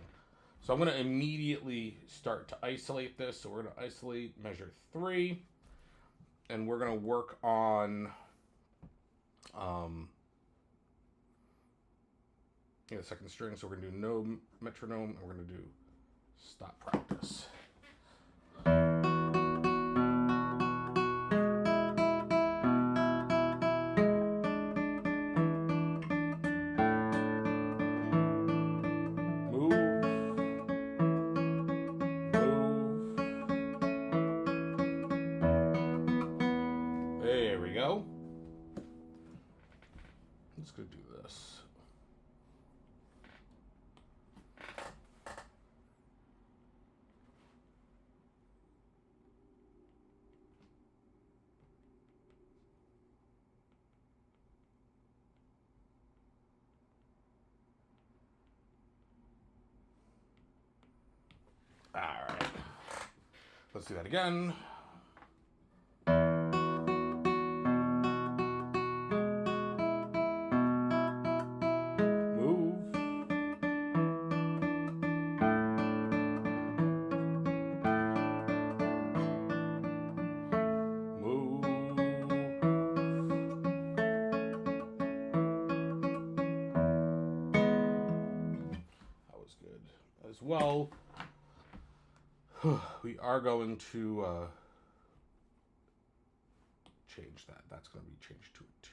So I'm going to immediately start to isolate this. So we're going to isolate measure 3. And we're going to work on the second string. So we're going to do no metronome, and we're going to do stop practice. There we go. I'm just going to do this. Let's do that again. Move. Move. That was good as well. We are going to change that. That's going to be changed to a 2.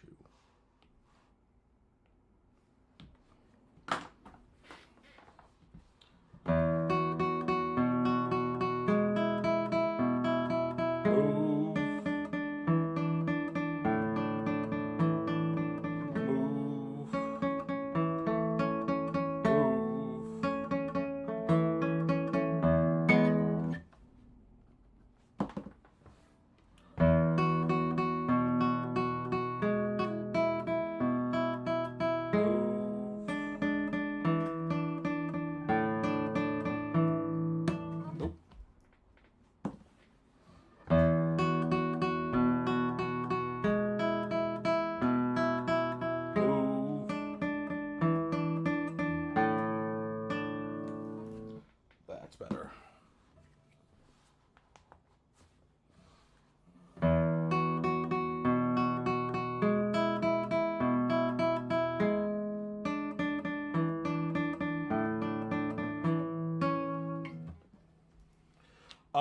Move. Move. Nope. Move. That's better.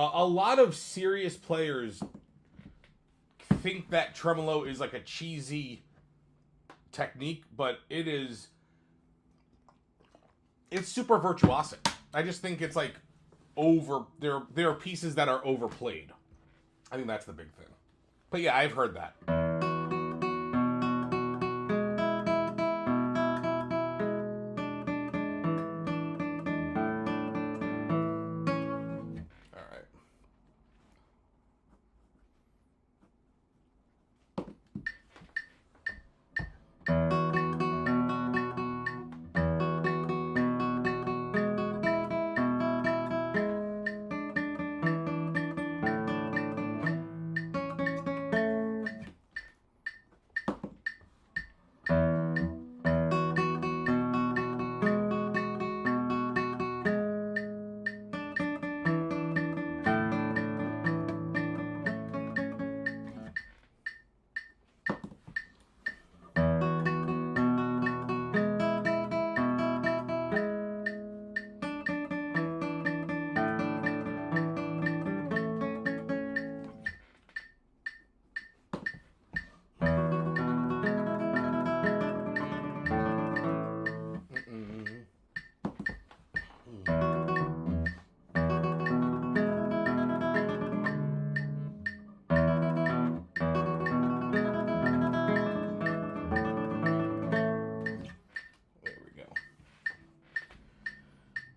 A lot of serious players think that tremolo is like a cheesy technique, but it's super virtuosic. I just think it's like there are pieces that are overplayed. I think that's the big thing. But yeah, I've heard that. All right.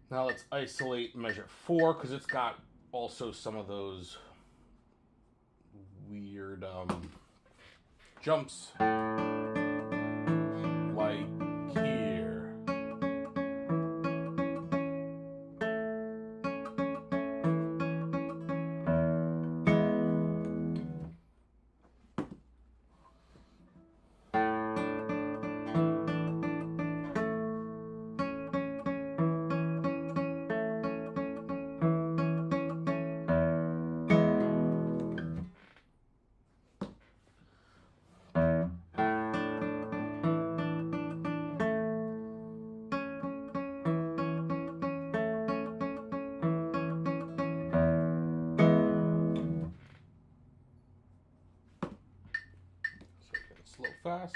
Now let's isolate measure 4 because it's got also some of those weird jumps like here. Slow, fast.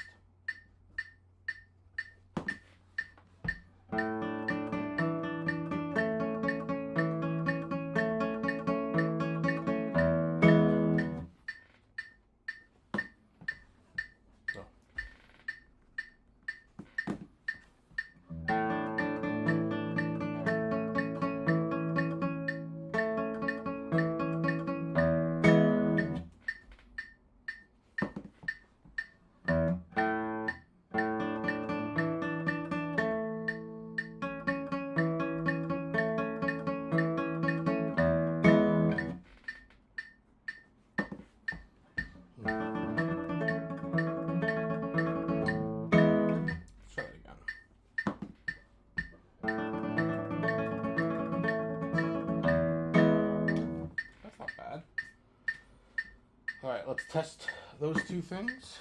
let's test those two things.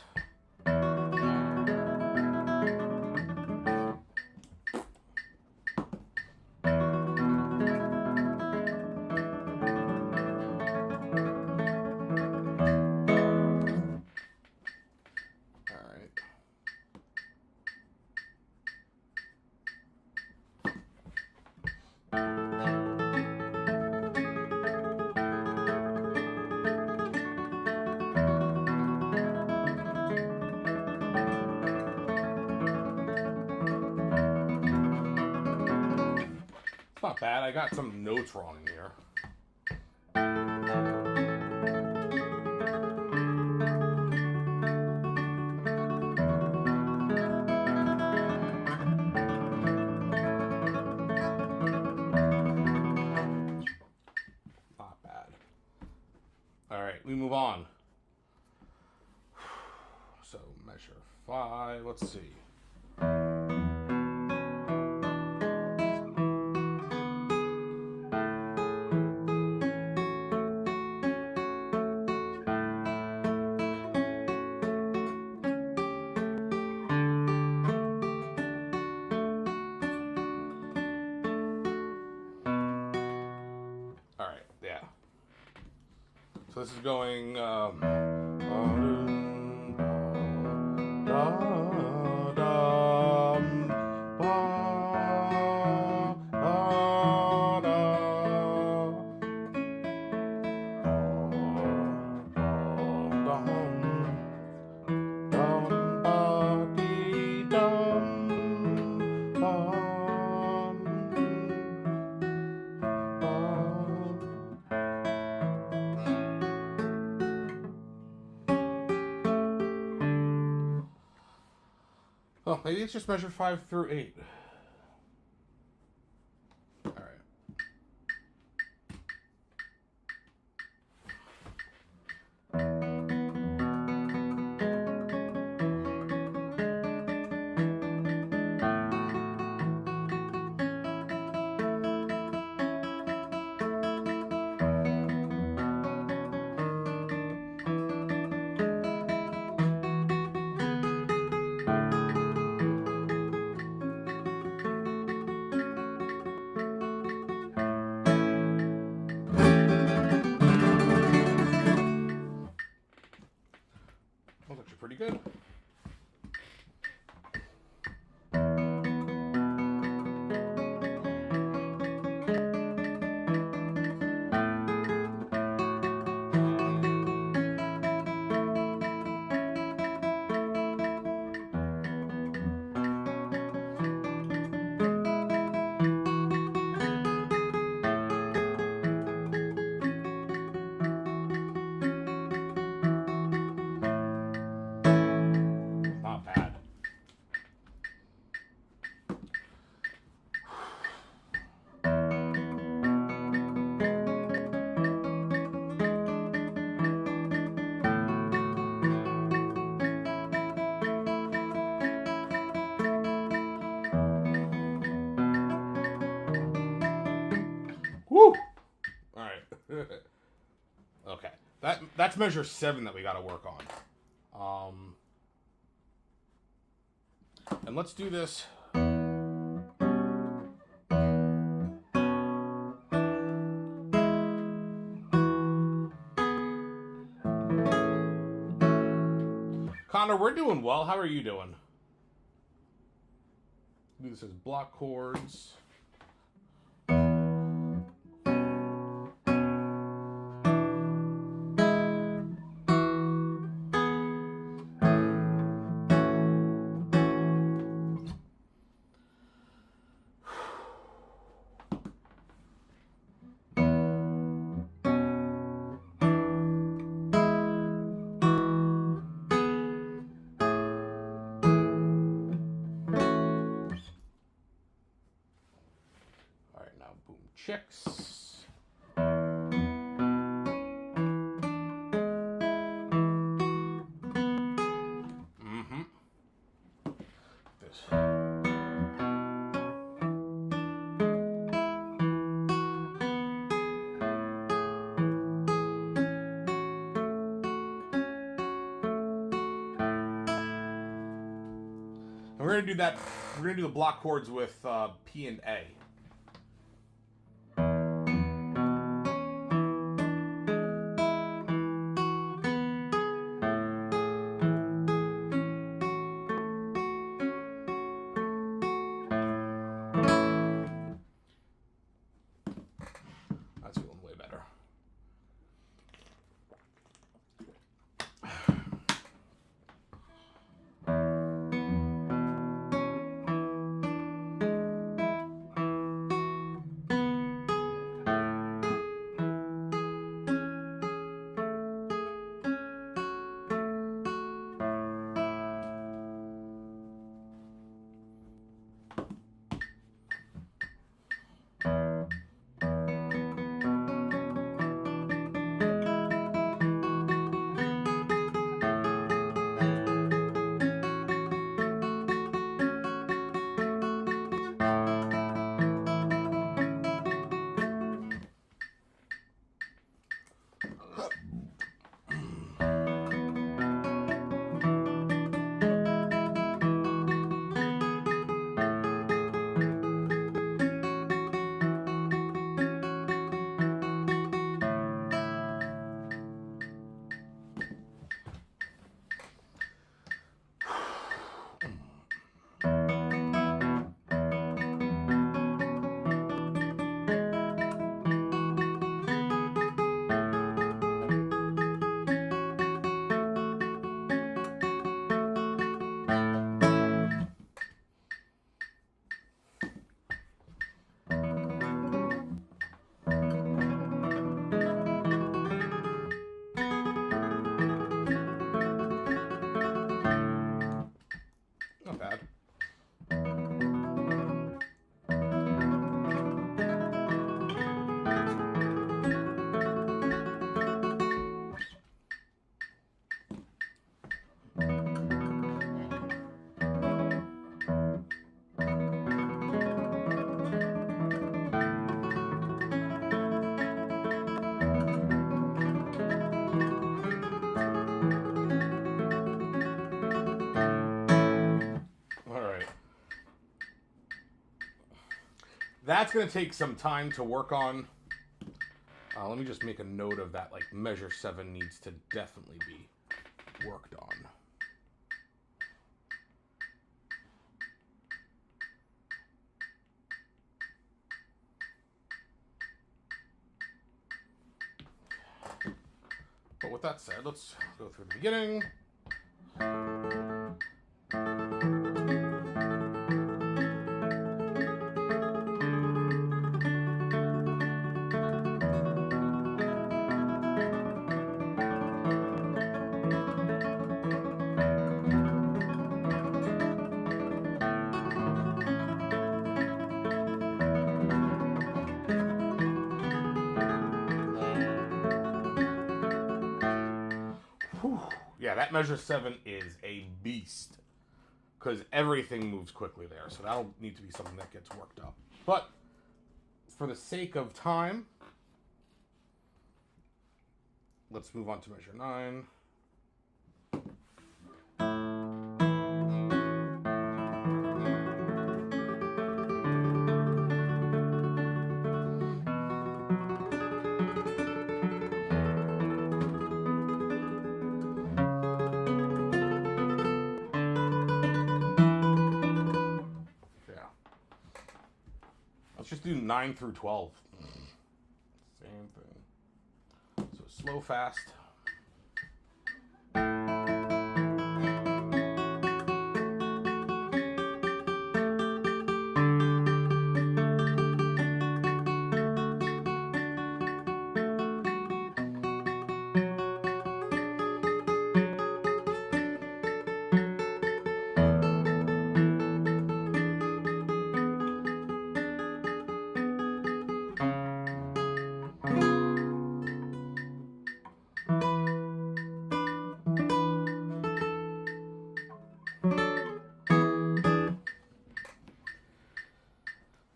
Not bad. I got some notes wrong in here. Not bad. All right, we move on. So measure 5. Let's see. So this is going oh, maybe it's just measure 5 through 8. All right. Those actually pretty good. Not bad. Woo! All right. Okay. That's measure 7 that we got to work on. And let's do this. Connor, we're doing well. How are you doing? Do this as block chords. Boom chicks. This. And we're gonna do that. We're gonna do the block chords with P and A. That's feeling way better. Not bad. That's going to take some time to work on. Let me just make a note of that. Like, measure 7 needs to definitely be worked on. But with that said, let's go through the beginning. Yeah, that measure 7 is a beast. Because everything moves quickly there. So that'll need to be something that gets worked up. But for the sake of time, let's move on to measure 9. Let's just do 9 through 12. Same thing. So slow, fast.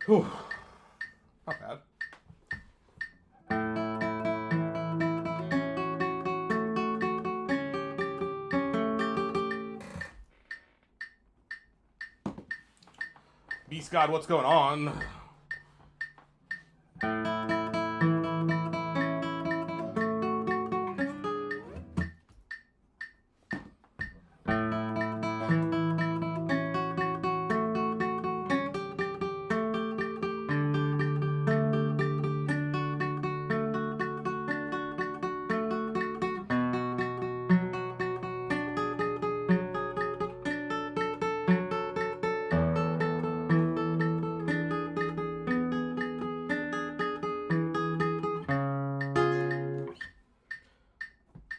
Whew. Not bad. Beast God, what's going on?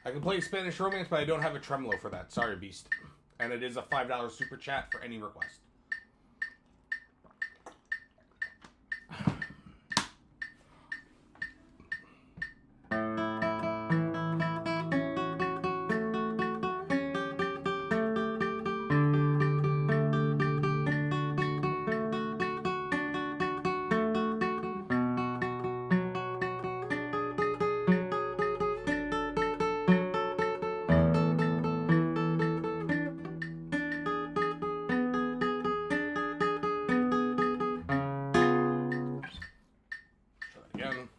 I can play Spanish Romance, but I don't have a tremolo for that. Sorry, Beast. And it is a $5 super chat for any request. Again.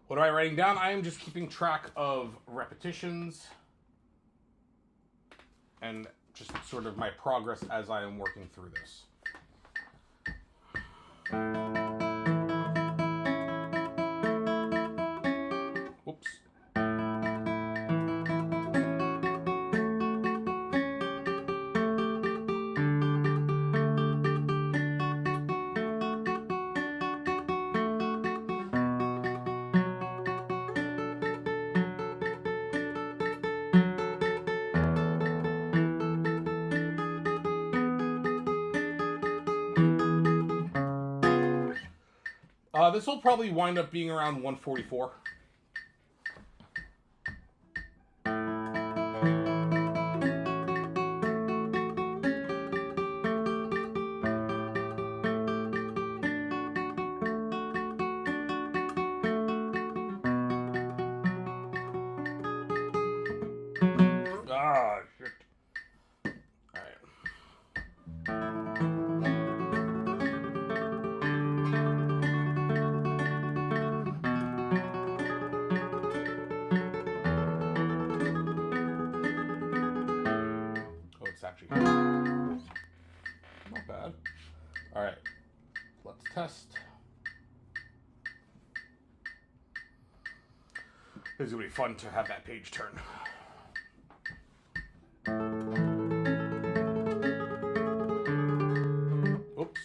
What am I writing down? I am just keeping track of repetitions and just sort of my progress as I am working through this. Whoops. This will probably wind up being around 144. Ah, shit. All right. Actually, not bad. All right, let's test. This is gonna be fun to have that page turn. Oops.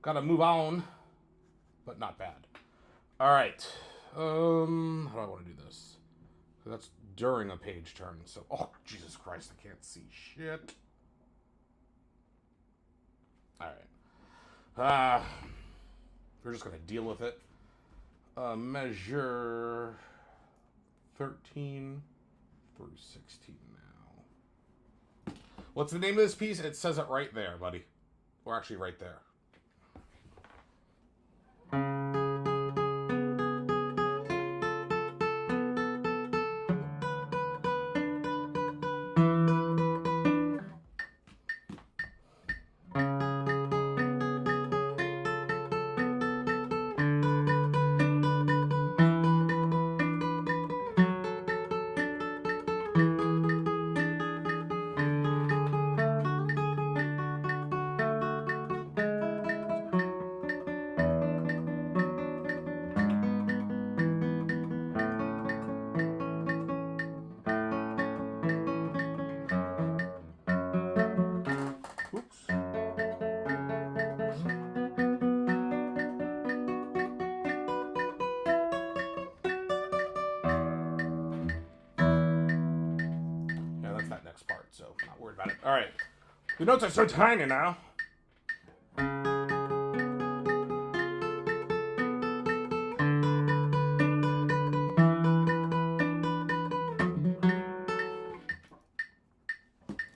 Gotta move on, but not bad. All right. How do I want to do this? So that's during a page turn. So, oh, Jesus Christ, I can't see shit. All right. We're just gonna deal with it. Measure 13 through 16 now. What's the name of this piece? It says it right there, buddy. Or actually right there. Oops. Yeah, that's that next part, so not worried about it. All right. The notes are so tiny now. Let's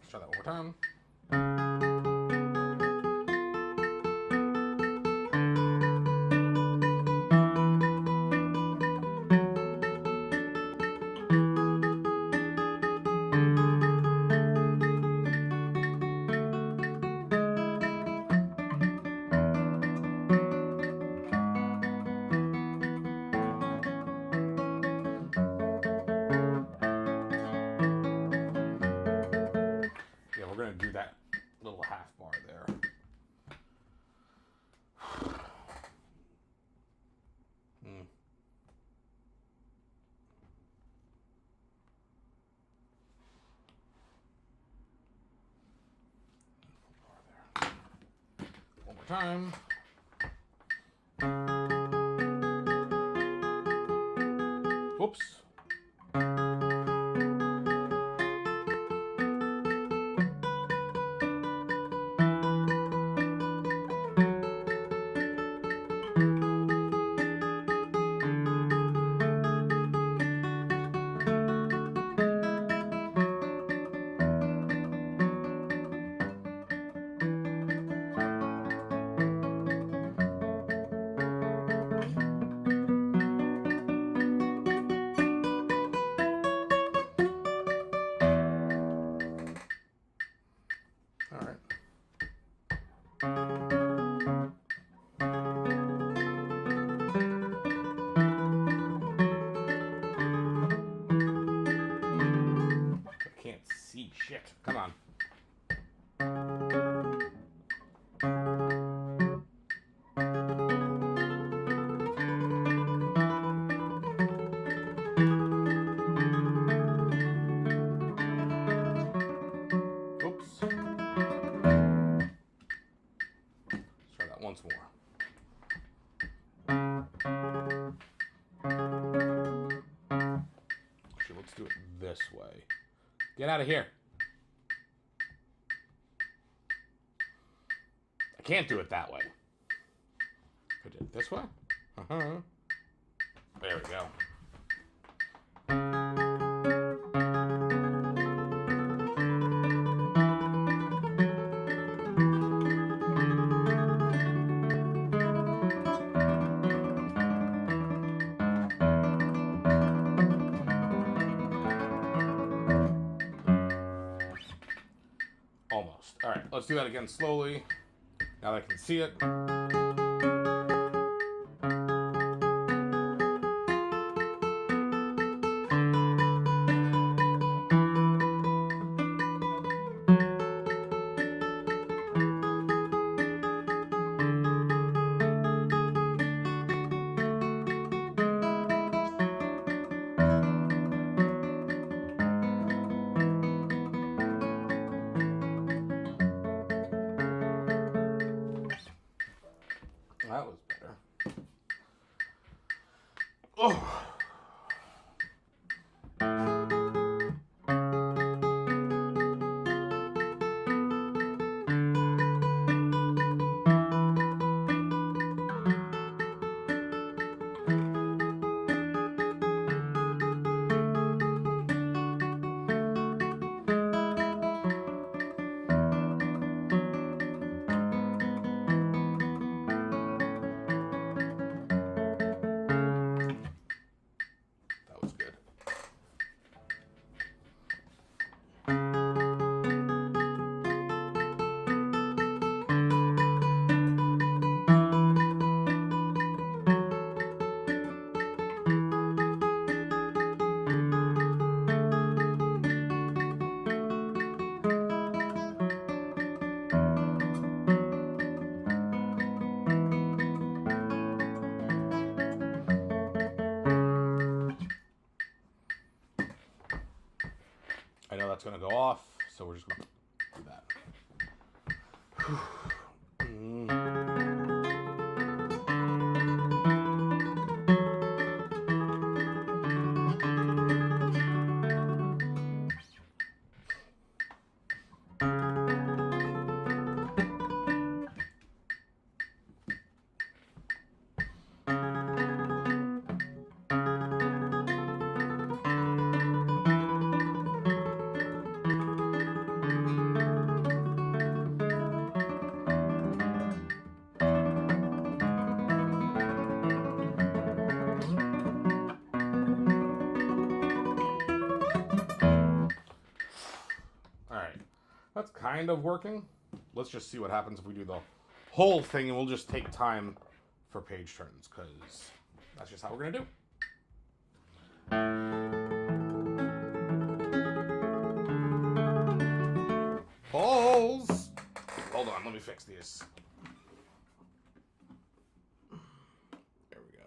try that one more time. Yeah, we're gonna do that little half bar there. One more time. Whoops. All right. I can't see shit. Come on. Oops. Let's try that once more. Actually, let's do it this way. Get out of here. I can't do it that way. Could do it this way? Uh-huh. There we go. Almost. All right, let's do that again slowly. Now that I can see it. I know that's going to go off, so we're just going to do that. That's kind of working. Let's just see what happens if we do the whole thing, and we'll just take time for page turns, because that's just how we're going to do. Pulls! Hold on, let me fix these. There we go.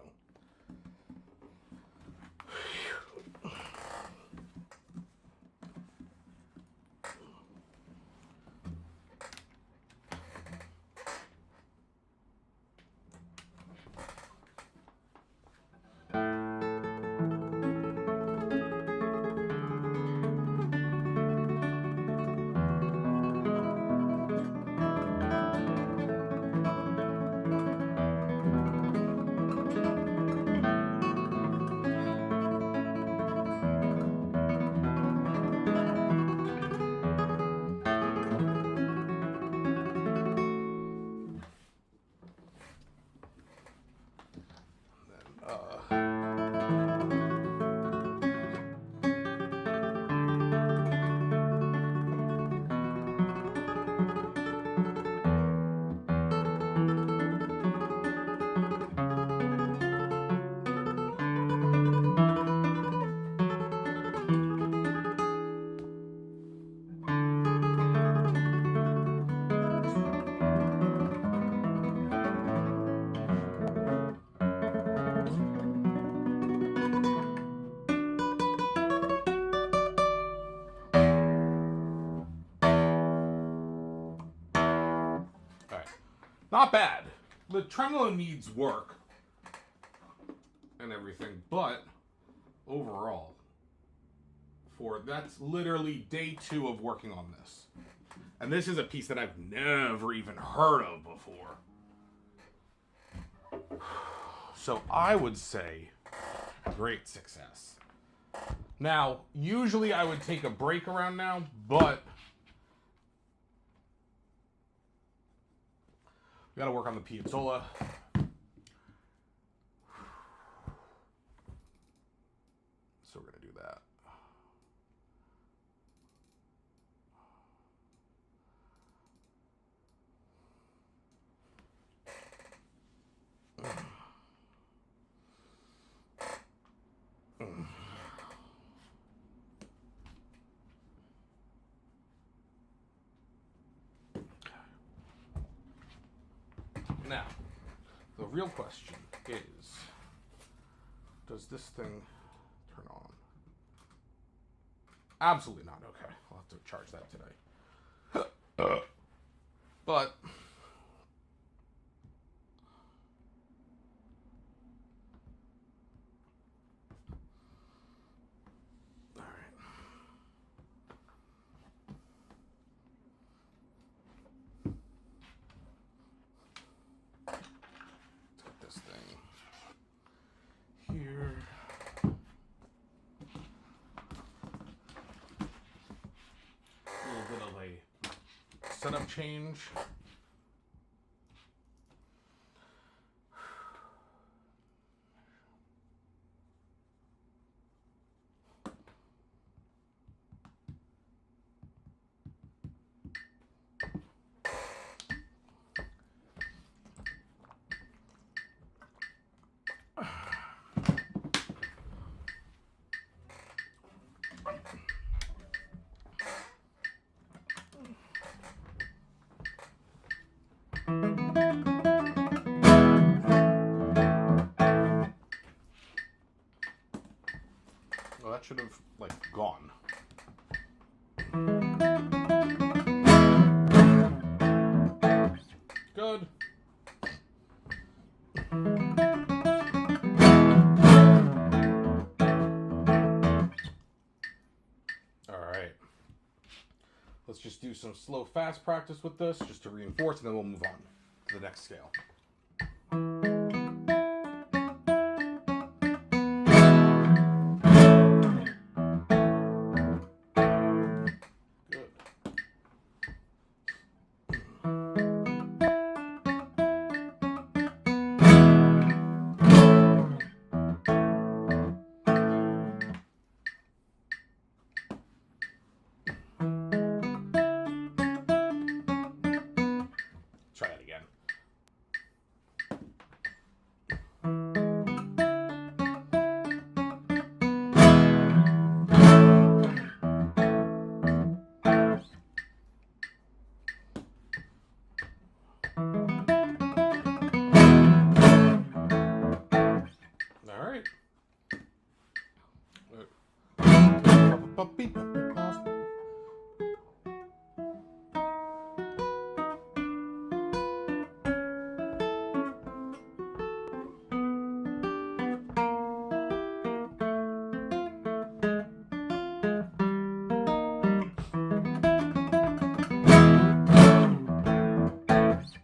Not bad. The tremolo needs work and everything, but overall, that's literally day 2 of working on this. And this is a piece that I've never even heard of before. So I would say great success. Now, usually I would take a break around now, but we gotta work on the piazzolla. So we're gonna do that. Now, the real question is, does this thing turn on? Absolutely not. Okay, I'll have to charge that today. But setup change. Well, that should have, like, gone. Good. Alright. Let's just do some slow fast practice with this just to reinforce, and then we'll move on to the next scale. Good. Try that again. All right.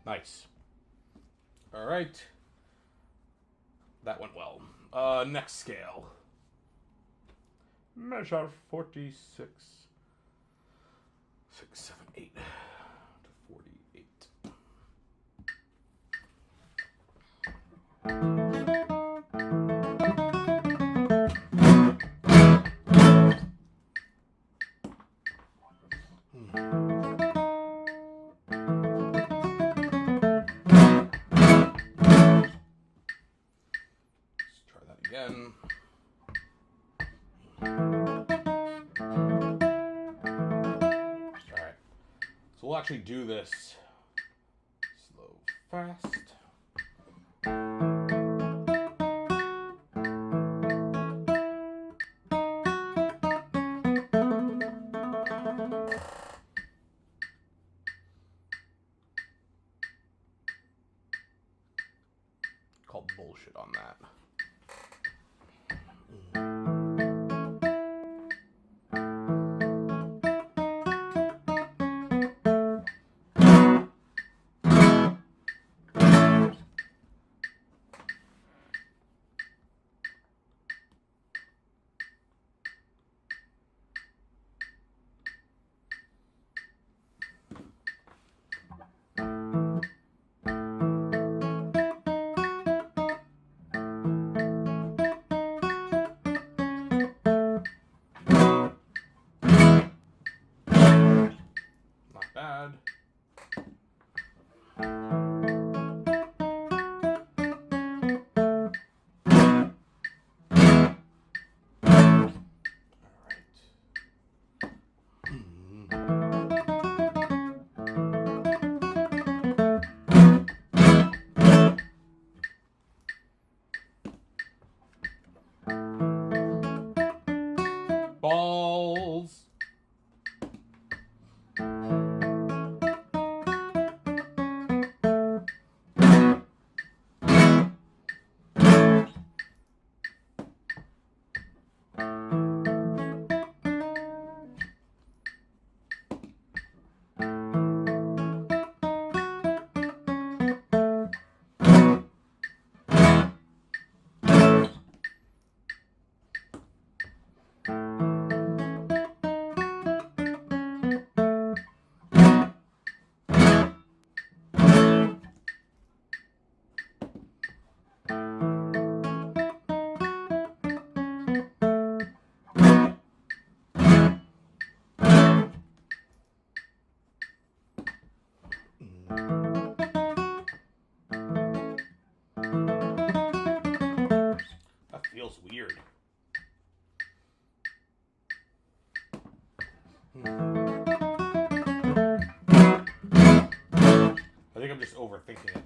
Nice. All right. That went well. Next scale. Measure 46. 6, 7, 8 to 48. Let's try that again. Alright. So we'll actually do this slow, fast. Called bullshit on that. Not bad. Balls. That feels weird. I think I'm just overthinking it.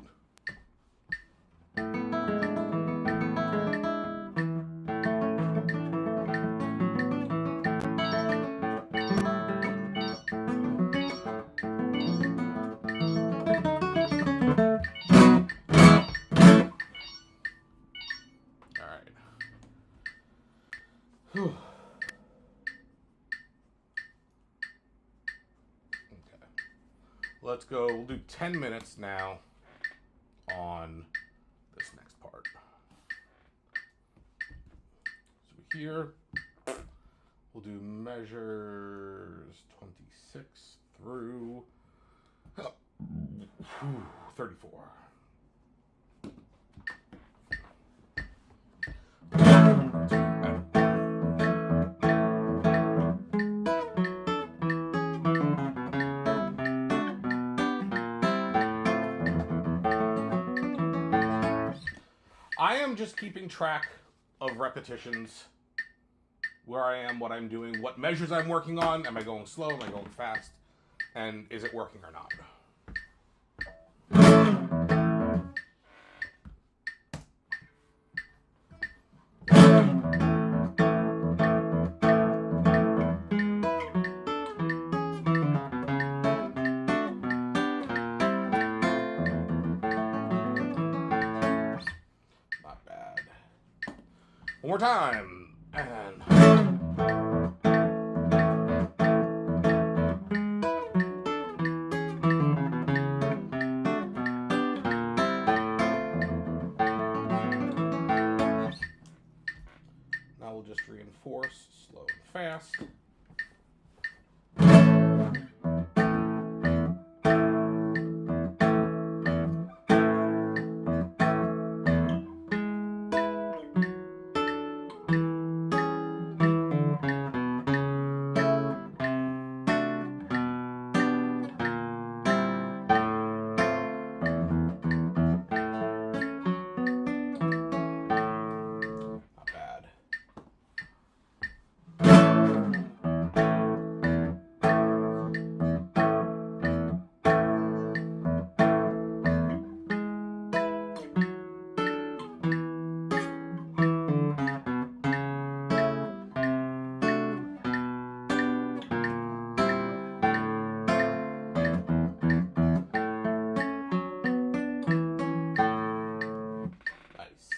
let's go. We'll do 10 minutes now on this next part. So here, we'll do measures 26 through 34. I am just keeping track of repetitions, where I am, what I'm doing, what measures I'm working on. Am I going slow? Am I going fast? And is it working or not? Not bad. One more time. And... now we'll just reinforce slow and fast. Not bad. Nice.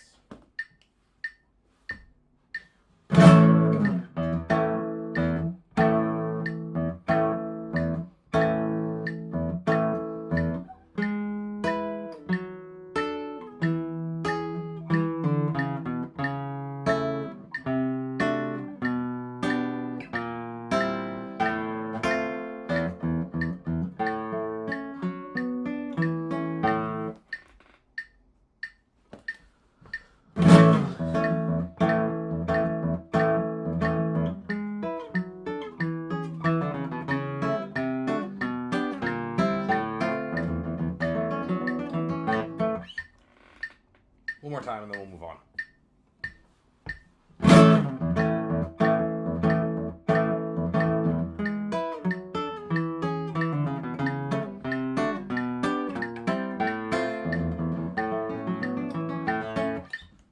One more time and then we'll move on.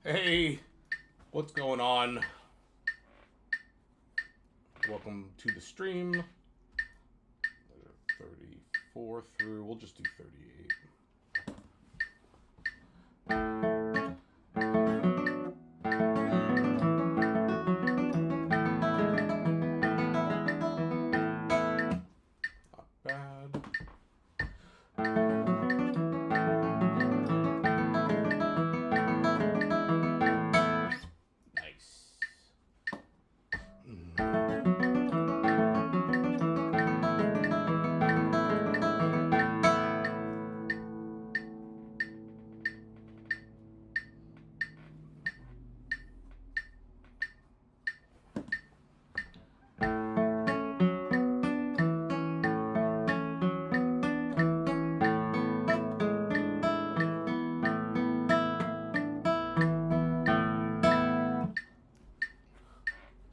Hey, what's going on? Welcome to the stream. 34 through, we'll just do 38. Not bad. Nice.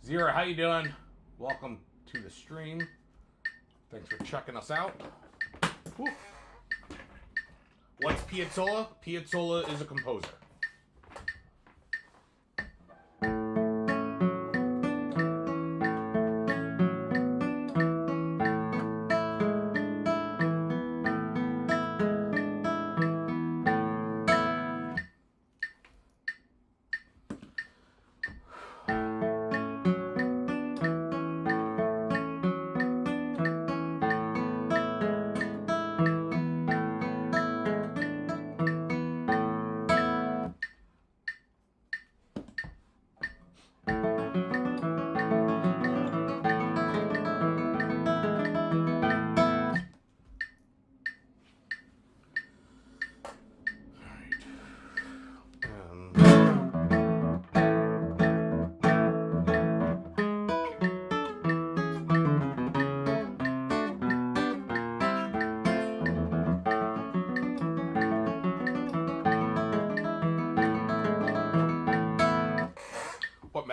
Zira, how you doing? Welcome to the stream. Thanks for checking us out. Whew. What's Piazzolla? Piazzolla is a composer.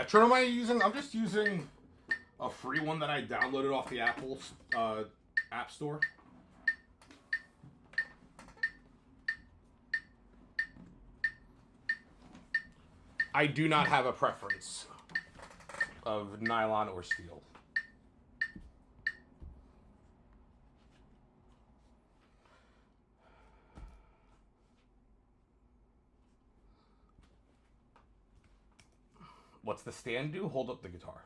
metronome am I using? I'm just using a free one that I downloaded off the Apple App Store. I do not have a preference of nylon or steel. What's the stand do? Hold up the guitar.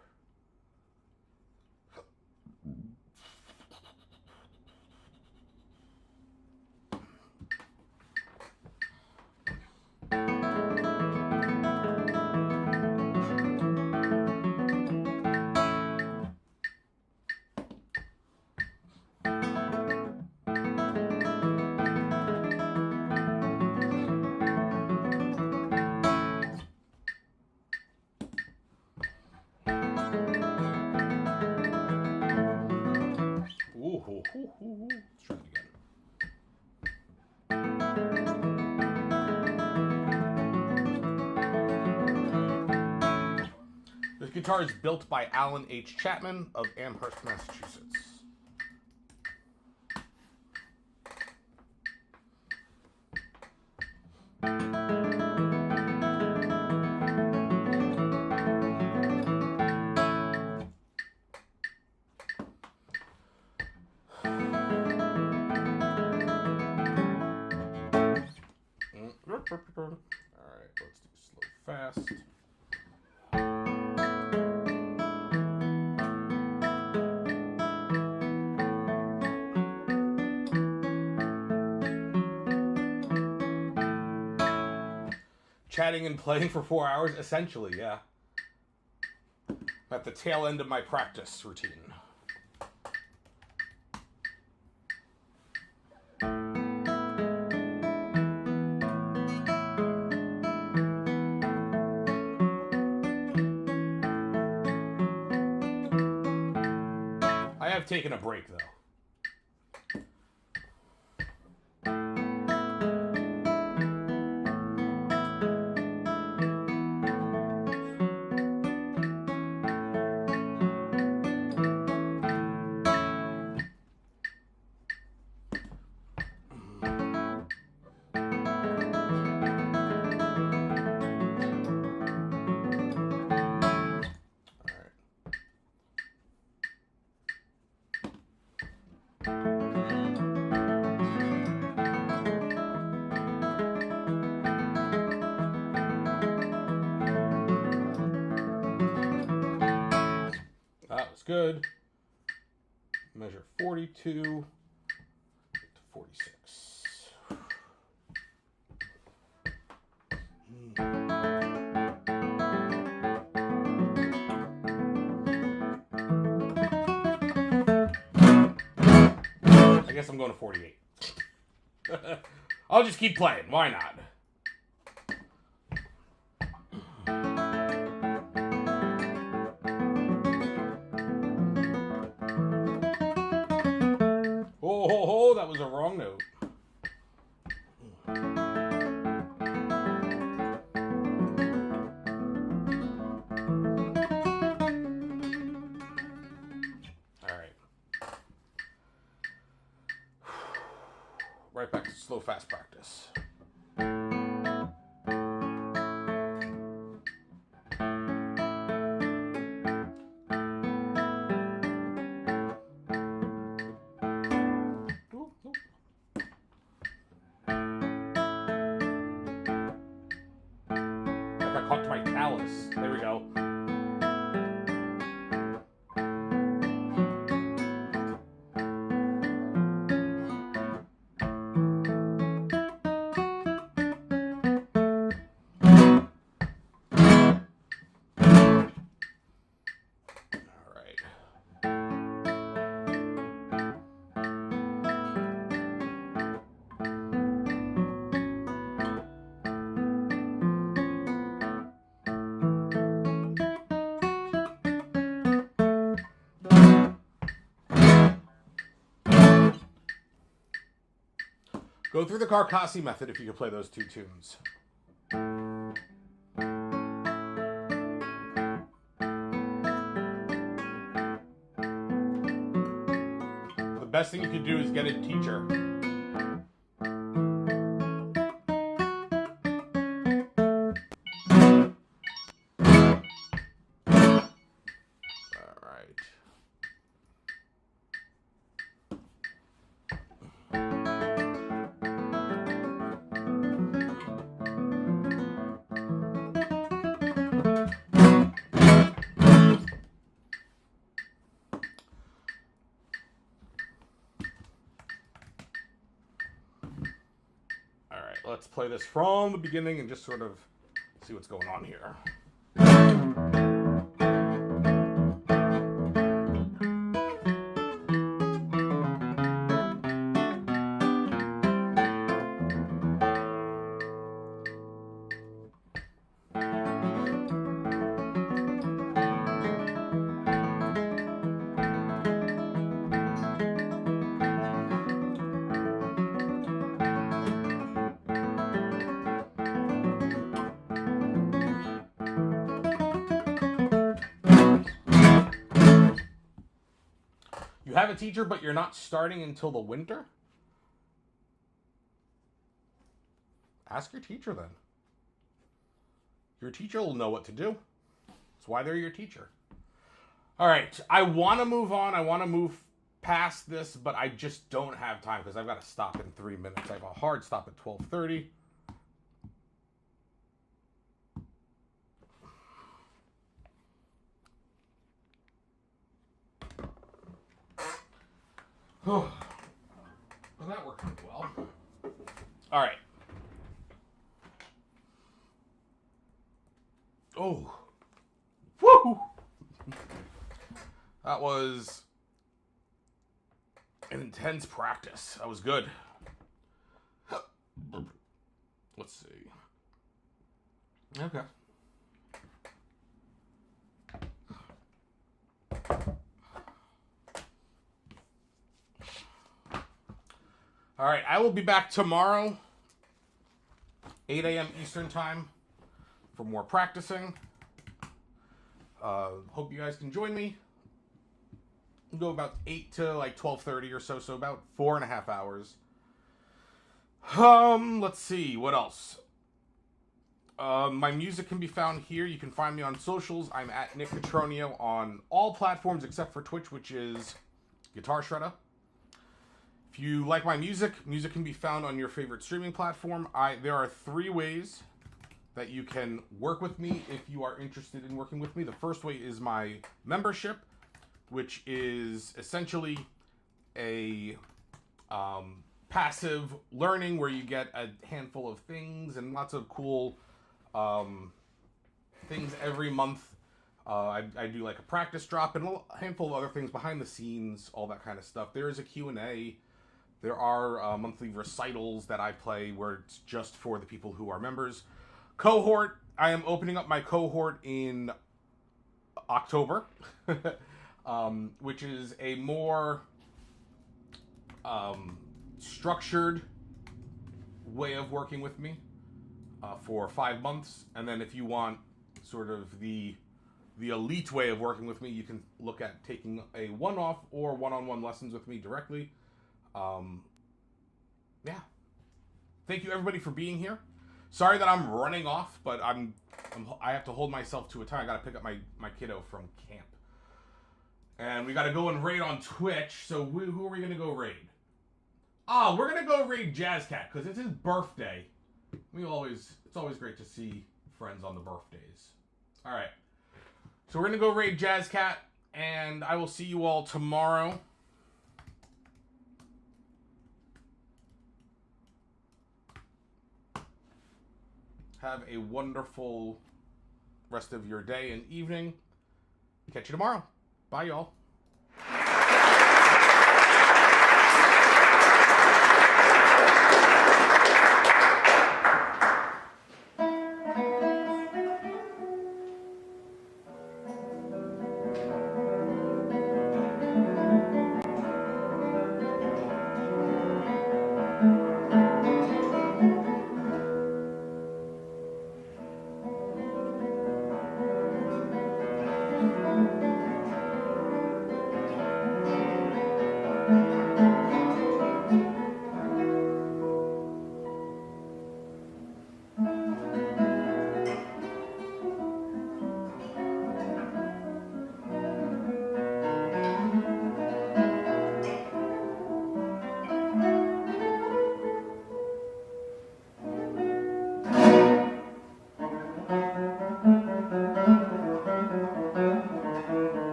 Let's try it again. This guitar is built by Alan H. Chapman of Amherst, Massachusetts. Alright, let's do slow fast. Chatting and playing for 4 hours? Essentially, yeah. I'm at the tail end of my practice routine. I have taken a break, though. That was good. Measure 42 to 46. I guess I'm going to 48. I'll just keep playing. Why not? Oh, that was a wrong note. All right. Right back to slow fast practice. I got caught to my callus. There we go. Go through the Carcassi method if you could play those two tunes. best thing you could do is get a teacher. All right. Let's play this from the beginning and just sort of see what's going on here. You have a teacher, but you're not starting until the winter? Ask your teacher then. Your teacher will know what to do. That's why they're your teacher. All right, I want to move on. I want to move past this, but I just don't have time because I've got to stop in 3 minutes. I have a hard stop at 12:30. Well, that worked pretty well. All right. Oh. Woo! That was an intense practice. That was good. Let's see. Okay. All right, I will be back tomorrow, 8 a.m. Eastern Time, for more practicing. Hope you guys can join me. We'll go about 8 to like 12:30 or so, so about 4.5 hours. Let's see, what else? My music can be found here. You can find me on socials. I'm at Nick Cotroneo on all platforms except for Twitch, which is Guitar Shredder. If you like my music, music can be found on your favorite streaming platform. There are 3 ways that you can work with me if you are interested in working with me. The first way is my membership, which is essentially a passive learning where you get a handful of things and lots of cool things every month. I do like a practice drop and a handful of other things behind the scenes, all that kind of stuff. There is a Q&A. There are monthly recitals that I play where it's just for the people who are members. Cohort, I am opening up my cohort in October, which is a more structured way of working with me for 5 months. And then if you want sort of the elite way of working with me, you can look at taking a one-off or one-on-one lessons with me directly. Yeah. Thank you everybody for being here. Sorry that I'm running off, but I have to hold myself to a time. I gotta pick up my kiddo from camp. And we gotta go and raid on Twitch. So who are we gonna go raid? We're gonna go raid Jazzcat, because it's his birthday. It's always great to see friends on the birthdays. Alright. So we're gonna go raid Jazzcat, and I will see you all tomorrow. Have a wonderful rest of your day and evening. Catch you tomorrow. Bye, y'all.